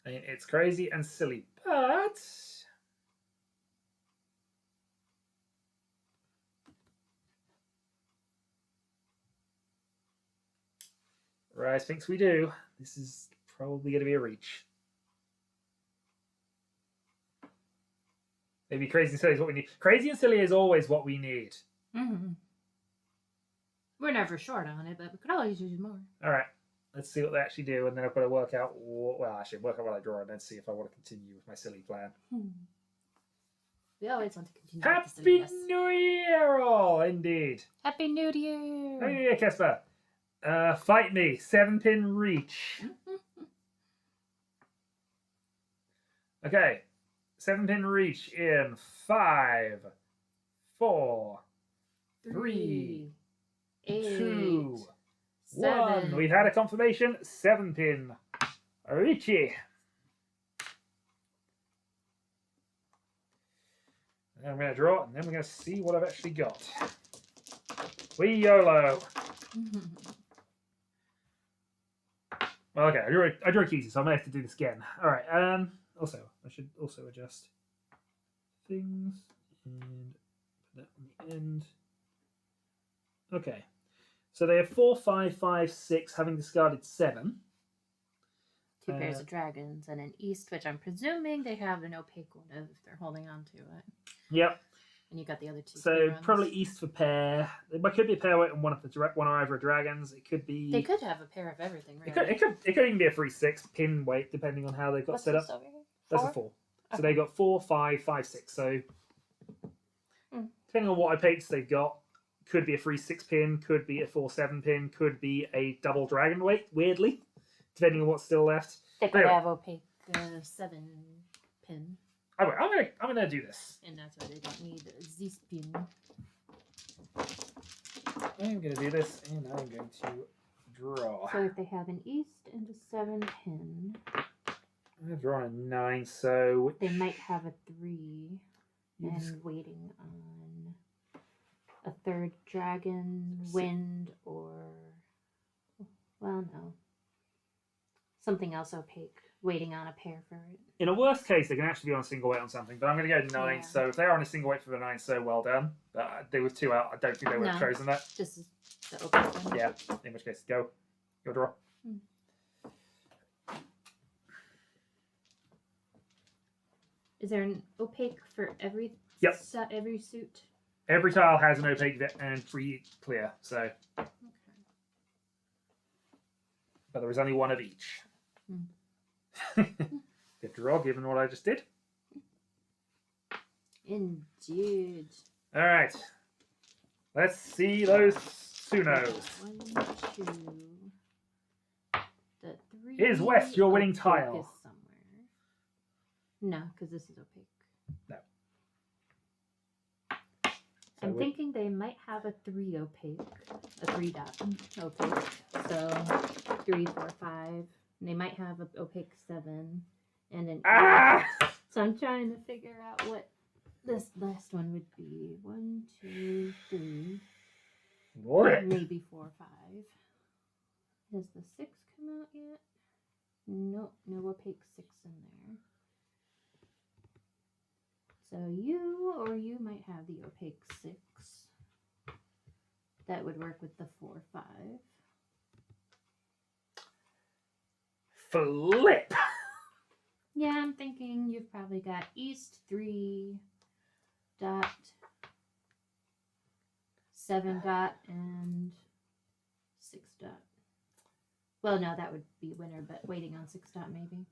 Speaker 1: I mean, it's crazy and silly, but... Rise thinks we do. This is probably going to be a reach. Maybe crazy and silly is what we need. Crazy and silly is always what we need.
Speaker 2: Mm-hmm. We're never short on it, but we could always use more.
Speaker 1: All right. Let's see what they actually do, and then I've got to work out... Well, actually, work out what I draw, and then see if I want to continue with my silly plan.
Speaker 2: We always want to continue
Speaker 1: Happy
Speaker 2: with the silliness.
Speaker 1: New Year, all! Indeed.
Speaker 2: Happy New Year!
Speaker 1: Happy New Year, Kesper. Fight me. 7-pin reach. Okay. 7-pin reach in 5, 4, 3, 2, 1. We've had a confirmation. 7-pin reachy. And I'm going to draw, and then we're going to see what I've actually got. We YOLO. Well, okay, I drew a Keezy, so I may have to do this again. All right. Also, I should also adjust things and put that on the end. Okay. So they have 4, 5, 5, 6, having discarded 7.
Speaker 2: 2 pairs of dragons and an east, which I'm presuming they have an opaque one if they're holding on to it.
Speaker 1: Yep.
Speaker 2: And you got the other 2.
Speaker 1: So probably east for pair. It could be a pair weight on one or either of dragons. It could be.
Speaker 2: They could have a pair of everything. Really.
Speaker 1: It could even be a 3/6 pin weight depending on how they've got
Speaker 2: What's
Speaker 1: set
Speaker 2: this
Speaker 1: up.
Speaker 2: over here?
Speaker 1: That's a 4.
Speaker 2: Okay.
Speaker 1: So they got 4, 5, 5, 6. So depending on what opaques they've got, could be a 3/6 pin, could be a 4/7 pin, could be a double dragon weight. Weirdly, depending on what's still left.
Speaker 2: They could have opaque 7 pin.
Speaker 1: I'm gonna do this.
Speaker 2: And that's why they don't need this pin.
Speaker 1: I'm gonna do this, and I'm going to draw.
Speaker 2: So if they have an east and a 7 pin,
Speaker 1: I've drawn a 9, so
Speaker 2: they might have a 3
Speaker 1: Yes.
Speaker 2: and waiting on a 3rd dragon, wind, or no, something else opaque. Waiting on a pair for it.
Speaker 1: in a worst case, they can actually be on a single weight on something. But I'm going to go 9.
Speaker 2: Yeah.
Speaker 1: So if they are on a single weight for the 9, so well done. But they were 2 out. I don't think they would have
Speaker 2: No.
Speaker 1: chosen that.
Speaker 2: This is the opaque one.
Speaker 1: Yeah. In which case, go draw.
Speaker 2: Is there an opaque for every
Speaker 1: Yep.
Speaker 2: set, every suit?
Speaker 1: Every tile has an opaque and 3 clear. So,
Speaker 2: Okay.
Speaker 1: but there is only 1 of each. Good draw, given what I just did.
Speaker 2: Indeed.
Speaker 1: All right. Let's see those Sunos.
Speaker 2: 1, 2. The 3.
Speaker 1: Is West your winning
Speaker 2: opaque
Speaker 1: tile?
Speaker 2: is somewhere. No, because this is opaque.
Speaker 1: No.
Speaker 2: I'm thinking they might have a 3 opaque, a 3 dot opaque. So 3, 4, 5. And they might have an opaque 7 and an 8. So I'm trying to figure out what this last one would be. 1, 2, 3.
Speaker 1: What?
Speaker 2: Maybe 4, 5. Has the 6 come out yet? No, no opaque 6 in there. So you might have the opaque 6. That would work with the 4, 5.
Speaker 1: Flip.
Speaker 2: Yeah, I'm thinking you've probably got east 3 dot, 7 dot, and 6 dot. Well, no, that would be winter, but waiting on 6 dot maybe.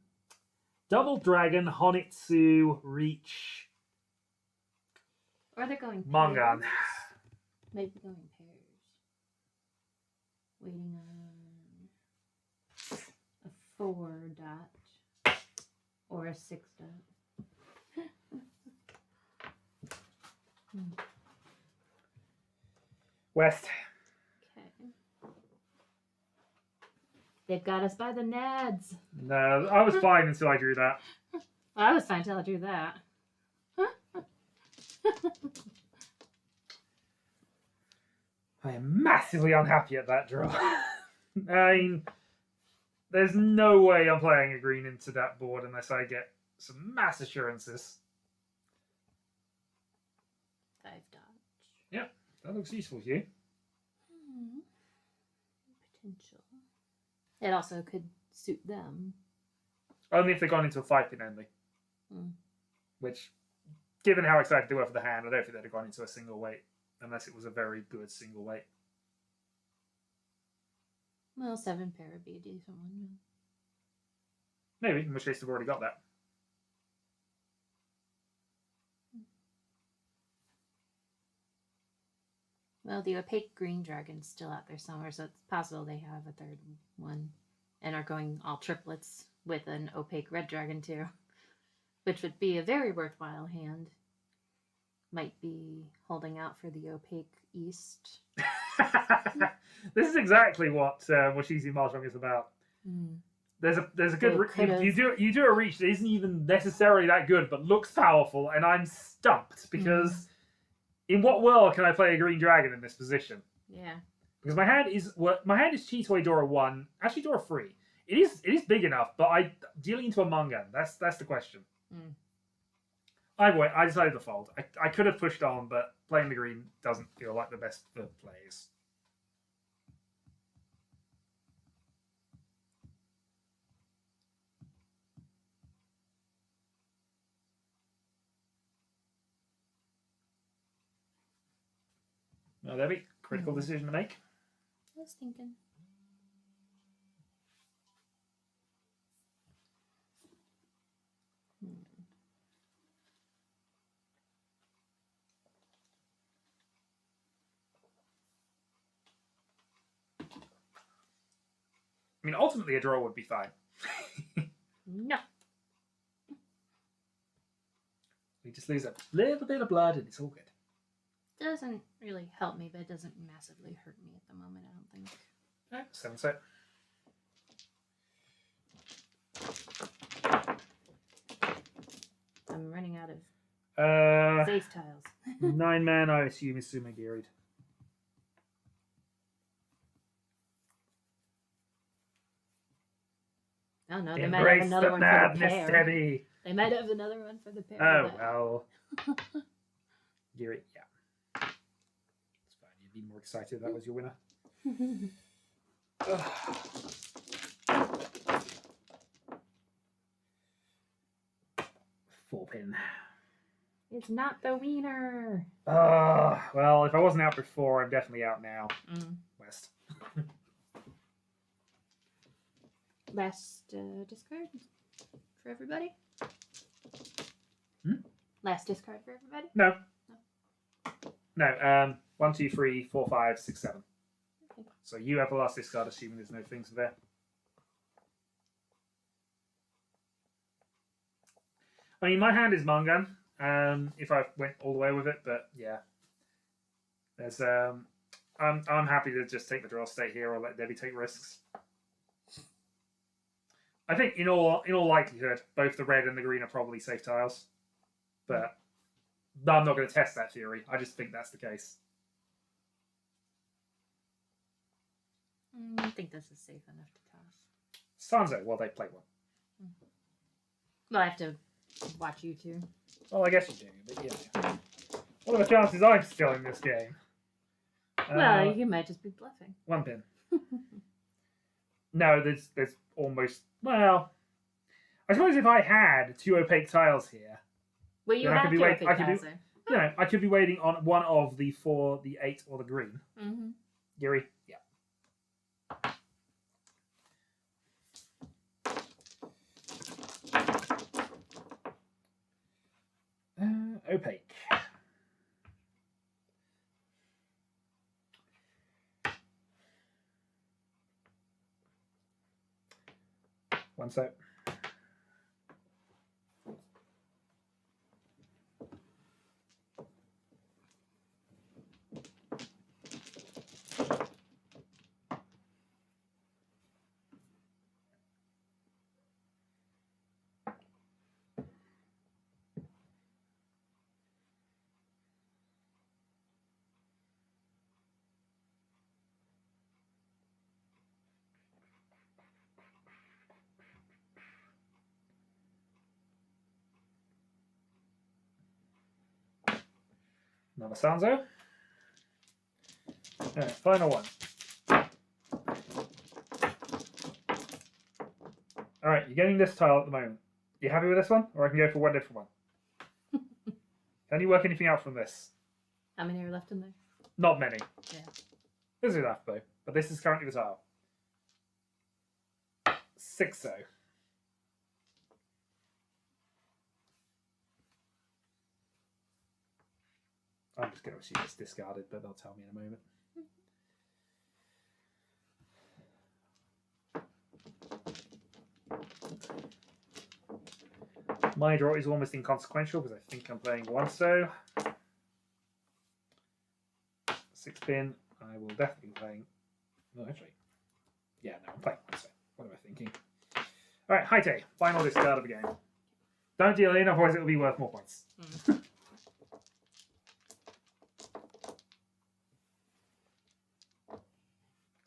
Speaker 1: Double Dragon, Honitsu, Reach,
Speaker 2: Or they're going pairs.
Speaker 1: Mangan.
Speaker 2: Maybe going pairs. Waiting on a 4 dot or a 6 dot.
Speaker 1: West.
Speaker 2: Okay. They've got us by the nads.
Speaker 1: No, I was fine until I drew that.
Speaker 2: Well, I was fine till I drew that.
Speaker 1: I am massively unhappy at that draw. I mean, there's no way I'm playing a green into that board unless I get some mass assurances.
Speaker 2: 5 dot.
Speaker 1: Yep, that looks useful to you.
Speaker 2: Potential. It also could suit them.
Speaker 1: Only if they've gone into a 5-pin only. Which, given how excited they were for the hand, I don't think they'd have gone into a single weight. Unless it was a very good single weight.
Speaker 2: Well, 7 pair would be a decent one.
Speaker 1: Maybe, in which case they've already got that.
Speaker 2: Well, the opaque green dragon's still out there somewhere, so it's possible they have a 3rd one and are going all triplets with an opaque red dragon too, which would be a very worthwhile hand. Might be holding out for the opaque east.
Speaker 1: This is exactly what Washizu Mahjong is about. There's a good you do a reach that isn't even necessarily that good, but looks powerful, and I'm stumped because in what world can I play a green dragon in this position?
Speaker 2: Yeah,
Speaker 1: because my hand is Chitoi Dora 1, actually Dora 3. It is big enough, but dealing into a Mangan. That's the question. Either way, I decided to fold. I could have pushed on, but playing the green doesn't feel like the best for plays. Oh, Debbie, critical decision to make.
Speaker 2: I was thinking.
Speaker 1: I mean, ultimately, a draw would be fine.
Speaker 2: No.
Speaker 1: We just lose a little bit of blood and it's all good.
Speaker 2: Doesn't really help me, but it doesn't massively hurt me at the moment, I don't think.
Speaker 1: Alright, 7 set.
Speaker 2: I'm running out of safe tiles.
Speaker 1: 9 man, I assume, is Sumagiried.
Speaker 2: Oh no, they might have another one for the pair.
Speaker 1: Debbie.
Speaker 2: They might have another one for the pair.
Speaker 1: Oh, well. Giri, yeah. It's fine. You'd be more excited if that was your winner. 4 pin.
Speaker 2: It's not the wiener.
Speaker 1: Well, if I wasn't out before, I'm definitely out now. West.
Speaker 2: Last discard for everybody?
Speaker 1: Hmm?
Speaker 2: Last discard for everybody?
Speaker 1: No. No. 1, 2, 3, 4, 5, 6, 7.
Speaker 2: Okay.
Speaker 1: So you have the last discard, assuming there's no things there. I mean, my hand is Mangan. If I went all the way with it, but yeah, there's I'm happy to just take the draw state here or let Debbie take risks. I think in all likelihood, both the red and the green are probably safe tiles, but I'm not going to test that theory. I just think that's the case.
Speaker 2: I think this is safe enough to toss.
Speaker 1: Sanzo, well, they play one.
Speaker 2: Well, I have to watch you two.
Speaker 1: Well, I guess you do, but yeah. What are the chances I'm still in this game?
Speaker 2: Well, you might just be bluffing.
Speaker 1: 1 pin. No, there's almost, well, I suppose if I had 2 opaque tiles here,
Speaker 2: well, you
Speaker 1: then
Speaker 2: have to opaque tiles there.
Speaker 1: You know, I could be waiting on one of the 4, the 8, or the green.
Speaker 2: Mm-hmm.
Speaker 1: Giri, yeah. Opaque. One sec. Another Sanzo. Alright, final one. Alright, you're getting this tile at the moment. You happy with this one? Or I can go for one different one. Can you work anything out from this?
Speaker 2: How many are left in there?
Speaker 1: Not many.
Speaker 2: Yeah.
Speaker 1: This is enough though. But this is currently the tile. 6-0. I'm just going to assume it's discarded, but they'll tell me in a moment. My draw is almost inconsequential because I think I'm playing 1 so. 6 pin, I will definitely be playing. No, actually. Yeah, no, I'm playing 1 so. What am I thinking? Alright, Haite, final discard of the game. Don't deal in, otherwise it will be worth more points.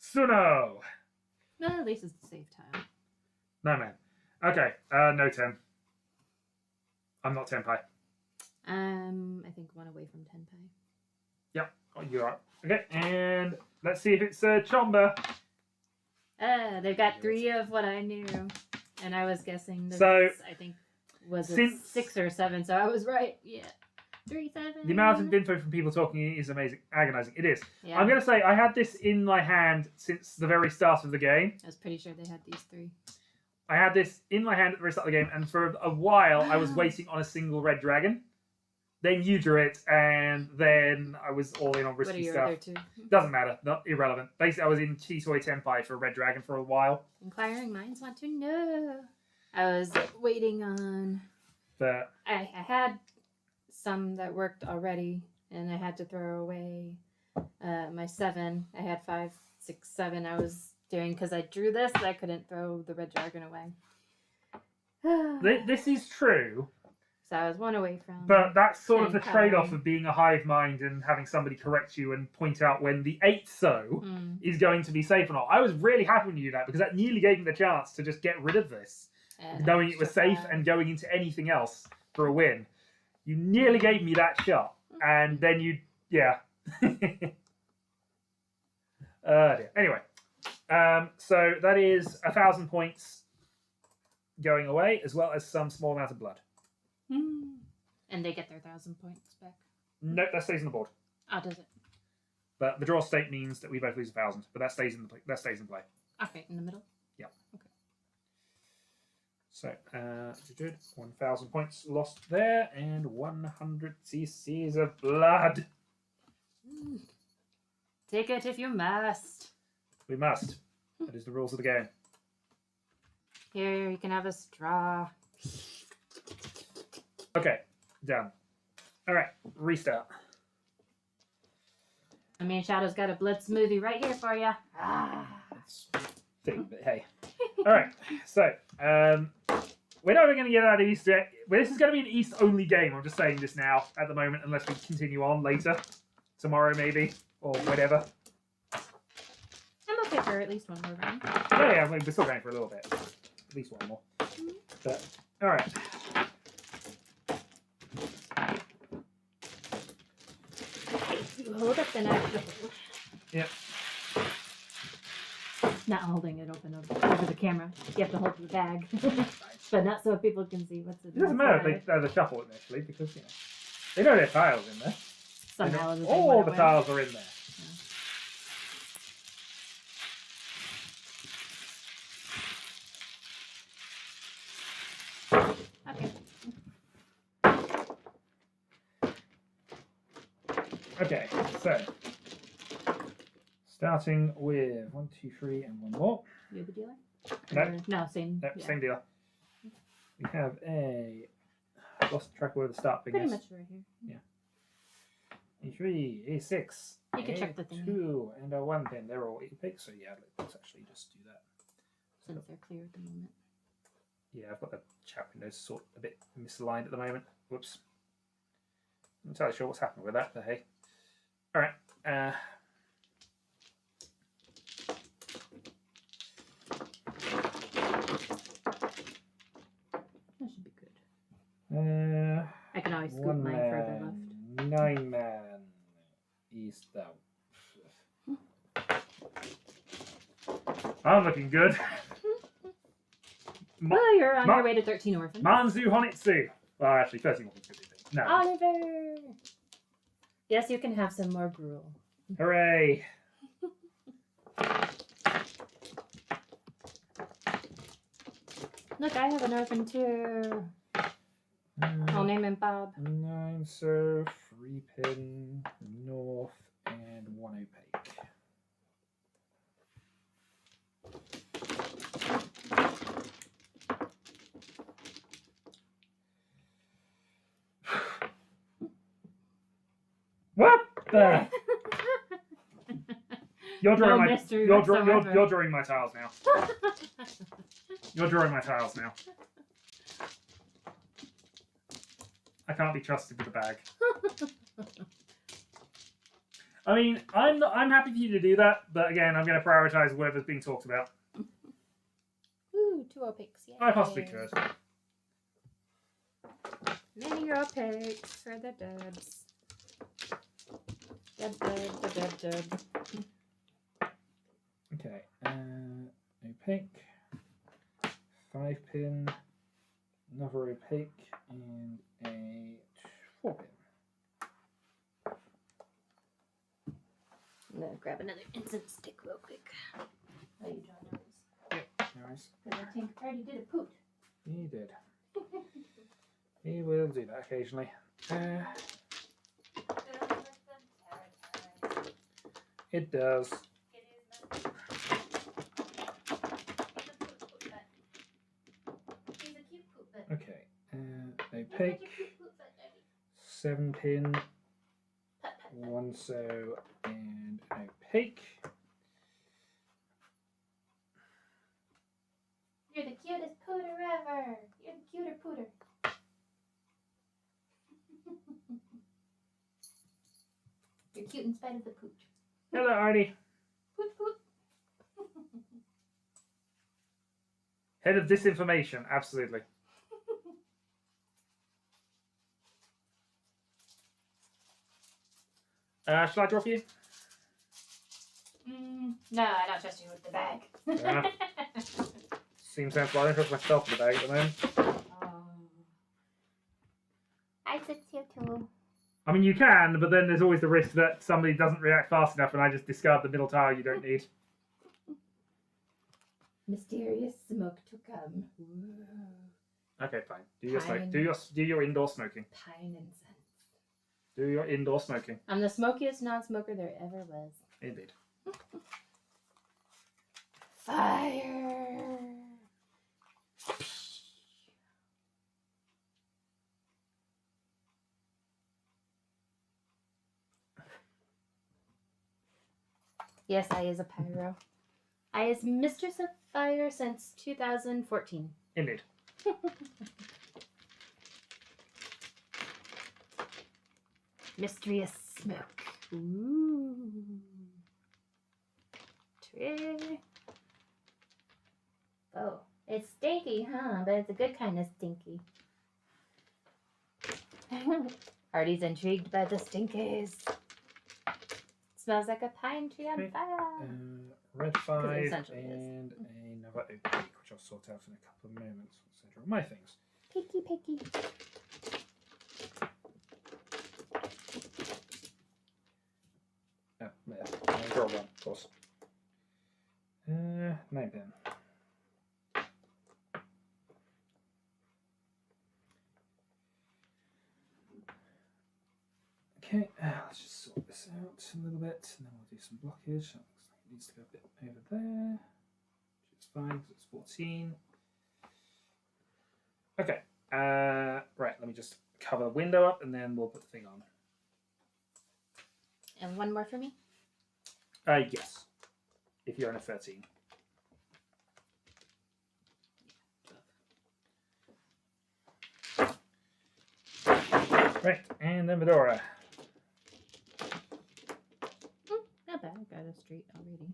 Speaker 1: Suno!
Speaker 2: No, at least it's the safe tile.
Speaker 1: No, man. Okay, no 10. I'm not 10 pie.
Speaker 2: I think 1 away from 10 pie.
Speaker 1: Yep, oh, you are. Okay, and let's see if it's Chomba.
Speaker 2: They've got 3 of what I knew. And I was guessing this,
Speaker 1: So,
Speaker 2: I think, was it 6 or 7, so I was right. Yeah. 3, 7.
Speaker 1: The amount of info from people talking is amazing, agonizing. It is.
Speaker 2: Yeah.
Speaker 1: I'm going to say I had this in my hand since the very start of the game.
Speaker 2: I was pretty sure they had these 3.
Speaker 1: I had this in my hand at the very start of the game, and for a while I was waiting on a single red dragon. Then you drew it, and then I was all in on
Speaker 2: What are
Speaker 1: risky
Speaker 2: your
Speaker 1: stuff.
Speaker 2: other 2?
Speaker 1: Doesn't matter, not irrelevant. Basically, I was in Chisoi Tenpai for a red dragon for a while.
Speaker 2: Inquiring minds want to know. I was waiting on.
Speaker 1: But
Speaker 2: I had some that worked already, and I had to throw away my 7. I had 5, 6, 7. I was doing because I drew this. I couldn't throw the red dragon away.
Speaker 1: this is true.
Speaker 2: So I was 1 away from.
Speaker 1: But that's sort of the
Speaker 2: Tenpai.
Speaker 1: trade-off of being a hive mind and having somebody correct you and point out when the 8 is going to be safe or not. I was really happy when you did that because that nearly gave me the chance to just get rid of this,
Speaker 2: And
Speaker 1: knowing it was
Speaker 2: extra
Speaker 1: safe
Speaker 2: 5.
Speaker 1: and going into anything else for a win. You nearly gave me that shot, and then yeah. Dear. Anyway, so that is 1,000 points going away, as well as some small amount of blood.
Speaker 2: And they get their 1,000 points back.
Speaker 1: No, that stays on the board.
Speaker 2: Oh, does it?
Speaker 1: But the draw state means that we both lose 1,000, but that stays in the play.
Speaker 2: Okay, in the middle.
Speaker 1: Yeah.
Speaker 2: Okay.
Speaker 1: So, 1,000 points lost there, and 100 cc's of blood.
Speaker 2: Take it if you must.
Speaker 1: We must. That is the rules of the game.
Speaker 2: Here, you can have a straw.
Speaker 1: Okay, done. All right, restart.
Speaker 2: I mean, Shadow's got a blood smoothie right here for you.
Speaker 1: That's thing, but hey. All right, so we're not going to get out of East yet. Well, this is going to be an East-only game. I'm just saying this now at the moment, unless we continue on later, tomorrow maybe, or whatever.
Speaker 2: I'm okay for at least one more round.
Speaker 1: Yeah, I mean, we're still going for a little bit, at least one more. But all right.
Speaker 2: You hold up the knife.
Speaker 1: Yep.
Speaker 2: Not holding it open over the camera. You have to hold the bag. But not so people can see what's in
Speaker 1: It doesn't matter if they shuffle it initially, because they know their tiles in there.
Speaker 2: Somehow
Speaker 1: All the tiles are in there.
Speaker 2: Okay.
Speaker 1: Okay, so starting with 1, 2, 3, and one more.
Speaker 2: You're the dealer?
Speaker 1: No.
Speaker 2: No, same.
Speaker 1: Nope,
Speaker 2: yeah.
Speaker 1: same deal. We have a lost track of where the start thing
Speaker 2: Pretty
Speaker 1: is.
Speaker 2: much right here.
Speaker 1: A3, A6,
Speaker 2: You can check the thing.
Speaker 1: 2, and a 1 pin. They're all epic, so yeah, let's actually just do that.
Speaker 2: Since they're clear at the moment.
Speaker 1: Yeah, I've got the chat windows sort of a bit misaligned at the moment. Whoops. I'm not entirely sure what's happened with that, but hey. Alright.
Speaker 2: That should be good. I can always scoop mine further left.
Speaker 1: 9 man east out. I'm looking good.
Speaker 2: Well, you're on your way to 13 orphans.
Speaker 1: Manzu Honitsu. Well, actually, 13 orphans could be big. No.
Speaker 2: Oliver! Yes, you can have some more gruel.
Speaker 1: Hooray!
Speaker 2: Look, I have an orphan too. I'll name him Bob.
Speaker 1: 9 so 3 pin north and 1 opaque. What the? You're drawing
Speaker 2: No mystery whatsoever.
Speaker 1: you're drawing my tiles now. You're drawing my tiles now. I can't be trusted with a bag. I mean, I'm happy for you to do that, but again, I'm going to prioritize whatever's being talked about.
Speaker 2: Ooh, 2 opaques. Yay.
Speaker 1: I possibly could.
Speaker 2: Many opaques for the dubs. Dub.
Speaker 1: Okay, opaque, 5 pin, another opaque, and a 4 pin.
Speaker 2: I'm gonna grab another incense stick real quick. Oh, you draw nose.
Speaker 1: Nice.
Speaker 2: Because I think I already did a poot.
Speaker 1: He did. He will do that occasionally. It does. Okay. Opaque. 7-pin. 1 sew and opaque.
Speaker 2: You're the cutest pooter ever. You're the cuter pooter. You're cute in spite of the pooch.
Speaker 1: Hello, Artie.
Speaker 2: Poot poot.
Speaker 1: Head of disinformation, absolutely. Shall I drop you?
Speaker 2: No, I don't trust you with the bag.
Speaker 1: Seems sensible. I don't trust myself in the bag at the moment.
Speaker 2: I sit here too.
Speaker 1: I mean, you can, but then there's always the risk that somebody doesn't react fast enough and I just discard the middle tile you don't need.
Speaker 2: Mysterious smoke to come.
Speaker 1: Okay, fine. Do your smoke.
Speaker 2: Pine.
Speaker 1: Do your indoor smoking.
Speaker 2: Pine incense.
Speaker 1: Do your indoor smoking.
Speaker 2: I'm the smokiest non-smoker there ever was.
Speaker 1: Indeed.
Speaker 2: Fire. Yes, I is a pyro. I is Mistress of Fire since 2014.
Speaker 1: Indeed.
Speaker 2: Mysterious smoke. Ooh. Tree. Oh, it's stinky, huh? But it's a good kind of stinky. Artie's intrigued by the stinkies. Smells like a pine tree on
Speaker 1: Okay.
Speaker 2: fire.
Speaker 1: Red 5
Speaker 2: essentially
Speaker 1: and another opaque, which I'll sort out in a couple of moments. Center of my things.
Speaker 2: Picky, picky.
Speaker 1: Oh, there. I'll draw one, of course. 9-pin. Okay, let's just sort this out a little bit, and then we'll do some blockage. That looks like it needs to go a bit over there, which is fine because it's 14. Okay, right, let me just cover the window up, and then we'll put the thing on.
Speaker 2: And one more for me?
Speaker 1: Yes, if you're on a 13. Right, and then Medora.
Speaker 2: Not bad. I got a straight already.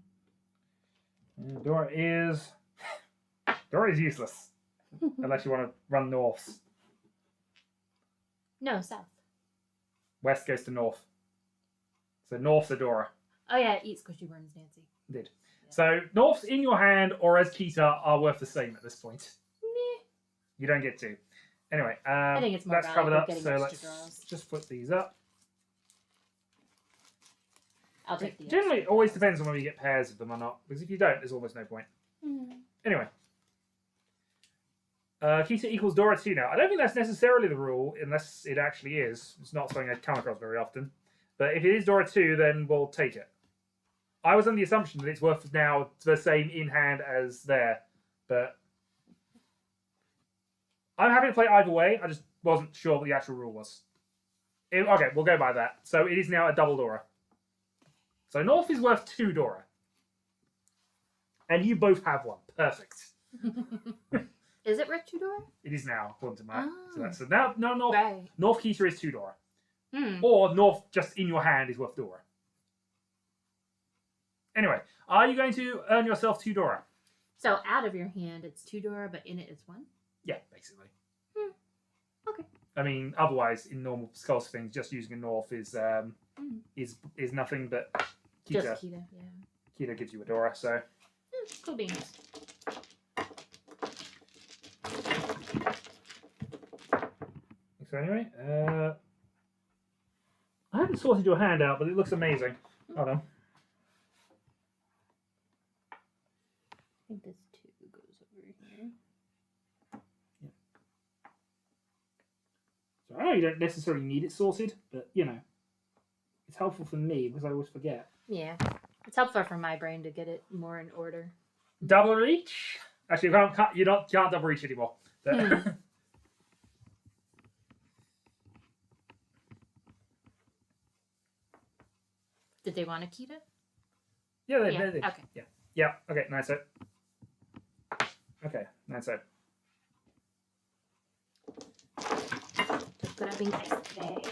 Speaker 1: And Dora is useless. Unless you want to run north.
Speaker 2: No, south.
Speaker 1: West goes to north. So north's Adora.
Speaker 2: Oh yeah, it eats squishy burns, Nancy.
Speaker 1: Did. Yeah. So north's in your hand or as Kita are worth the same at this point.
Speaker 2: Meh.
Speaker 1: You don't get to. Anyway,
Speaker 2: I think it's more
Speaker 1: that's covered up,
Speaker 2: getting
Speaker 1: so
Speaker 2: extra
Speaker 1: let's
Speaker 2: draws.
Speaker 1: just put these up.
Speaker 2: I'll take the
Speaker 1: Generally, it
Speaker 2: extra
Speaker 1: always
Speaker 2: draws.
Speaker 1: depends on whether you get pairs of them or not, because if you don't, there's almost no point. Anyway. Kita equals Dora 2 now. I don't think that's necessarily the rule, unless it actually is. It's not something I come across very often. But if it is Dora 2, then we'll take it. I was under the assumption that it's worth now the same in hand as there, but I'm happy to play either way. I just wasn't sure what the actual rule was. Okay, we'll go by that. So it is now a double Dora. So North is worth 2 Dora. And you both have one. Perfect.
Speaker 2: Is it worth 2 Dora?
Speaker 1: It is now, according to Matt.
Speaker 2: Oh.
Speaker 1: So now North,
Speaker 2: Right.
Speaker 1: North Kita is 2 Dora.
Speaker 2: Hmm.
Speaker 1: Or North just in your hand is worth Dora. Anyway, are you going to earn yourself 2 Dora?
Speaker 2: So out of your hand, it's 2 Dora, but in it, it's 1?
Speaker 1: Yeah, basically.
Speaker 2: Okay.
Speaker 1: I mean, otherwise, in normal Skulls things, just using a North is nothing but Kita.
Speaker 2: Just Kita, yeah.
Speaker 1: Kita gives you a Dora, so...
Speaker 2: Cool beans.
Speaker 1: So anyway, I haven't sorted your hand out, but it looks amazing. Hold on.
Speaker 3: you don't necessarily need it sorted, but you know, it's helpful for me because I always forget.
Speaker 2: Yeah. It's helpful for my brain to get it more in order.
Speaker 1: Double reach. Actually, you can't double reach anymore.
Speaker 2: Did they want a Kita?
Speaker 1: Yeah, they
Speaker 2: Yeah,
Speaker 1: did.
Speaker 2: okay.
Speaker 1: Yeah. Okay. Nice. Okay. Nice.
Speaker 2: Just grabbing ice today.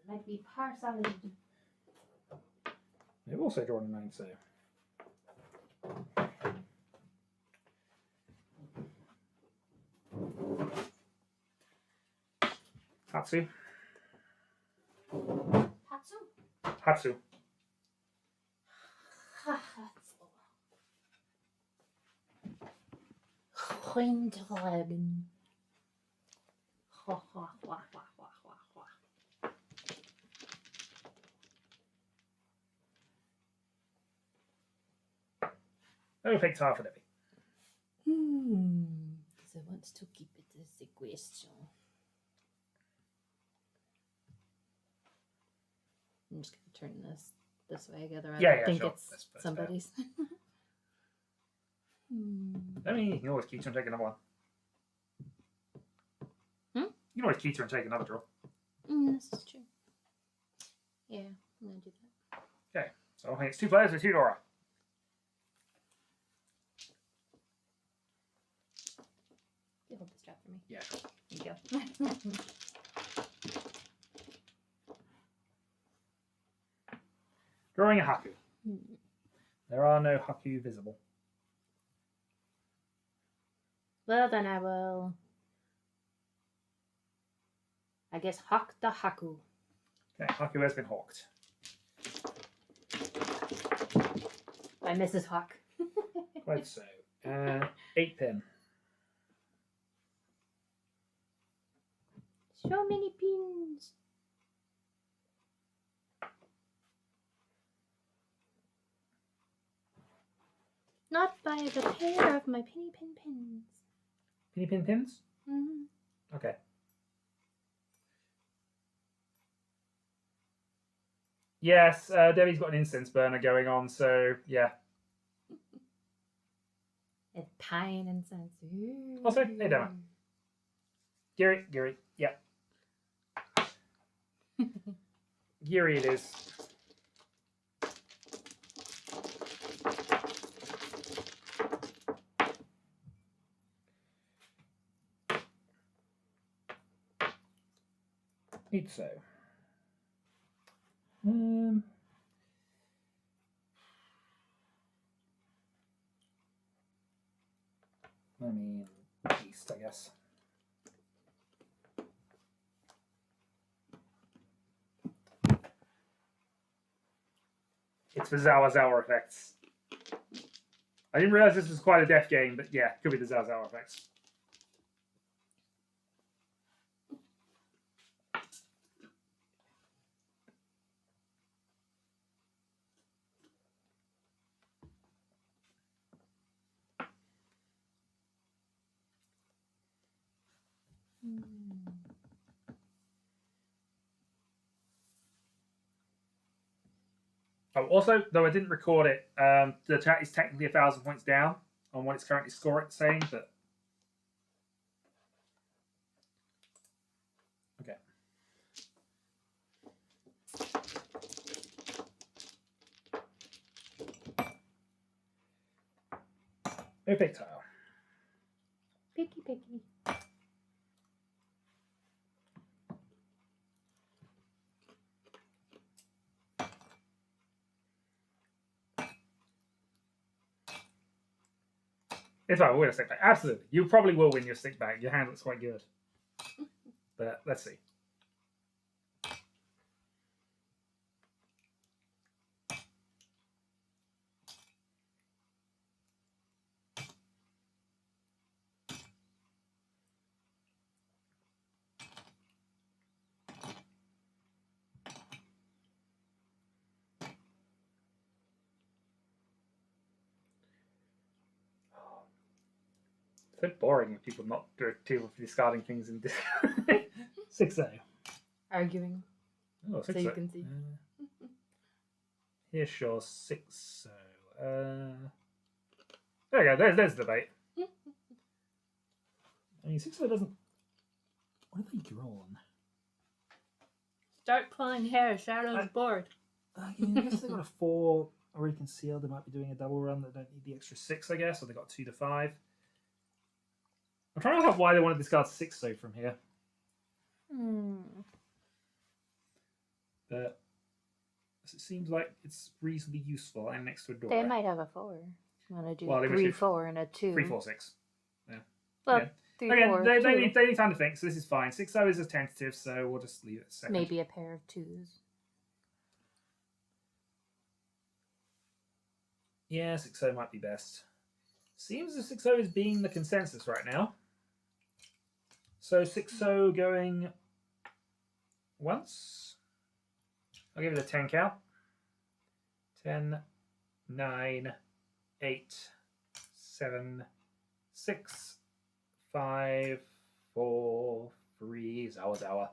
Speaker 2: Might be parcel.
Speaker 1: They've also drawn a 9 save. Hatsu.
Speaker 2: Hatsu. Rindreben.
Speaker 1: Opaque tile for Debbie.
Speaker 2: Because I want to keep it as a question. I'm just going to turn this way, otherwise I think
Speaker 1: sure.
Speaker 2: it's
Speaker 1: That's
Speaker 2: somebody's.
Speaker 1: I mean, you can always keep and take another one.
Speaker 2: Hmm?
Speaker 1: You can always keep and take another draw.
Speaker 2: This is true. Yeah, I'm going to do that.
Speaker 1: Okay, so I think it's 2 players with 2 Dora.
Speaker 2: You hold this strap for me.
Speaker 1: Yeah, sure.
Speaker 2: There you go.
Speaker 1: Drawing a Haku. There are no Haku visible.
Speaker 2: Well, then I will, I guess, hawk the Haku.
Speaker 1: Okay, Haku has been hawked.
Speaker 2: By Mrs. Hawk.
Speaker 1: Quite so. 8 pin.
Speaker 2: So many pins. Not by the pair of my penny pin pins.
Speaker 1: Penny pin pins?
Speaker 2: Mm-hmm.
Speaker 1: Okay. Yes, Debbie's got an incense burner going on, so yeah.
Speaker 2: It's pine incense. Ooh.
Speaker 1: Also, hey, Demo. Geary, yeah. Geary it is. Need so. I mean, east, I guess. It's the Zawa effects. I didn't realize this was quite a death game, but yeah, could be the Zawa effects. Oh, also, though I didn't record it, the chat is technically 1,000 points down on what it's currently saying, but okay. Opaque tile.
Speaker 2: Picky, picky.
Speaker 1: It's fine, we'll win a stick back. Absolutely. You probably will win your stick back. Your hand looks quite good. But let's see. So boring with people not people discarding things in this.
Speaker 3: 6-0.
Speaker 2: Arguing.
Speaker 1: Oh,
Speaker 2: So
Speaker 1: 6-0.
Speaker 2: you can see.
Speaker 1: Yeah, sure, 6-0. There you go. There's the debate. I mean, 6-0 doesn't. What have they drawn?
Speaker 2: Start pulling hair. Shadow's bored.
Speaker 1: I guess they got a 4 already concealed. They might be doing a double run that don't need the extra 6, I guess, or they got 2 to 5. I'm trying to work out why they want to discard 6-0 from here. But it seems like it's reasonably useful and next to a door.
Speaker 2: They might have a 4. Want to do
Speaker 1: Well, they must
Speaker 2: 3,
Speaker 1: do
Speaker 2: 4, and a 2.
Speaker 1: 3, 4, 6. Yeah.
Speaker 2: Well,
Speaker 1: Yeah.
Speaker 2: 3,
Speaker 1: Again,
Speaker 2: 4,
Speaker 1: they
Speaker 2: 2.
Speaker 1: need time to think, so this is fine. 6-0 is a tentative, so we'll just leave it a second.
Speaker 2: Maybe a pair of 2s.
Speaker 1: Yeah, 6-0 might be best. Seems as if 6-0 is being the consensus right now. So 6-0 going once. I'll give it a 10 count. 10, 9, 8, 7, 6, 5, 4, 3, Zawa,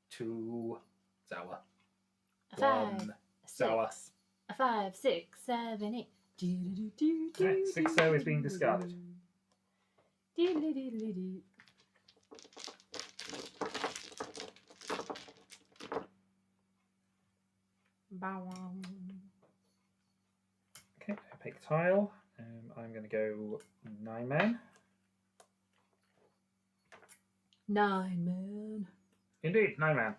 Speaker 1: 2, Zawa, 1, Zawa.
Speaker 2: 5, 6, 7, 8.
Speaker 1: Right, 6-0 is being discarded. Okay, opaque tile. I'm going to go 9-man.
Speaker 2: 9-man.
Speaker 1: Indeed, 9-man.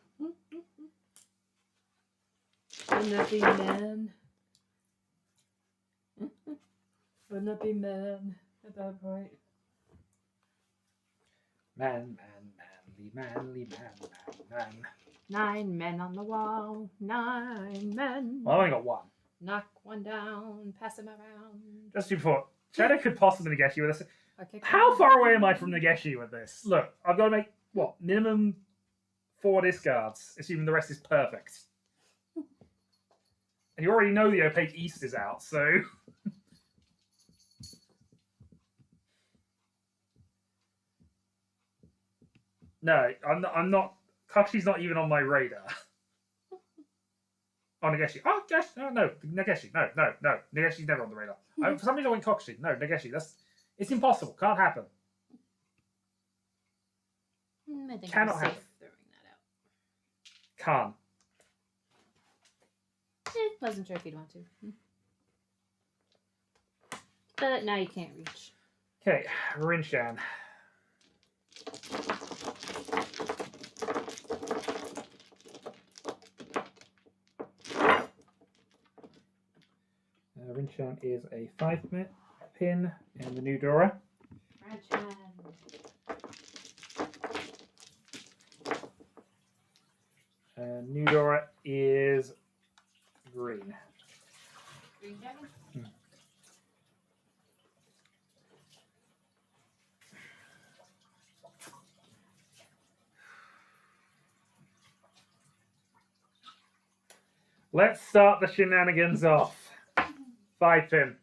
Speaker 2: Wouldn't that be man? Wouldn't that be man at that point?
Speaker 1: Man, manly, man.
Speaker 2: 9 men on the wall. 9 men.
Speaker 1: Well, I only got 1.
Speaker 2: Knock one down. Pass him around.
Speaker 1: Just before. Shadow could possibly Nageshi with this.
Speaker 2: Okay,
Speaker 1: How far away am I from Nageshi with this? Look, I've got to make, what, minimum 4 discards, assuming the rest is perfect. And you already know the opaque east is out, so... No, I'm not... Kakushi's not even on my radar. Oh, Nageshi. Oh, gosh, no, Nageshi. No. Nageshi's never on the radar. For some reason I went Kakushi. No, Nageshi. It's impossible. Can't happen.
Speaker 2: I think
Speaker 1: Cannot
Speaker 2: I'm safe
Speaker 1: happen.
Speaker 2: throwing that
Speaker 1: Can't.
Speaker 2: out. Wasn't sure if you'd want to. But now you can't reach.
Speaker 1: Okay, Rinshan. Rinshan is a 5-pin in the new Dora. New Dora is green.
Speaker 2: Green dragon?
Speaker 1: Let's start the shenanigans off. 5-pin.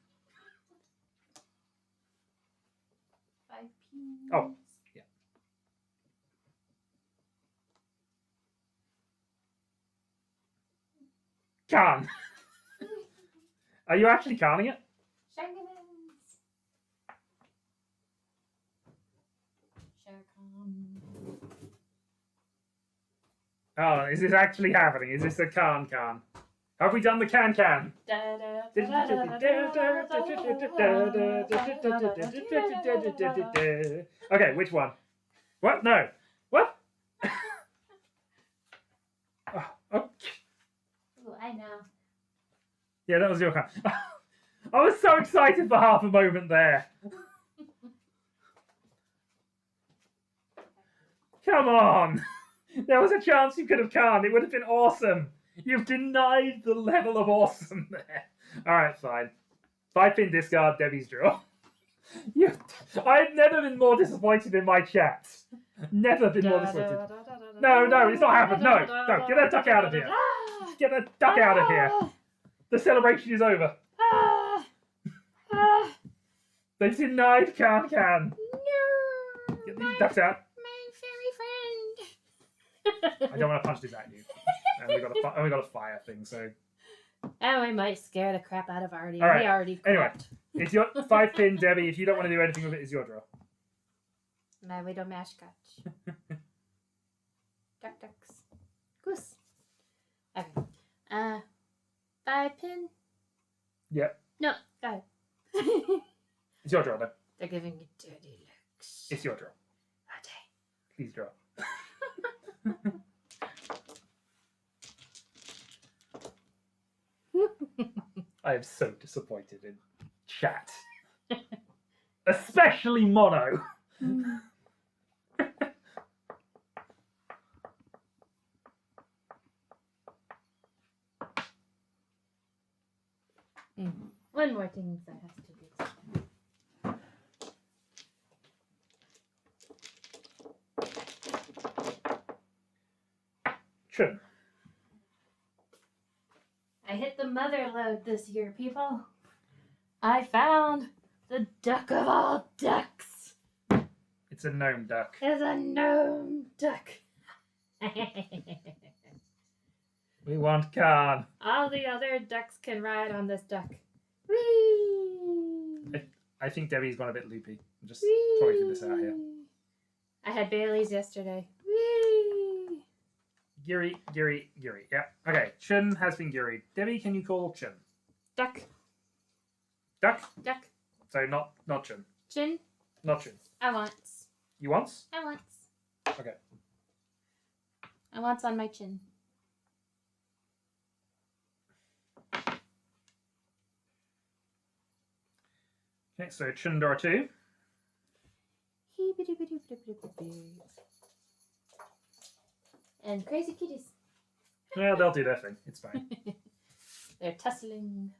Speaker 2: 5 pins.
Speaker 1: Oh, yeah. Can. Are you actually canning it?
Speaker 2: Shenanigans. Shere Khan.
Speaker 1: Oh, is this actually happening? Is this a can? Have we done the can? Okay, which one? What? No. What? Oh, okay.
Speaker 2: Ooh, I know.
Speaker 1: Yeah, that was your can. I was so excited for half a moment there. Come on. There was a chance you could have canned. It would have been awesome. You've denied the level of awesome there. Alright, fine. 5-pin discard, Debbie's draw. I've never been more disappointed in my chat. Never been more disappointed. No, it's not happened. No, get that duck out of here. Get that duck out of here. The celebration is over. They've denied can. Duck down.
Speaker 2: My fairy friend.
Speaker 1: I don't want to punch this at you. And we got a fire thing, so
Speaker 2: Oh, we might scare the crap out of Artie.
Speaker 1: All right.
Speaker 2: We already
Speaker 1: Anyway.
Speaker 2: crapped.
Speaker 1: it's your 5-pin, Debbie. If you don't want to do anything with it, it's your draw.
Speaker 2: My widow mash catch. Duck ducks. Goose. Okay. 5-pin?
Speaker 1: Yep.
Speaker 2: No, go ahead.
Speaker 1: It's your draw, then.
Speaker 2: They're giving you dirty looks.
Speaker 1: It's your draw.
Speaker 2: Okay.
Speaker 1: Please draw. I am so disappointed in chat. Especially Mono.
Speaker 2: One more thing that has to be explained.
Speaker 1: Chun.
Speaker 2: I hit the mother lode this year, people. I found the duck of all ducks.
Speaker 1: It's a gnome duck.
Speaker 2: It's a gnome duck.
Speaker 1: We want Khan.
Speaker 2: All the other ducks can ride on this duck. Whee!
Speaker 1: I think Debbie's gone a bit loopy. I'm just
Speaker 2: Whee!
Speaker 1: pointing this out here.
Speaker 2: I had Bailey's yesterday. Whee!
Speaker 1: Giri. Yeah. Okay. Chun has been giried. Debbie, can you call Chun?
Speaker 2: Duck.
Speaker 1: Duck?
Speaker 2: Duck.
Speaker 1: So not Chun.
Speaker 2: Chin.
Speaker 1: Not Chun.
Speaker 2: I want.
Speaker 1: You want?
Speaker 2: I want.
Speaker 1: Okay.
Speaker 2: I want on my chin.
Speaker 1: Okay, so Chundor 2.
Speaker 2: And crazy kitties.
Speaker 1: Yeah, they'll do their thing. It's fine.
Speaker 2: They're tussling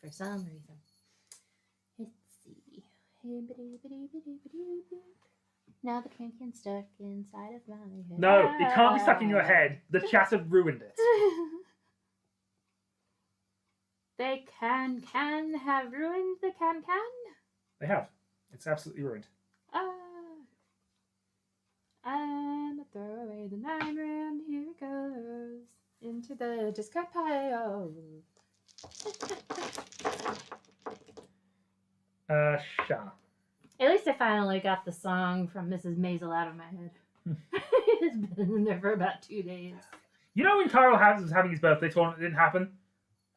Speaker 2: for some reason. Let's see. Now the can's stuck inside of my head.
Speaker 1: No, it can't be stuck in your head. The chat have ruined it.
Speaker 2: They can have ruined the can.
Speaker 1: They have. It's absolutely ruined.
Speaker 2: I'm a throw away the 9 rand. Here it goes into the discard pile.
Speaker 1: Sha.
Speaker 2: At least I finally got the song from Mrs. Maisel out of my head. It's been in there for about 2 days.
Speaker 1: You know when Kyle was having his birthday tournament, it didn't happen?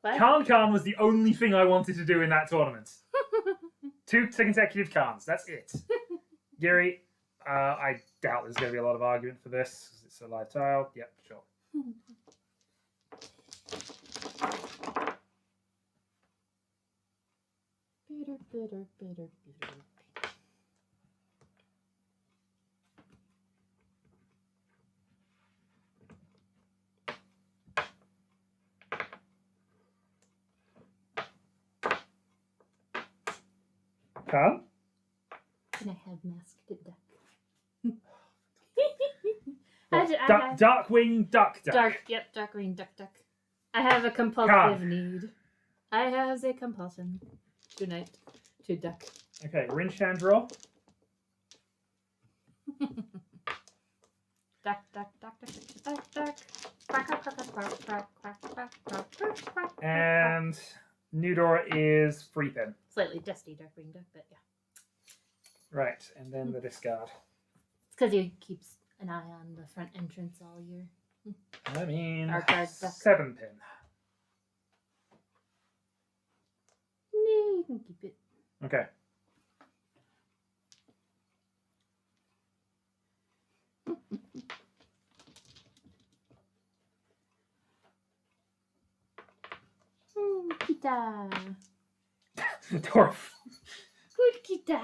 Speaker 2: What?
Speaker 1: Khan was the only thing I wanted to do in that tournament. 2 consecutive Khans, that's it. Gary, I doubt there's going to be a lot of argument for this, because it's a live tile. Yep, sure.
Speaker 2: Bitter.
Speaker 1: Khan?
Speaker 2: Can I have masked duck?
Speaker 1: Darkwing Duck.
Speaker 2: Darkwing duck. I have a compulsive need. I have a compulsion tonight to duck.
Speaker 1: Okay, Rinse hand draw.
Speaker 2: Duck.
Speaker 1: And Newdor is free pin.
Speaker 2: Slightly dusty Darkwing Duck, but yeah.
Speaker 1: Right, and then the discard.
Speaker 2: It's because he keeps an eye on the front entrance all year.
Speaker 1: I mean,
Speaker 2: Our card duck.
Speaker 1: 7 pin.
Speaker 2: No, you can keep it.
Speaker 1: Okay.
Speaker 2: Kita.
Speaker 1: Dwarf.
Speaker 2: Good Kita.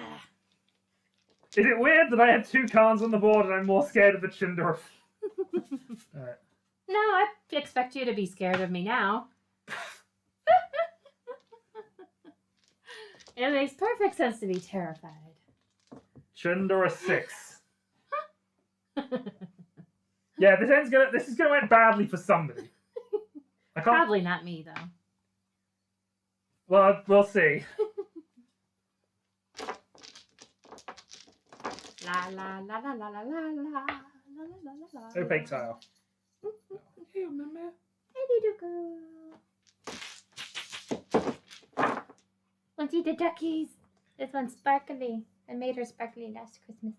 Speaker 1: Is it weird that I had 2 Khans on the board and I'm more scared of the Chindorf? Alright.
Speaker 2: No, I expect you to be scared of me now. It makes perfect sense to be terrified.
Speaker 1: Chundor 6. Yeah, this is gonna end badly for somebody. I can't.
Speaker 2: Probably not me, though.
Speaker 1: Well, we'll see.
Speaker 2: La la la la la la la la la la.
Speaker 1: Opaque tile.
Speaker 3: Hey, remember?
Speaker 2: Want to eat the duckies? This one's sparkly. I made her sparkly last Christmas.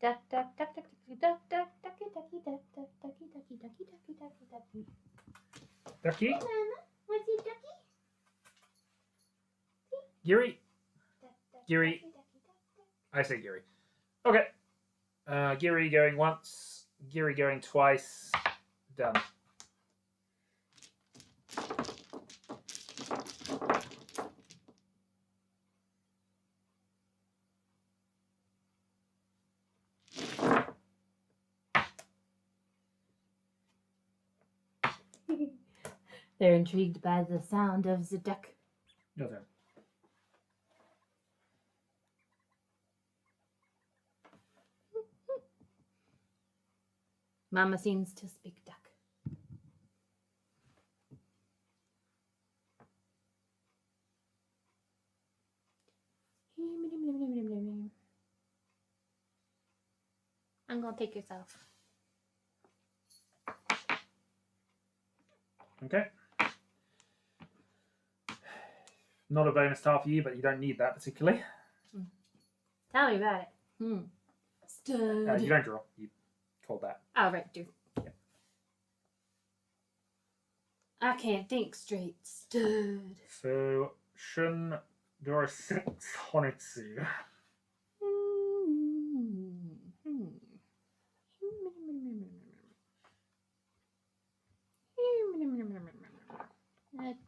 Speaker 2: Duck, duck, duck, duck, duck, duck, ducky, ducky, duck, duck, ducky, ducky, ducky, ducky, ducky, ducky.
Speaker 1: Ducky.
Speaker 2: Hey, Mama, want to eat ducky?
Speaker 1: Giri.
Speaker 2: Duck, duck,
Speaker 1: Giri.
Speaker 2: ducky, ducky, duck, duck.
Speaker 1: I say Giri. Okay. Giri going once. Giri going twice. Done.
Speaker 2: They're intrigued by the sound of the duck.
Speaker 1: Your turn.
Speaker 2: Mama seems to speak duck. I'm gonna take yourself.
Speaker 1: Okay. Not a bonus tile for you, but you don't need that particularly.
Speaker 2: Tell me about it. Stud.
Speaker 1: You don't draw. You call that.
Speaker 2: Oh, right, do.
Speaker 1: Yep.
Speaker 2: I can't think straight. Stud.
Speaker 1: So, Shun Dorset Honitsu.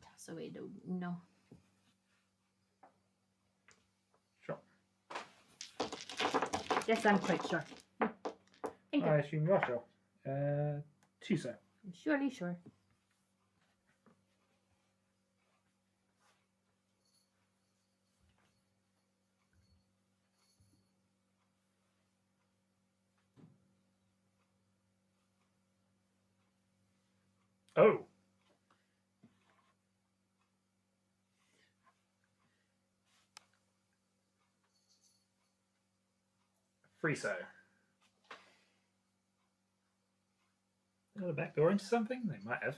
Speaker 2: Toss away the no.
Speaker 1: Sure.
Speaker 2: Yes, I'm quite sure. Think
Speaker 1: I
Speaker 2: of
Speaker 1: assume you are sure. Tuso.
Speaker 2: I'm surely sure.
Speaker 1: Oh. Friso. Got a back door into something? They might have.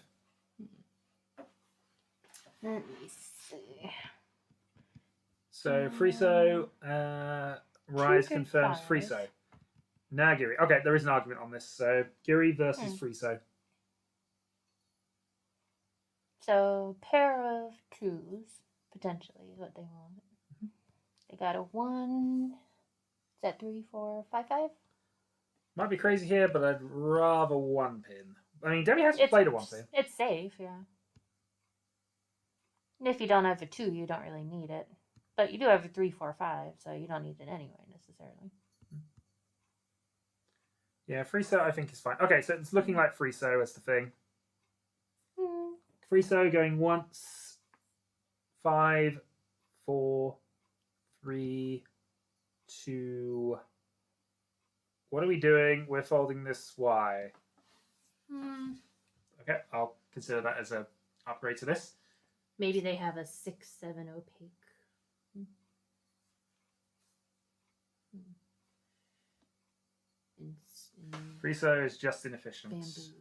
Speaker 2: Let me see.
Speaker 1: So, Friso, Rise
Speaker 2: Two
Speaker 1: confirms
Speaker 2: goodbyes.
Speaker 1: Friso. Now Giri. Okay, there is an argument on this. So, Giri versus Friso.
Speaker 2: So, pair of twos, potentially, is what they want.
Speaker 1: Mm-hmm.
Speaker 2: They got a 1. Is that 3, 4, 5, 5?
Speaker 1: Might be crazy here, but I'd rather one pin. I mean, Debbie hasn't played a one pin.
Speaker 2: It's safe, yeah. And if you don't have a 2, you don't really need it. But you do have a 3, 4, 5, so you don't need it anyway, necessarily.
Speaker 1: Yeah, Friso I think is fine. Okay, so it's looking like Friso as the thing. Friso going once. 5, 4, 3, 2. What are we doing? We're folding this Y. Okay, I'll consider that as an upgrade to this.
Speaker 2: Maybe they have a 6, 7 opaque.
Speaker 1: Friso is just inefficient.
Speaker 2: Bamboos.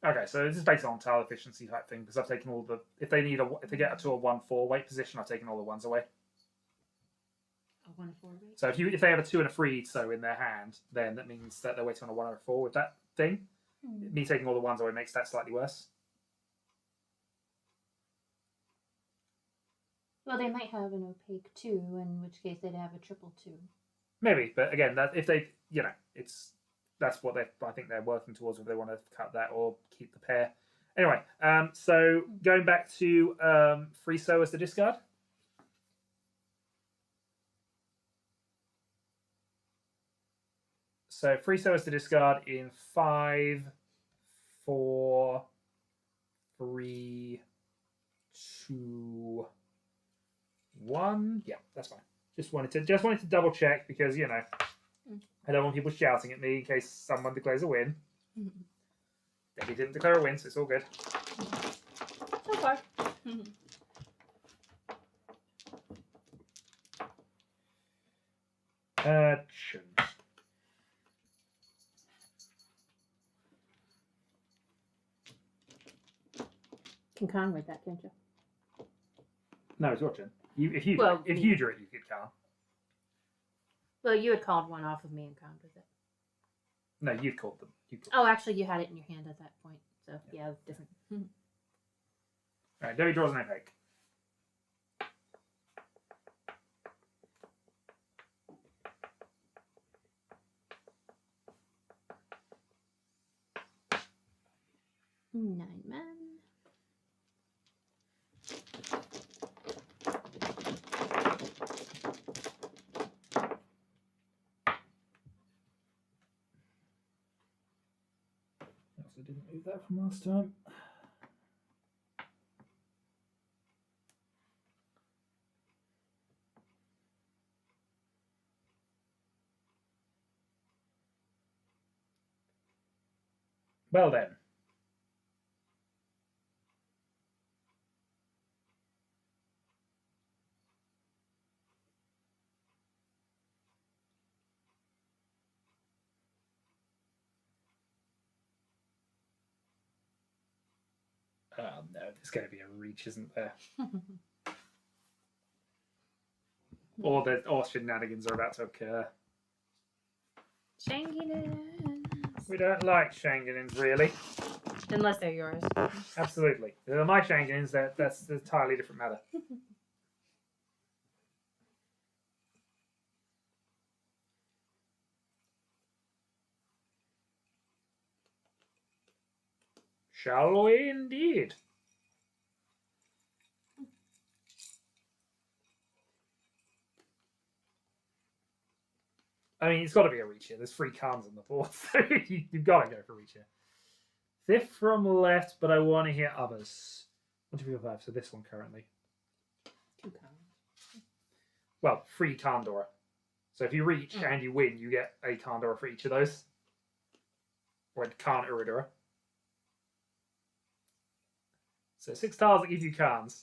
Speaker 1: Okay, so this is based on tile efficiency type thing because I've taken all the if they get to a 1-4 weight position, I've taken all the ones away.
Speaker 2: A 1, 4 weight?
Speaker 1: So if they have a 2 and a 3 so in their hand, then that means that they're waiting on a 1 or a 4 with that thing. Me taking all the ones away makes that slightly worse.
Speaker 2: Well, they might have an opaque 2, in which case they'd have a triple 2.
Speaker 1: Maybe, but again, that if they, that's what I think they're working towards if they want to cut that or keep the pair. Anyway, so going back to Friso as the discard. So Friso as the discard in 5, 4, 3, 2, 1. Yeah, that's fine. Just wanted to double check because I don't want people shouting at me in case someone declares a win. Debbie didn't declare a win, so it's all good.
Speaker 2: So far.
Speaker 1: Actions.
Speaker 2: You can con with that, can't you?
Speaker 1: No, it's your turn. If you
Speaker 2: Well,
Speaker 1: if
Speaker 2: me.
Speaker 1: you drew it, you could con.
Speaker 2: Well, you had called one off of me and con with it.
Speaker 1: No, you've called them.
Speaker 2: Oh, actually, you had it in your hand at that point. So, yeah, different.
Speaker 1: All right, Debbie draws an opaque.
Speaker 2: Nine men.
Speaker 1: I also didn't move that from last time. Well then. Oh no, there's going to be a reach, isn't there? Or shenanigans are about to occur.
Speaker 2: Shanginins.
Speaker 1: We don't like shenanigans, really.
Speaker 2: Unless they're yours.
Speaker 1: Absolutely. They're my shenanigans, that's an entirely different matter. Shall we indeed? I mean, it's got to be a reach here. There's 3 cons on the board, so you've got to go for reach here. 5th from left, but I want to hear others. 1, 2, 3, 4, 5. So this one currently.
Speaker 2: 2 cons.
Speaker 1: Well, 3 Condora. So if you reach and you win, you get a Condora for each of those. Or a Khan Uridura. So 6 tiles that give you cons.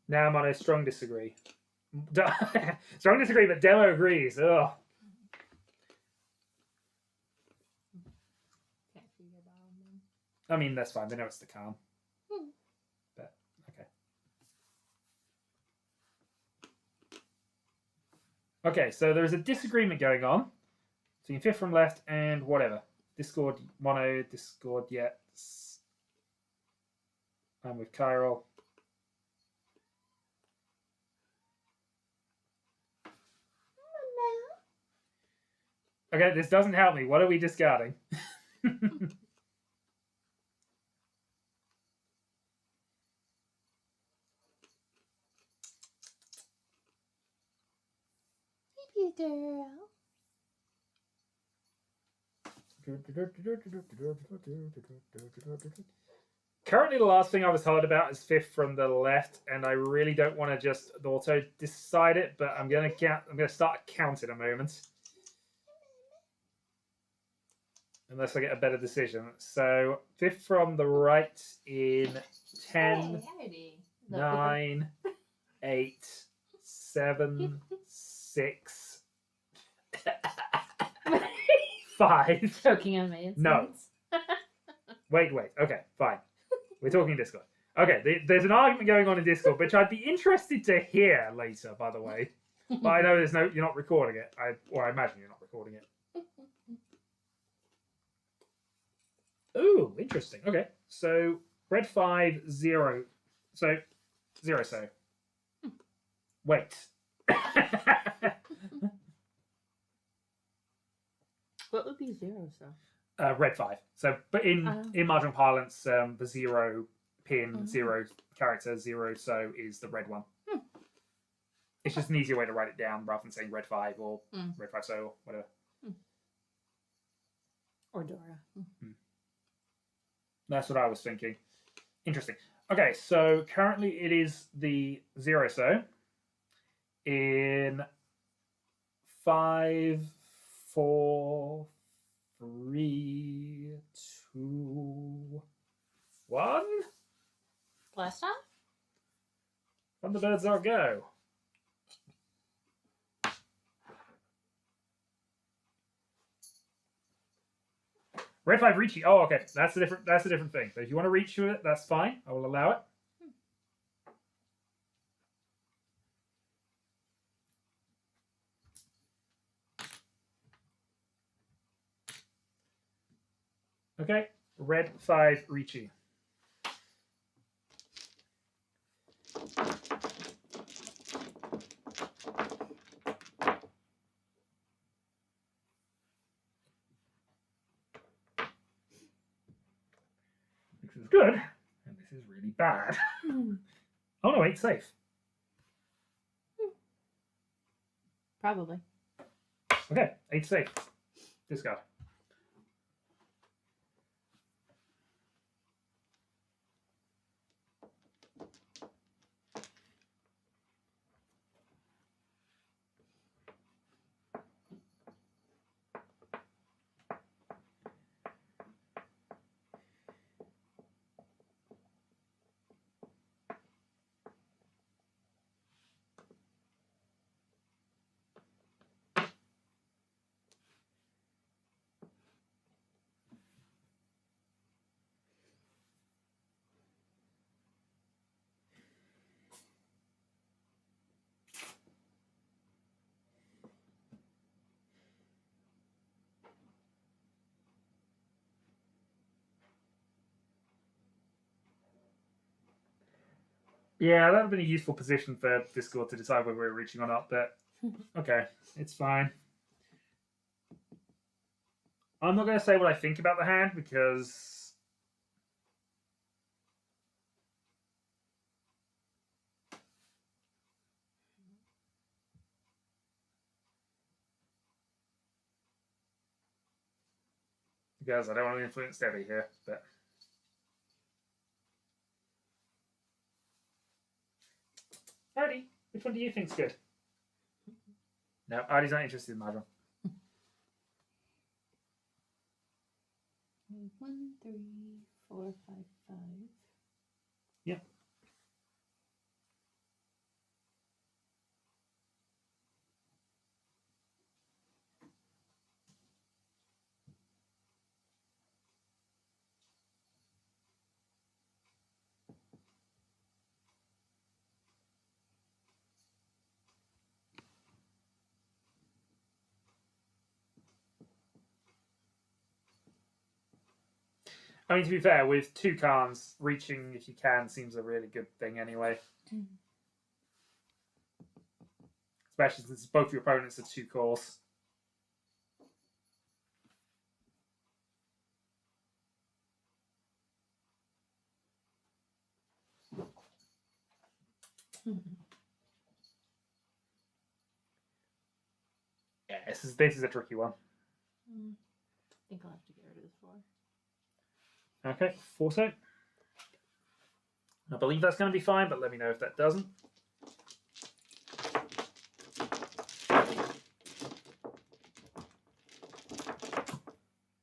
Speaker 1: Now I'm on a strong disagree. Strong disagree, but Demo agrees. Ugh.
Speaker 2: Can't figure it out, man.
Speaker 1: I mean, that's fine. They know it's the Khan. But, okay. Okay, so there's a disagreement going on between 5th from left and whatever. Discord mono, Discord yes. I'm with Chiral. Okay, this doesn't help me. What are we discarding?
Speaker 2: Baby girl.
Speaker 1: Currently, the last thing I was told about is 5th from the left, and I really don't want to just auto decide it, but I'm gonna count. I'm gonna start a count in a moment, unless I get a better decision. So 5th from the right in 10, 9, 8, 7, 6, 5.
Speaker 2: Choking on my
Speaker 1: No.
Speaker 2: instincts.
Speaker 1: Wait. Okay, fine. We're talking Discord. Okay, there's an argument going on in Discord, which I'd be interested to hear later, by the way. But I know you're not recording it. I imagine you're not recording it. Ooh, interesting. Okay, so red 5, 0. So 0. So wait.
Speaker 2: What would be 0, so?
Speaker 1: Red 5. So, but in marginal parlance, the 0 pin 0 character 0 so is the red one. It's just an easier way to write it down rather than saying red 5 or red 5 so or whatever.
Speaker 2: Or Dora.
Speaker 1: That's what I was thinking. Interesting. Okay, so currently it is the 0 so in 5, 4, 3, 2, 1.
Speaker 2: Last time?
Speaker 1: Thunderbirds are go. Red 5 reach you. Oh, okay. That's a different thing. So if you want to reach to it, that's fine. I will allow it. Okay. Red 5 reach you. This is good, and this is really bad. Oh no, 8 safe.
Speaker 2: Probably.
Speaker 1: Okay, 8 safe. Discard. Yeah, that would have been a useful position for Discord to decide whether we're reaching or not, but okay, it's fine. I'm not going to say what I think about the hand because I don't want to influence Debbie here, but Artie, which one do you think's good? No, Artie's not interested in Mahjong.
Speaker 2: 1, 3, 4, 5, 5.
Speaker 1: Yeah. I mean, to be fair, with 2 Khans, reaching if you can seems a really good thing anyway. Especially since both your opponents are 2 cores. Yeah, this is a tricky one.
Speaker 2: I think I'll have to get rid of this 4.
Speaker 1: Okay, 4 so. I believe that's going to be fine, but let me know if that doesn't.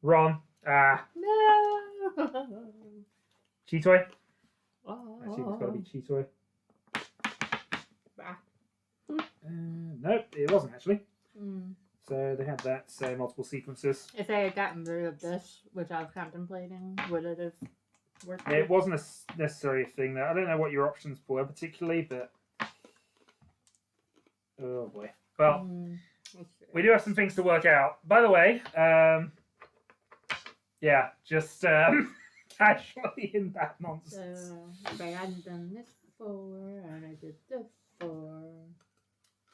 Speaker 1: Ron.
Speaker 2: No!
Speaker 1: Cheetoy.
Speaker 2: Oh.
Speaker 1: I assume it's got to be Cheetoy.
Speaker 2: Bah.
Speaker 1: Nope, it wasn't actually.
Speaker 2: Mm.
Speaker 1: So they had that, so multiple sequences.
Speaker 2: If they had gotten rid of this, which I was contemplating, would it have worked?
Speaker 1: It wasn't necessarily a thing that I don't know what your options were particularly, but oh boy. Well, we do have some things to work out. By the way, yeah, just casually in that nonsense.
Speaker 2: So if I hadn't done this 4 and I did this 4.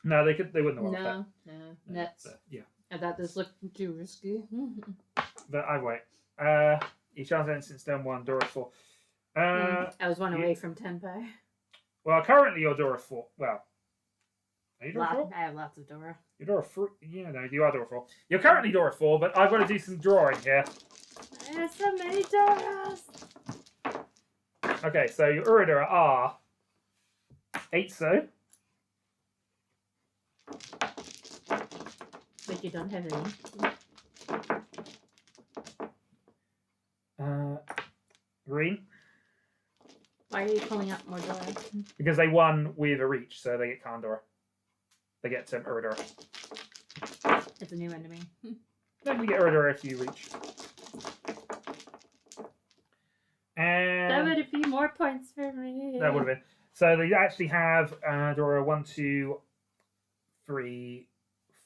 Speaker 1: No, they wouldn't have won
Speaker 2: No, that's.
Speaker 1: but, yeah.
Speaker 2: I thought this looked too risky.
Speaker 1: But I wait. Each chance since turn 1, Dora 4.
Speaker 2: I was one away from Tenpai.
Speaker 1: Well, currently you're Dora 4. Well, are you Dora 4?
Speaker 2: I have lots of Dora.
Speaker 1: You're Dora 3. Yeah, no, you are Dora 4. You're currently Dora 4, but I've got to do some drawing here.
Speaker 2: There's so many Doras.
Speaker 1: Okay, so your Uridura are 8 so.
Speaker 2: But you don't have any.
Speaker 1: Green.
Speaker 2: Why are you pulling up more Dora?
Speaker 1: Because they won with a reach, so they get Condor. They get Uridura.
Speaker 2: It's a new enemy.
Speaker 1: Then you get Uridura if you reach. And
Speaker 2: That would have been more points for me.
Speaker 1: that would have been. So they actually have Dora 1, 2, 3,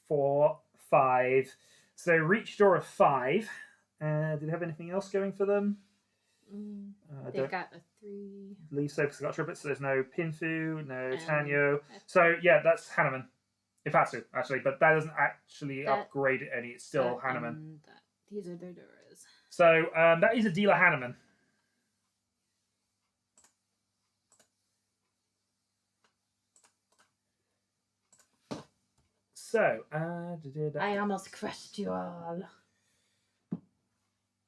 Speaker 1: 4, 5. So reach Dora 5. Do they have anything else going for them?
Speaker 2: They've got a 3.
Speaker 1: Leave so because I got triplets, so there's no Pinfu, no
Speaker 2: Um,
Speaker 1: Tanyo. So yeah, that's Hanneman. Ifatsu, actually, but that doesn't actually
Speaker 2: That-
Speaker 1: upgrade it any. It's still Hanneman.
Speaker 2: and these are their Doras.
Speaker 1: So that is a dealer Hanneman. So,
Speaker 2: I almost crushed you all.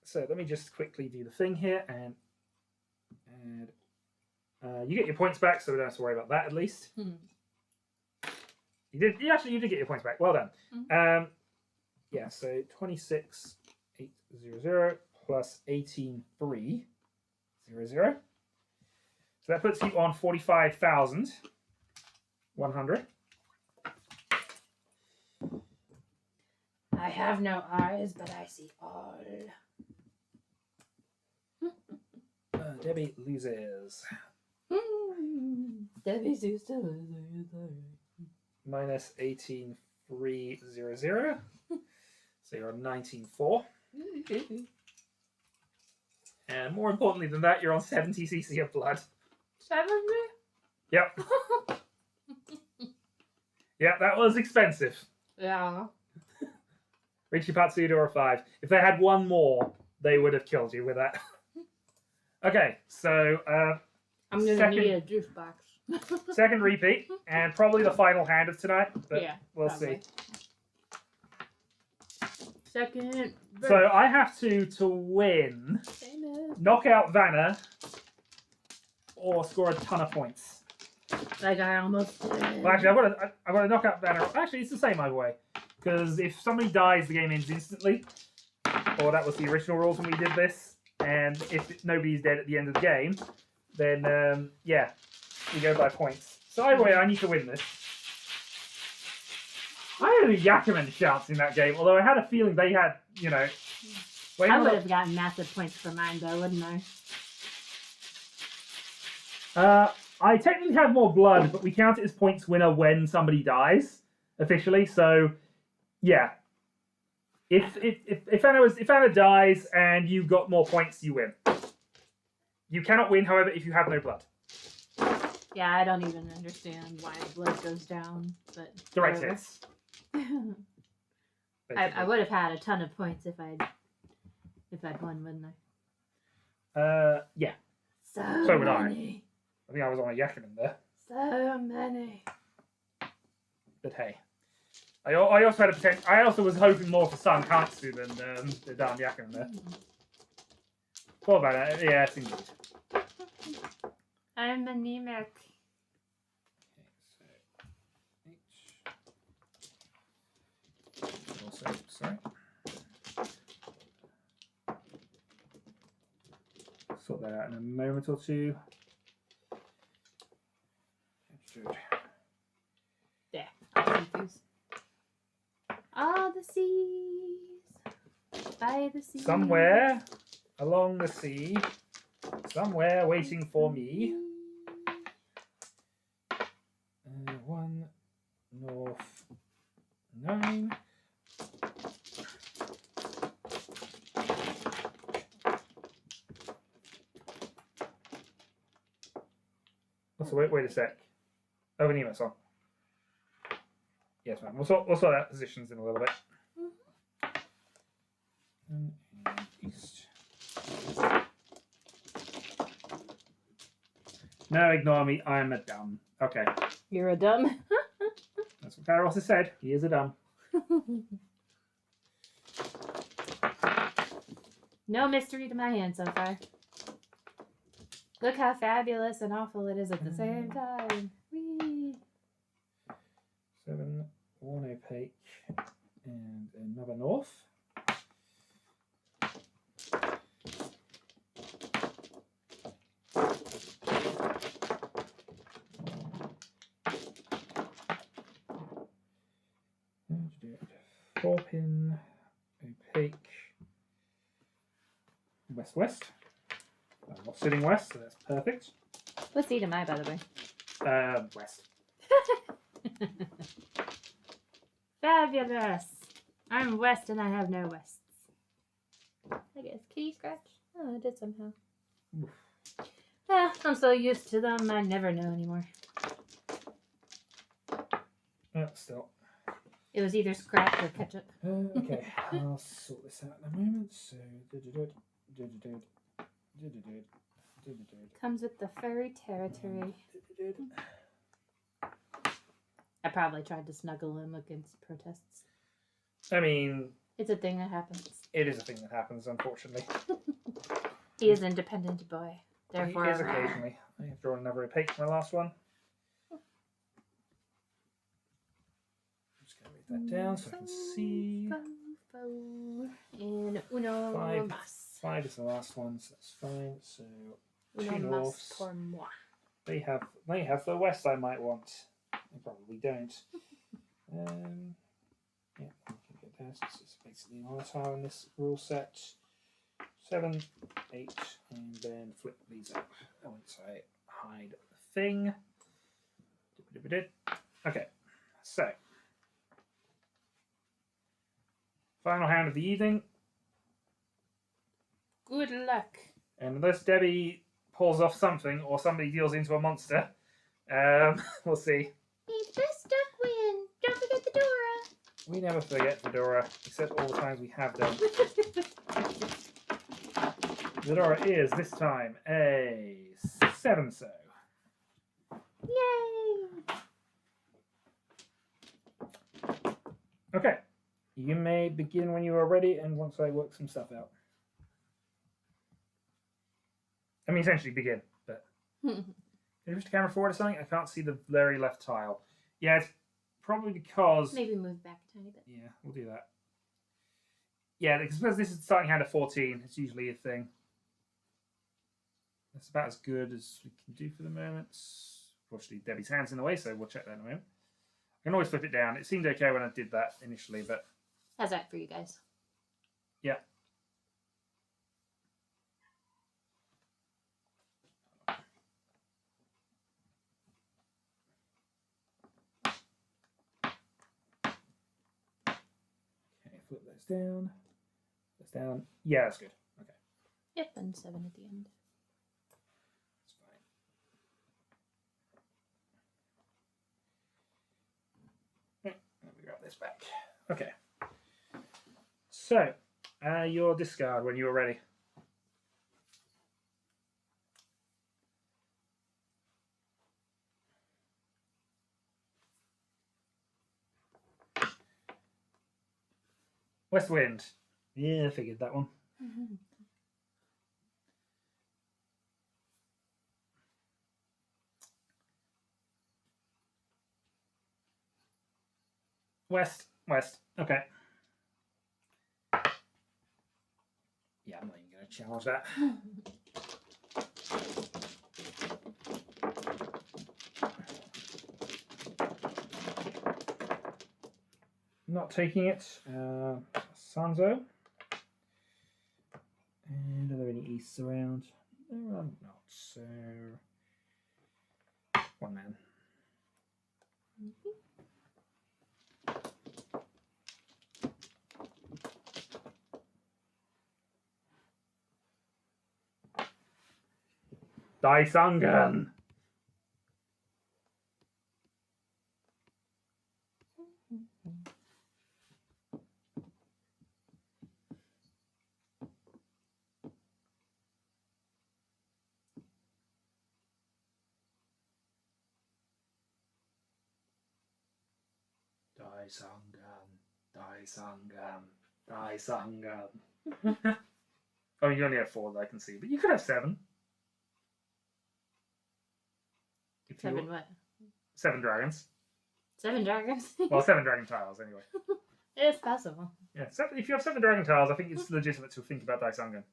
Speaker 1: So let me just quickly do the thing here, and you get your points back, so we don't have to worry about that at least. You did get your points back. Well done. Yeah, so 26,800 plus 18,300. So that puts you on 45,100.
Speaker 2: I have no eyes, but I see all.
Speaker 1: Debbie loses.
Speaker 2: Debbie's used to lose.
Speaker 1: Minus 18,300. So you're on 19,400. And more importantly than that, you're on 70 cc of blood.
Speaker 2: 70?
Speaker 1: Yep. Yeah, that was expensive.
Speaker 2: Yeah.
Speaker 1: Richipatsu Dora 5. If they had one more, they would have killed you with that. Okay, so
Speaker 2: I'm gonna
Speaker 1: second-
Speaker 2: need a juice box.
Speaker 1: second repeat, and probably the final hand of tonight, but
Speaker 2: Yeah,
Speaker 1: we'll
Speaker 2: probably.
Speaker 1: see.
Speaker 2: Second.
Speaker 1: So I have to win,
Speaker 2: Famous.
Speaker 1: knock out Vanna, or score a ton of points.
Speaker 2: Like I almost did.
Speaker 1: Well, actually, I've got to knock out Vanna. Actually, it's the same either way, because if somebody dies, the game ends instantly. Or that was the original rules when we did this. And if nobody's dead at the end of the game, then yeah, we go by points. So either way, I need to win this. I had a Yakuman chance in that game, although I had a feeling they had, you know.
Speaker 2: I would have gotten massive points for mine, though, wouldn't I?
Speaker 1: I technically have more blood, but we count it as points winner when somebody dies officially. So, yeah. If Anna dies and you got more points, you win. You cannot win, however, if you have no blood.
Speaker 2: Yeah, I don't even understand why the blood goes down, but
Speaker 1: Direct
Speaker 2: whatever.
Speaker 1: hits.
Speaker 2: I would have had a ton of points if I'd won, wouldn't I?
Speaker 1: Yeah.
Speaker 2: So
Speaker 1: would I.
Speaker 2: many.
Speaker 1: I think I was on a Yakuman there.
Speaker 2: So many.
Speaker 1: But hey. I also had a potential. I also was hoping more for Sun Katsu than the darn Yakuman there. Poor Vanna. Yes, indeed.
Speaker 2: I'm anemic.
Speaker 1: Also, sorry. Sort that out in a moment or two.
Speaker 2: Yeah, I'll confuse. All the seas, by the sea.
Speaker 1: Somewhere along the sea, somewhere waiting for me. 1 north 9. So wait a sec. Oh, an email song. Yes, ma'am. We'll sort out positions in a little bit. And east. No, ignore me. I'm a dumb. Okay.
Speaker 2: You're a dumb.
Speaker 1: That's what Kairos has said. He is a dumb.
Speaker 2: No mystery to my hand so far. Look how fabulous and awful it is at the same time. Whee!
Speaker 1: 7, 1 opaque, and another north. Four pin, opaque, west west. I'm not sitting west, so that's perfect.
Speaker 2: What seat am I, by the way?
Speaker 1: West.
Speaker 2: Fabulous! I'm west and I have no wests. I guess. Kitty scratch? Oh, I did somehow.
Speaker 1: Oof.
Speaker 2: I'm so used to them, I never know anymore.
Speaker 1: Still.
Speaker 2: It was either scratch or ketchup.
Speaker 1: Okay, I'll sort this out in a moment. So,
Speaker 2: Comes with the furry territory. I probably tried to snuggle him against protests.
Speaker 1: I mean,
Speaker 2: It's a thing that happens.
Speaker 1: it is a thing that happens, unfortunately.
Speaker 2: He is an independent boy. Therefore,
Speaker 1: It is occasionally. I have drawn another opaque for my last one. Just going to write that down so I can see.
Speaker 2: And uno
Speaker 1: Five.
Speaker 2: mas.
Speaker 1: 5 is the last one, so that's fine. So
Speaker 2: Uno
Speaker 1: two
Speaker 2: mas
Speaker 1: norths.
Speaker 2: pour moi.
Speaker 1: They have the west I might want. They probably don't. Yeah, we can get that. This is basically an tile in this rule set. 7, 8, and then flip these up once I hide the thing. Okay, so final hand of the evening.
Speaker 2: Good luck.
Speaker 1: And unless Debbie pulls off something or somebody deals into a monster, we'll see.
Speaker 2: May the best duck win. Don't forget the Dora.
Speaker 1: We never forget Fedora, except all the times we have done. Fedora is this time a 7 so.
Speaker 2: Yay!
Speaker 1: Okay, you may begin when you are ready and once I work some stuff out. I mean, essentially begin, but... Can you push the camera forward or something? I can't see the very left tile. Yeah, it's probably because...
Speaker 2: Maybe move back a tiny bit.
Speaker 1: Yeah, we'll do that. Yeah, because this is starting hand of 14. It's usually a thing. That's about as good as we can do for the moment. Unfortunately, Debbie's hand's in the way, so we'll check that in a moment. I can always flip it down. It seemed okay when I did that initially, but...
Speaker 2: How's that for you guys?
Speaker 1: Yeah. Okay, flip those down. That's down. Yeah, that's good. Okay.
Speaker 2: Yep, and 7 at the end.
Speaker 1: That's fine. Let me grab this back. Okay. So, your discard when you are ready. West wind. Yeah, I figured that one. West. Okay. Yeah, I'm not even going to challenge that. Not taking it. Sanzo. And are there any easts around? No, I'm not. So, one man. Daisangan. Daisangan. Oh, you only have 4 that I can see, but you could have 7. If you
Speaker 2: 7 what?
Speaker 1: 7 dragons.
Speaker 2: 7 dragons?
Speaker 1: Well, 7 dragon tiles anyway.
Speaker 2: It's possible.
Speaker 1: Yeah, if you have 7 dragon tiles, I think it's legitimate to think about Daisangan.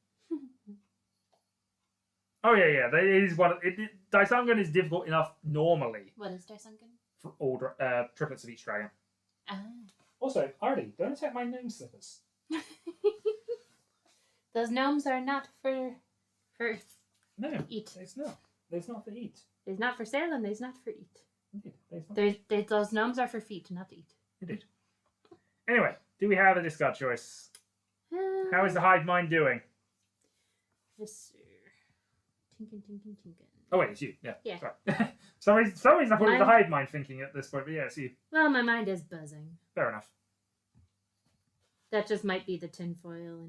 Speaker 1: Oh yeah. That is one. Daisangan is difficult enough normally
Speaker 2: What is Daisangan?
Speaker 1: for all triplets of each dragon.
Speaker 2: Ah.
Speaker 3: Also, Artie, don't attack my gnome slippers.
Speaker 2: Those gnomes are not for
Speaker 3: No,
Speaker 2: eat.
Speaker 3: it's not. It's not for eat.
Speaker 2: It's not for sale and it's not for eat.
Speaker 3: Indeed, it's not.
Speaker 2: Those gnomes are for feet, not eat.
Speaker 1: Indeed. Anyway, do we have a discard choice? How is the hive mind doing?
Speaker 2: Yes, sir. Tinkin.
Speaker 1: Oh wait, it's you. Yeah.
Speaker 2: Yeah.
Speaker 1: Sorry. For some reason I thought it was the
Speaker 2: Mine-
Speaker 1: hive mind thinking at this point, but yeah, it's you.
Speaker 2: Well, my mind is buzzing.
Speaker 1: Fair enough.
Speaker 2: That just might be the tinfoil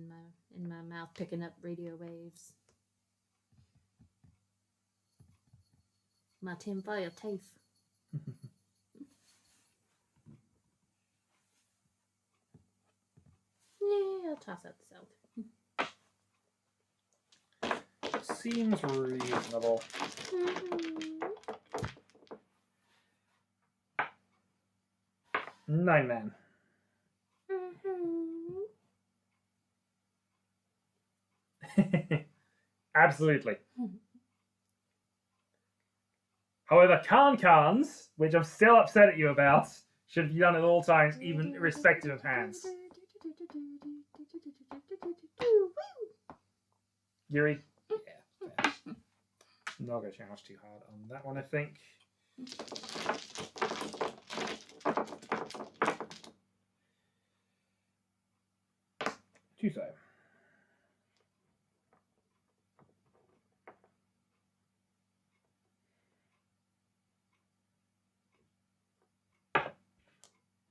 Speaker 2: in my mouth picking up radio waves. My tinfoil teeth. Yeah, I'll toss out the salt.
Speaker 1: Seems reasonable. 9 man. Absolutely. However, Cans, which I'm still upset at you about, should be done at all times, even irrespective of hands. Yuri? Yeah. I'm not going to challenge too hard on that one, I think. Tuesday.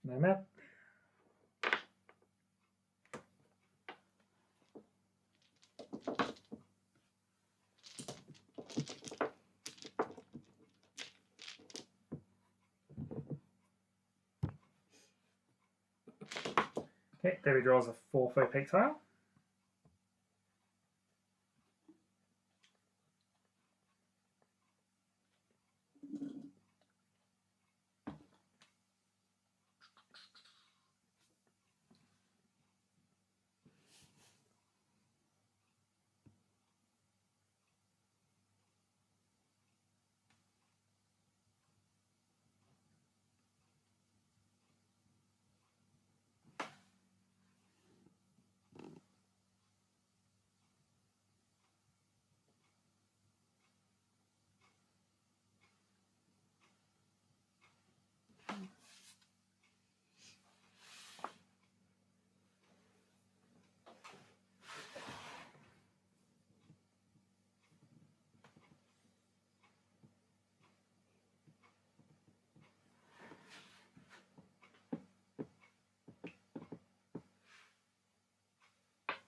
Speaker 1: No map. Okay, David draws a 4th opaque tile.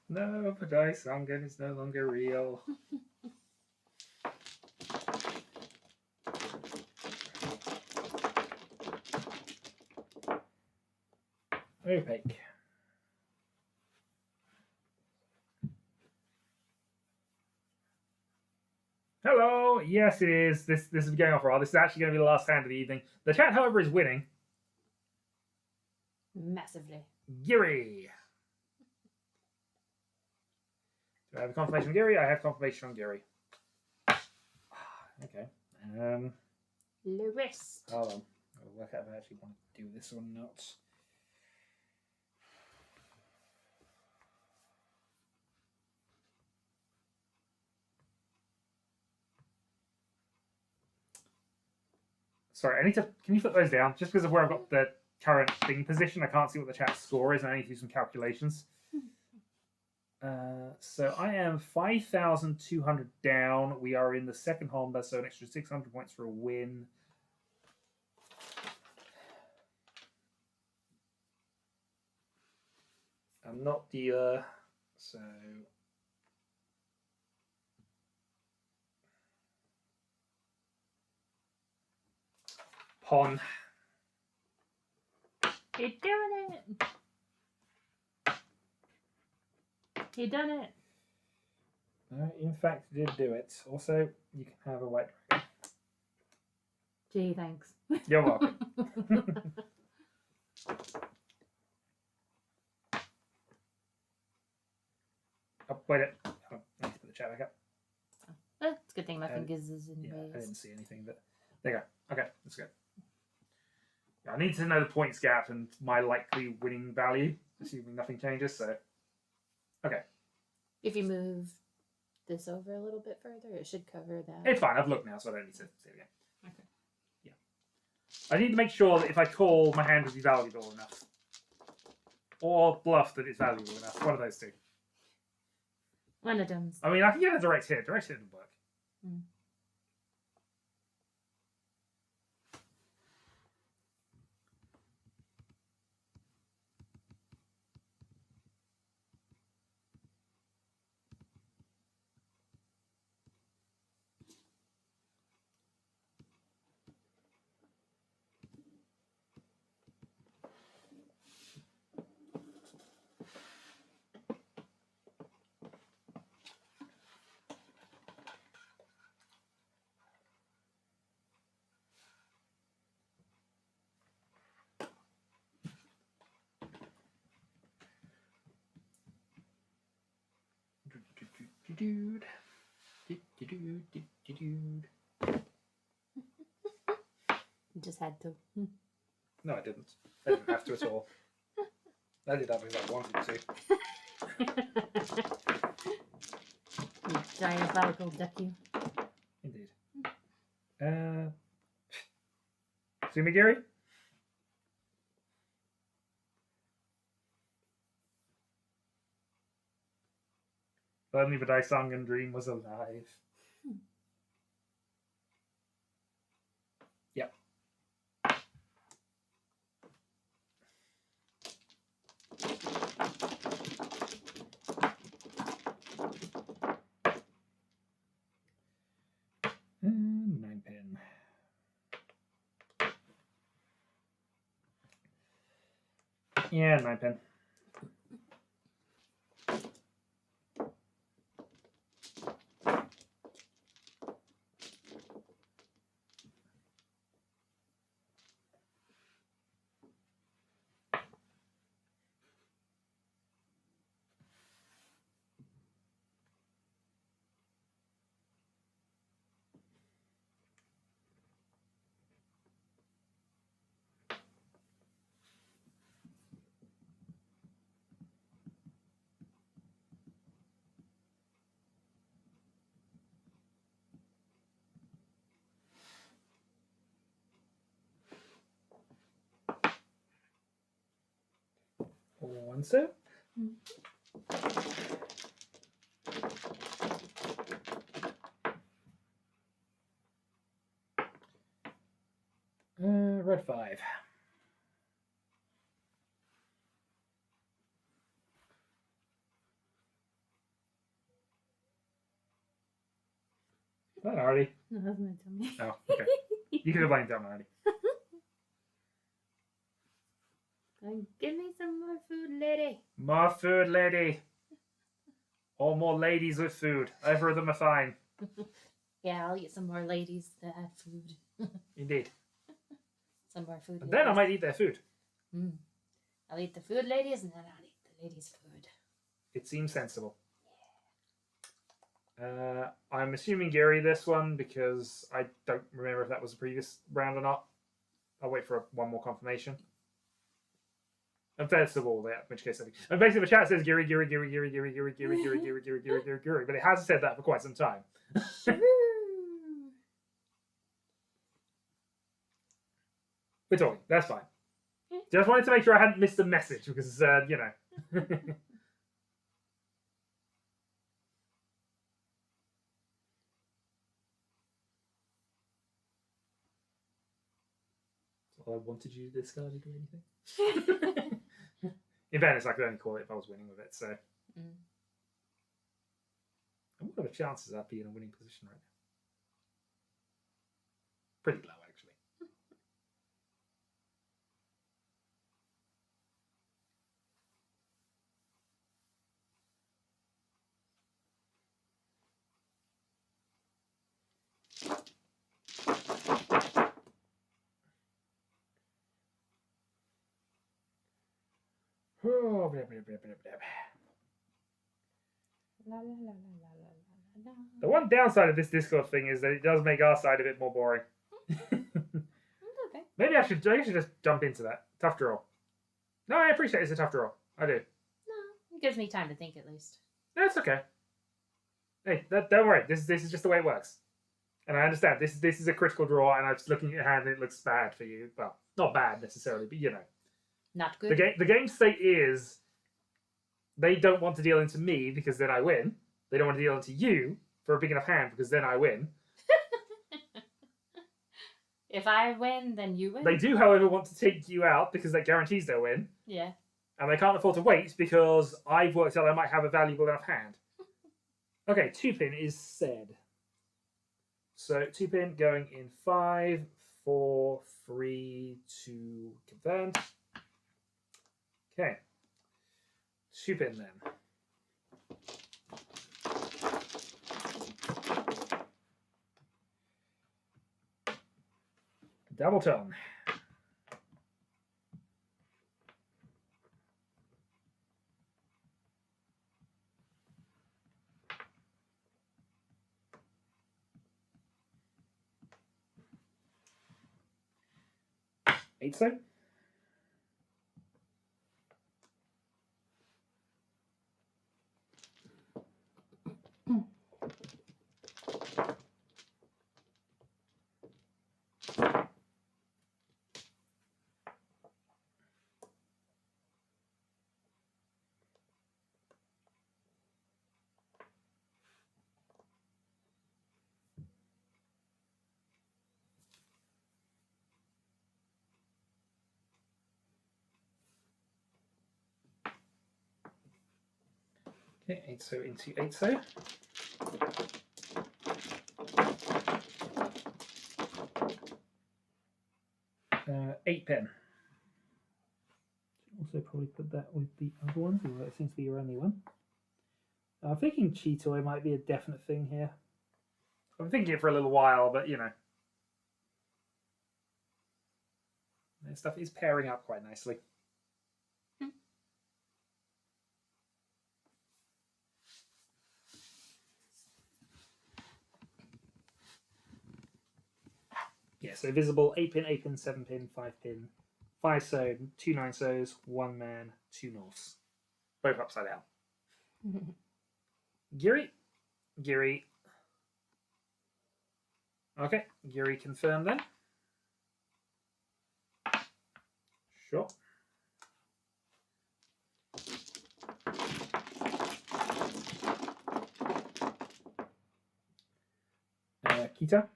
Speaker 1: No, the dice Sangan is no longer real. Opaque. Hello! Yes, it is. This is going off well. This is actually going to be the last hand of the evening. The chat, however, is winning.
Speaker 2: Massively.
Speaker 1: Giri! Do I have a confirmation on Giri? I have confirmation on Giri. Okay.
Speaker 2: Lewis.
Speaker 1: Hold on. I'll work out if I actually want to do this or not. Sorry, I need to. Can you flip those down? Just because of where I've got the current thing position, I can't see what the chat score is, and I need to do some calculations. So I am 5,200 down. We are in the second Honda, so an extra 600 points for a win. I'm not dealer, so. Pawn.
Speaker 2: You're doing it. You done it.
Speaker 3: In fact, did do it. Also, you can have a white dragon.
Speaker 2: Gee, thanks.
Speaker 1: You're welcome. Oh, wait a oh, I need to put the chat back up.
Speaker 2: It's a good thing my fingers is in
Speaker 1: Yeah, I
Speaker 2: ways.
Speaker 1: didn't see anything, but there you go. Okay, that's good. Yeah, I need to know the points gap and my likely winning value, assuming nothing changes. So, okay,
Speaker 2: If you move this over a little bit further, it should cover that.
Speaker 1: it's fine. I've looked now, so I don't need to see it again.
Speaker 2: Okay.
Speaker 1: Yeah, I need to make sure that if I call, my hand will be valuable enough, or bluff that it's valuable enough. One of those two.
Speaker 2: One of them's.
Speaker 1: I mean, I can get a direct hit. Direct hit would work.
Speaker 2: Mm. You just had to.
Speaker 1: No, I didn't. I didn't have to at all. I did that because I wanted to.
Speaker 2: You diabolical ducky.
Speaker 1: Indeed. Sumigiri? If only the Daisangan dream was alive. Yep. And 9-pin. Yeah, 9-pin. One set. Red 5. That already.
Speaker 2: No, that's my tummy.
Speaker 1: Oh, okay. You could have blamed that one already.
Speaker 2: Give me some more food, lady.
Speaker 1: More food, lady. All more ladies with food. Either of them are fine.
Speaker 2: Yeah, I'll eat some more ladies that have food.
Speaker 1: Indeed.
Speaker 2: Some more food.
Speaker 1: And then I might eat their food.
Speaker 2: Mm. I'll eat the food ladies, and then I'll eat the ladies' food.
Speaker 1: It seems sensible. I'm assuming Gary this one because I don't remember if that was the previous round or not. I'll wait for one more confirmation. And first of all, yeah, in which case I think. And basically the chat says Gary, but it hasn't said that for quite some time. We're talking. That's fine. Just wanted to make sure I hadn't missed a message because, you know. So I wanted you to discard it or anything. In fairness, I could only call it if I was winning with it, so.
Speaker 2: Mm.
Speaker 1: And what are the chances of that being in a winning position right now? Pretty low, actually. Oh, blah, blah, blah, blah, blah.
Speaker 2: La, la, la, la, la, la, la, la.
Speaker 1: The one downside of this Discord thing is that it does make our side a bit more boring.
Speaker 2: Okay.
Speaker 1: Maybe I should just jump into that. Tough draw. No, I appreciate it's a tough draw. I do.
Speaker 2: No, it gives me time to think at least.
Speaker 1: That's okay. Hey, don't worry. This is just the way it works. And I understand this is a critical draw, and I'm just looking at your hand and it looks bad for you. Well, not bad necessarily, but you know.
Speaker 2: Not good.
Speaker 1: The game state is they don't want to deal into me because then I win. They don't want to deal into you for a big enough hand because then I win.
Speaker 2: If I win, then you win.
Speaker 1: They do, however, want to take you out because that guarantees they'll win.
Speaker 2: Yeah.
Speaker 1: And they can't afford to wait because I've worked out I might have a valuable enough hand. Okay, 2-pin is said. So 2-pin going in 5, 4, 3, 2, confirmed. Okay. 2-pin then. Double tone. Eight so. Okay, 8 so into 8 so. Uh, 8-pin. Also probably put that with the other ones, although it seems to be your only one. I'm thinking Cheetoy might be a definite thing here. I've been thinking it for a little while, but you know. This stuff is pairing up quite nicely. Yeah, so visible 8-pin, 8-pin, 7-pin, 5-pin, 5 so, 2 9 so's, 1 man, 2 norths. Both upside down. Giri. Giri. Okay, Giri confirmed then. Sure. Kita.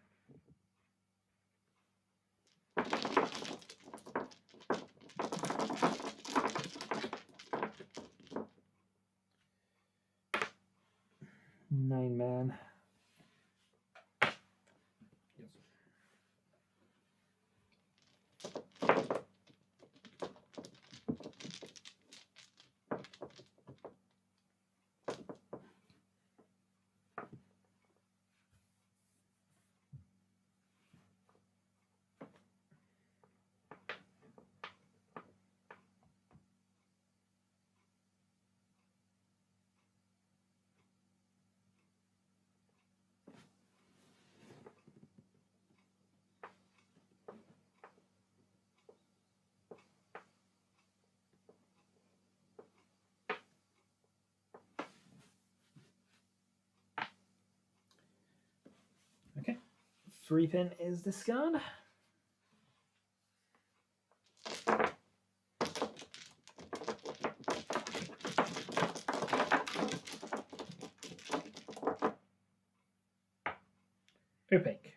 Speaker 1: Nine man. Yes. Okay, 3-pin is discard. Opaque.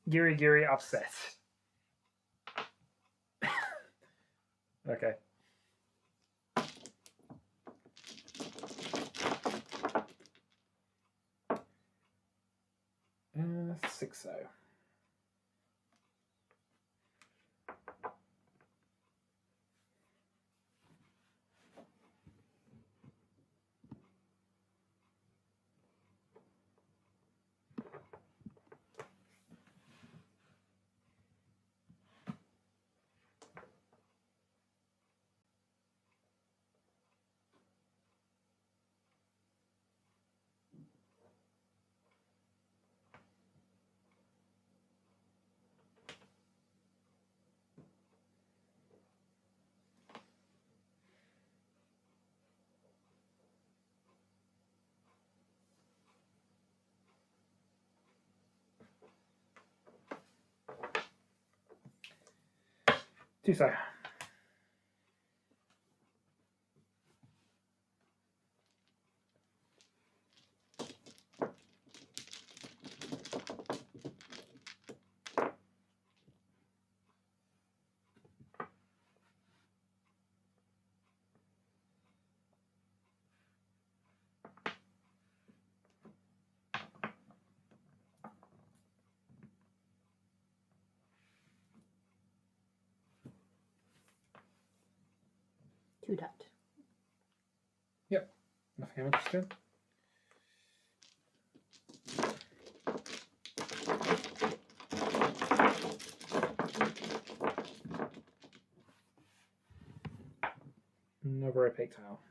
Speaker 1: Giri upset. Okay. Six so. Two so.
Speaker 2: Two dot.
Speaker 1: Yep. Nothing I'm interested in. Another opaque tile.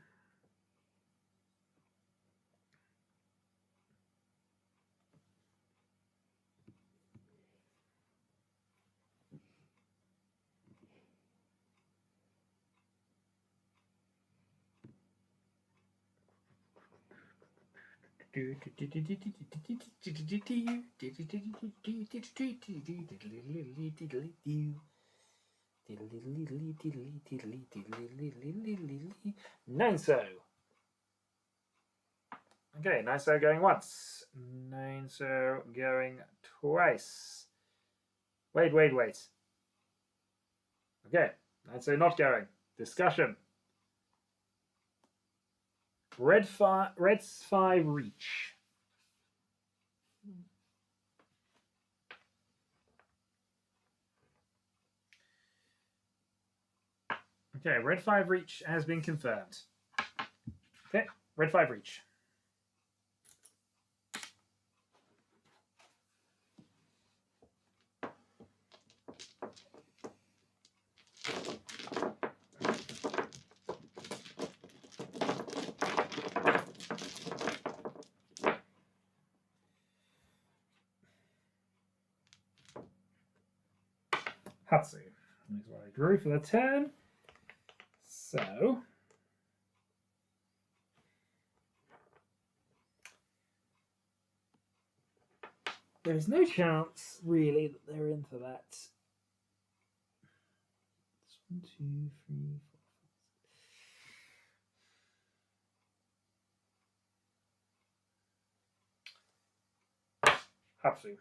Speaker 1: Nine so. Okay, nine so going once. Nine so going twice. Wait. Okay, nine so not going. Discussion. Red's five reach. Okay, red 5 reach has been confirmed. Okay, red 5 reach. Hatsu. That's what I drew for the turn. So there's no chance really that they're into that. It's 1, 2, 3, 4, 5. Hatsu.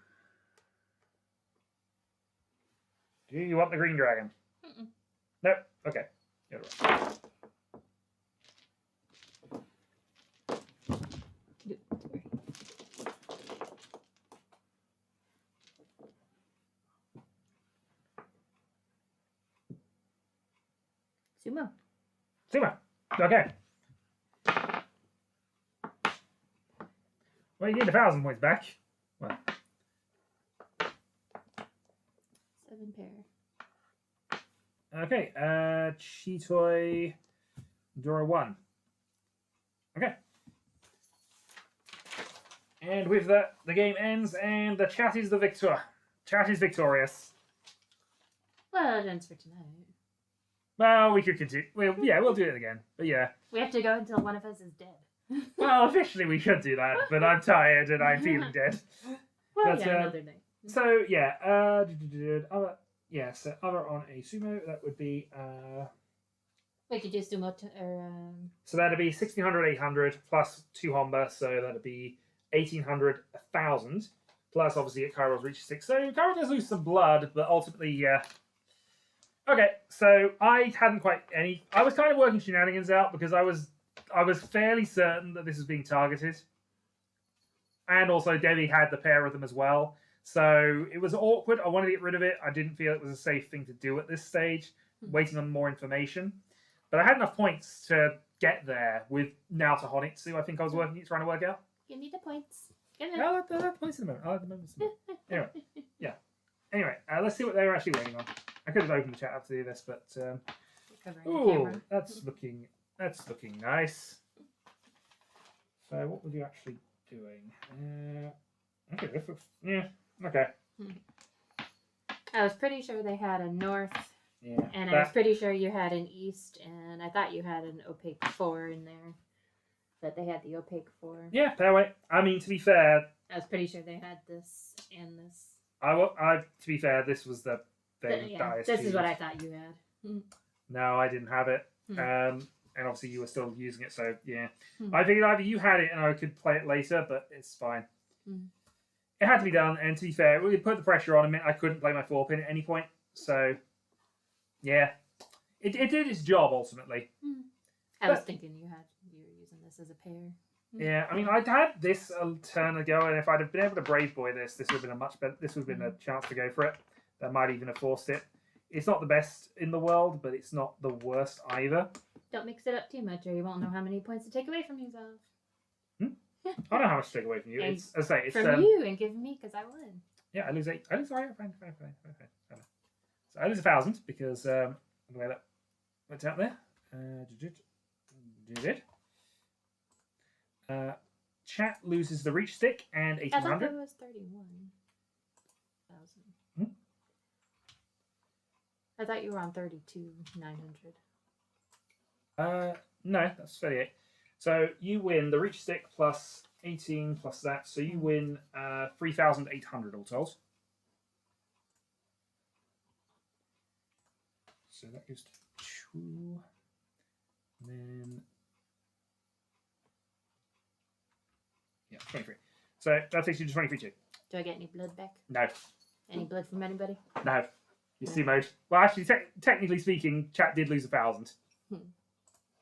Speaker 1: Do you want the green dragon?
Speaker 2: Mm-mm.
Speaker 1: Nope. Okay. You're right.
Speaker 2: Yep, sorry. Sumo.
Speaker 1: Sumo. Okay. Well, you need 1,000 points back. Well,
Speaker 2: 7 pair.
Speaker 1: okay. Chitoi. Dora 1. Okay. And with that, the game ends, and the chat is the victor. Chat is victorious.
Speaker 2: Well, it ends for tonight.
Speaker 1: Well, we could continue. We'll do it again. But yeah.
Speaker 2: We have to go until one of us is dead.
Speaker 1: Well, officially we should do that, but I'm tired and I'm feeling dead.
Speaker 2: Well,
Speaker 1: But,
Speaker 2: yeah, another night.
Speaker 1: So yeah, so other on a sumo, that would be
Speaker 2: We could do sumo
Speaker 1: so that'd be 1,600, 800 plus 2 homba, so that'd be 1,800, 1,000. Plus, obviously, Kairos reaches 6. So Kairos does lose some blood, but ultimately, yeah. Okay, so I hadn't quite any. I was kind of working shenanigans out because I was fairly certain that this was being targeted, and also Debbie had the pair of them as well. So it was awkward. I wanted to get rid of it. I didn't feel it was a safe thing to do at this stage, waiting on more information. But I had enough points to get there with Naota Honitsu. I think I was trying to work out.
Speaker 2: Give me the points. Give me
Speaker 1: I'll have the points in a moment. I'll have the moments in a moment. Anyway, yeah. Anyway, let's see what they were actually waiting on. I could have opened the chat up to do this, but ooh, that's looking nice. So what were you actually doing? Okay, this looks okay.
Speaker 2: I was pretty sure they had a north, and I was pretty sure you had an east, and I thought you had an opaque 4 in there. That they had the opaque 4.
Speaker 1: Yeah, fair way. I mean, to be fair,
Speaker 2: I was pretty sure they had this and this.
Speaker 1: To be fair, this was the thing.
Speaker 2: This is what I thought you had.
Speaker 1: No, I didn't have it. And obviously you were still using it, so yeah. I figured either you had it and I could play it later, but it's fine. It had to be done, and to be fair, we put the pressure on. It meant I couldn't play my 4-pin at any point, so yeah. It did its job, ultimately.
Speaker 2: I was thinking you were using this as a pair.
Speaker 1: Yeah, I mean, I'd had this a turn ago, and if I'd have been able to Brave Boy this would have been a much better. This would have been a chance to go for it. That might even have forced it. It's not the best in the world, but it's not the worst either.
Speaker 2: Don't mix it up too much, or you won't know how many points to take away from yourself.
Speaker 1: I know how much to take away from you. It's, as I say, it's
Speaker 2: from you and give me because I win.
Speaker 1: Yeah, I lose 8. I lose fine. So I lose 1,000 because the way that went out there. Chat loses the reach stick and 1,800.
Speaker 2: I thought that was 31,000. I thought you were on 32,900.
Speaker 1: No, that's 38. So you win the reach stick plus 18 plus that. So you win 3,800 all told. So that goes to 2. And then 23. So that takes you to 23 too.
Speaker 2: Do I get any blood back?
Speaker 1: No.
Speaker 2: Any blood from anybody?
Speaker 1: No. You see mode. Well, actually, technically speaking, chat did lose 1,000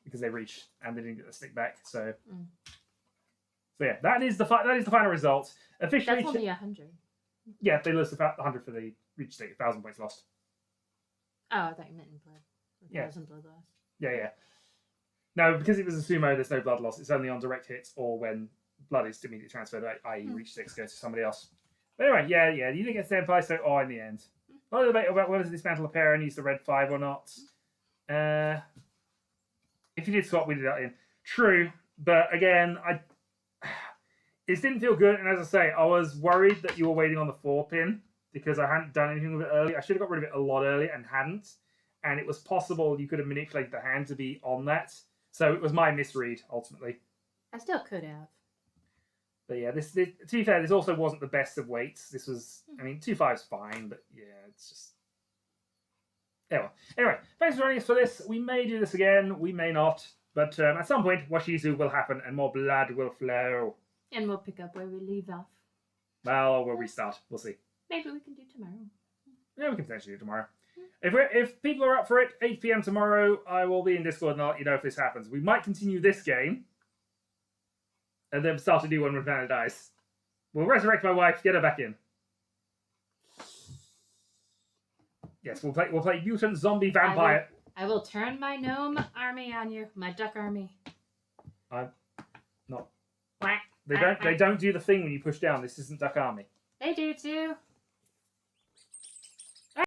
Speaker 1: because they reached and they didn't get the stick back. So, so yeah, that is the final result. Officially,
Speaker 2: that's only 100.
Speaker 1: Yeah, they lost about 100 for the reach stick. 1,000 points lost.
Speaker 2: Oh, I thought you meant in blood. 1,000 blood loss.
Speaker 1: Yeah. No, because it was a sumo, there's no blood loss. It's only on direct hits or when blood is immediately transferred, i.e. reach sticks go to somebody else. But anyway, yeah, you didn't get senpai, so in the end. A lot of debate about whether to dismantle a pair and use the red 5 or not. If you did swap, we did that in. True, but again, it didn't feel good, and as I say, I was worried that you were waiting on the 4-pin because I hadn't done anything with it early. I should have got rid of it a lot earlier and hadn't, and it was possible you could have manipulated the hand to be on that. So it was my misread, ultimately.
Speaker 2: I still could have.
Speaker 1: But yeah, this to be fair, this also wasn't the best of weights. This was, I mean, 2-5's fine, but yeah, it's just... Anyway, thanks for joining us for this. We may do this again, we may not, but at some point, Washizu will happen and more blood will flow.
Speaker 2: And we'll pick up where we leave off.
Speaker 1: Well, we'll restart. We'll see.
Speaker 2: Maybe we can do tomorrow.
Speaker 1: Yeah, we can potentially do tomorrow. If people are up for it, 8 PM tomorrow, I will be in Discord and I'll let you know if this happens. We might continue this game and then start a new one when Vanna dies. We'll resurrect my wife, get her back in. Yes, we'll play mutant zombie vampire.
Speaker 2: I will turn my gnome army on you, my duck army.
Speaker 1: I'm not.
Speaker 2: Quack.
Speaker 1: They don't do the thing when you push down. This isn't Duck Army.
Speaker 2: They do too.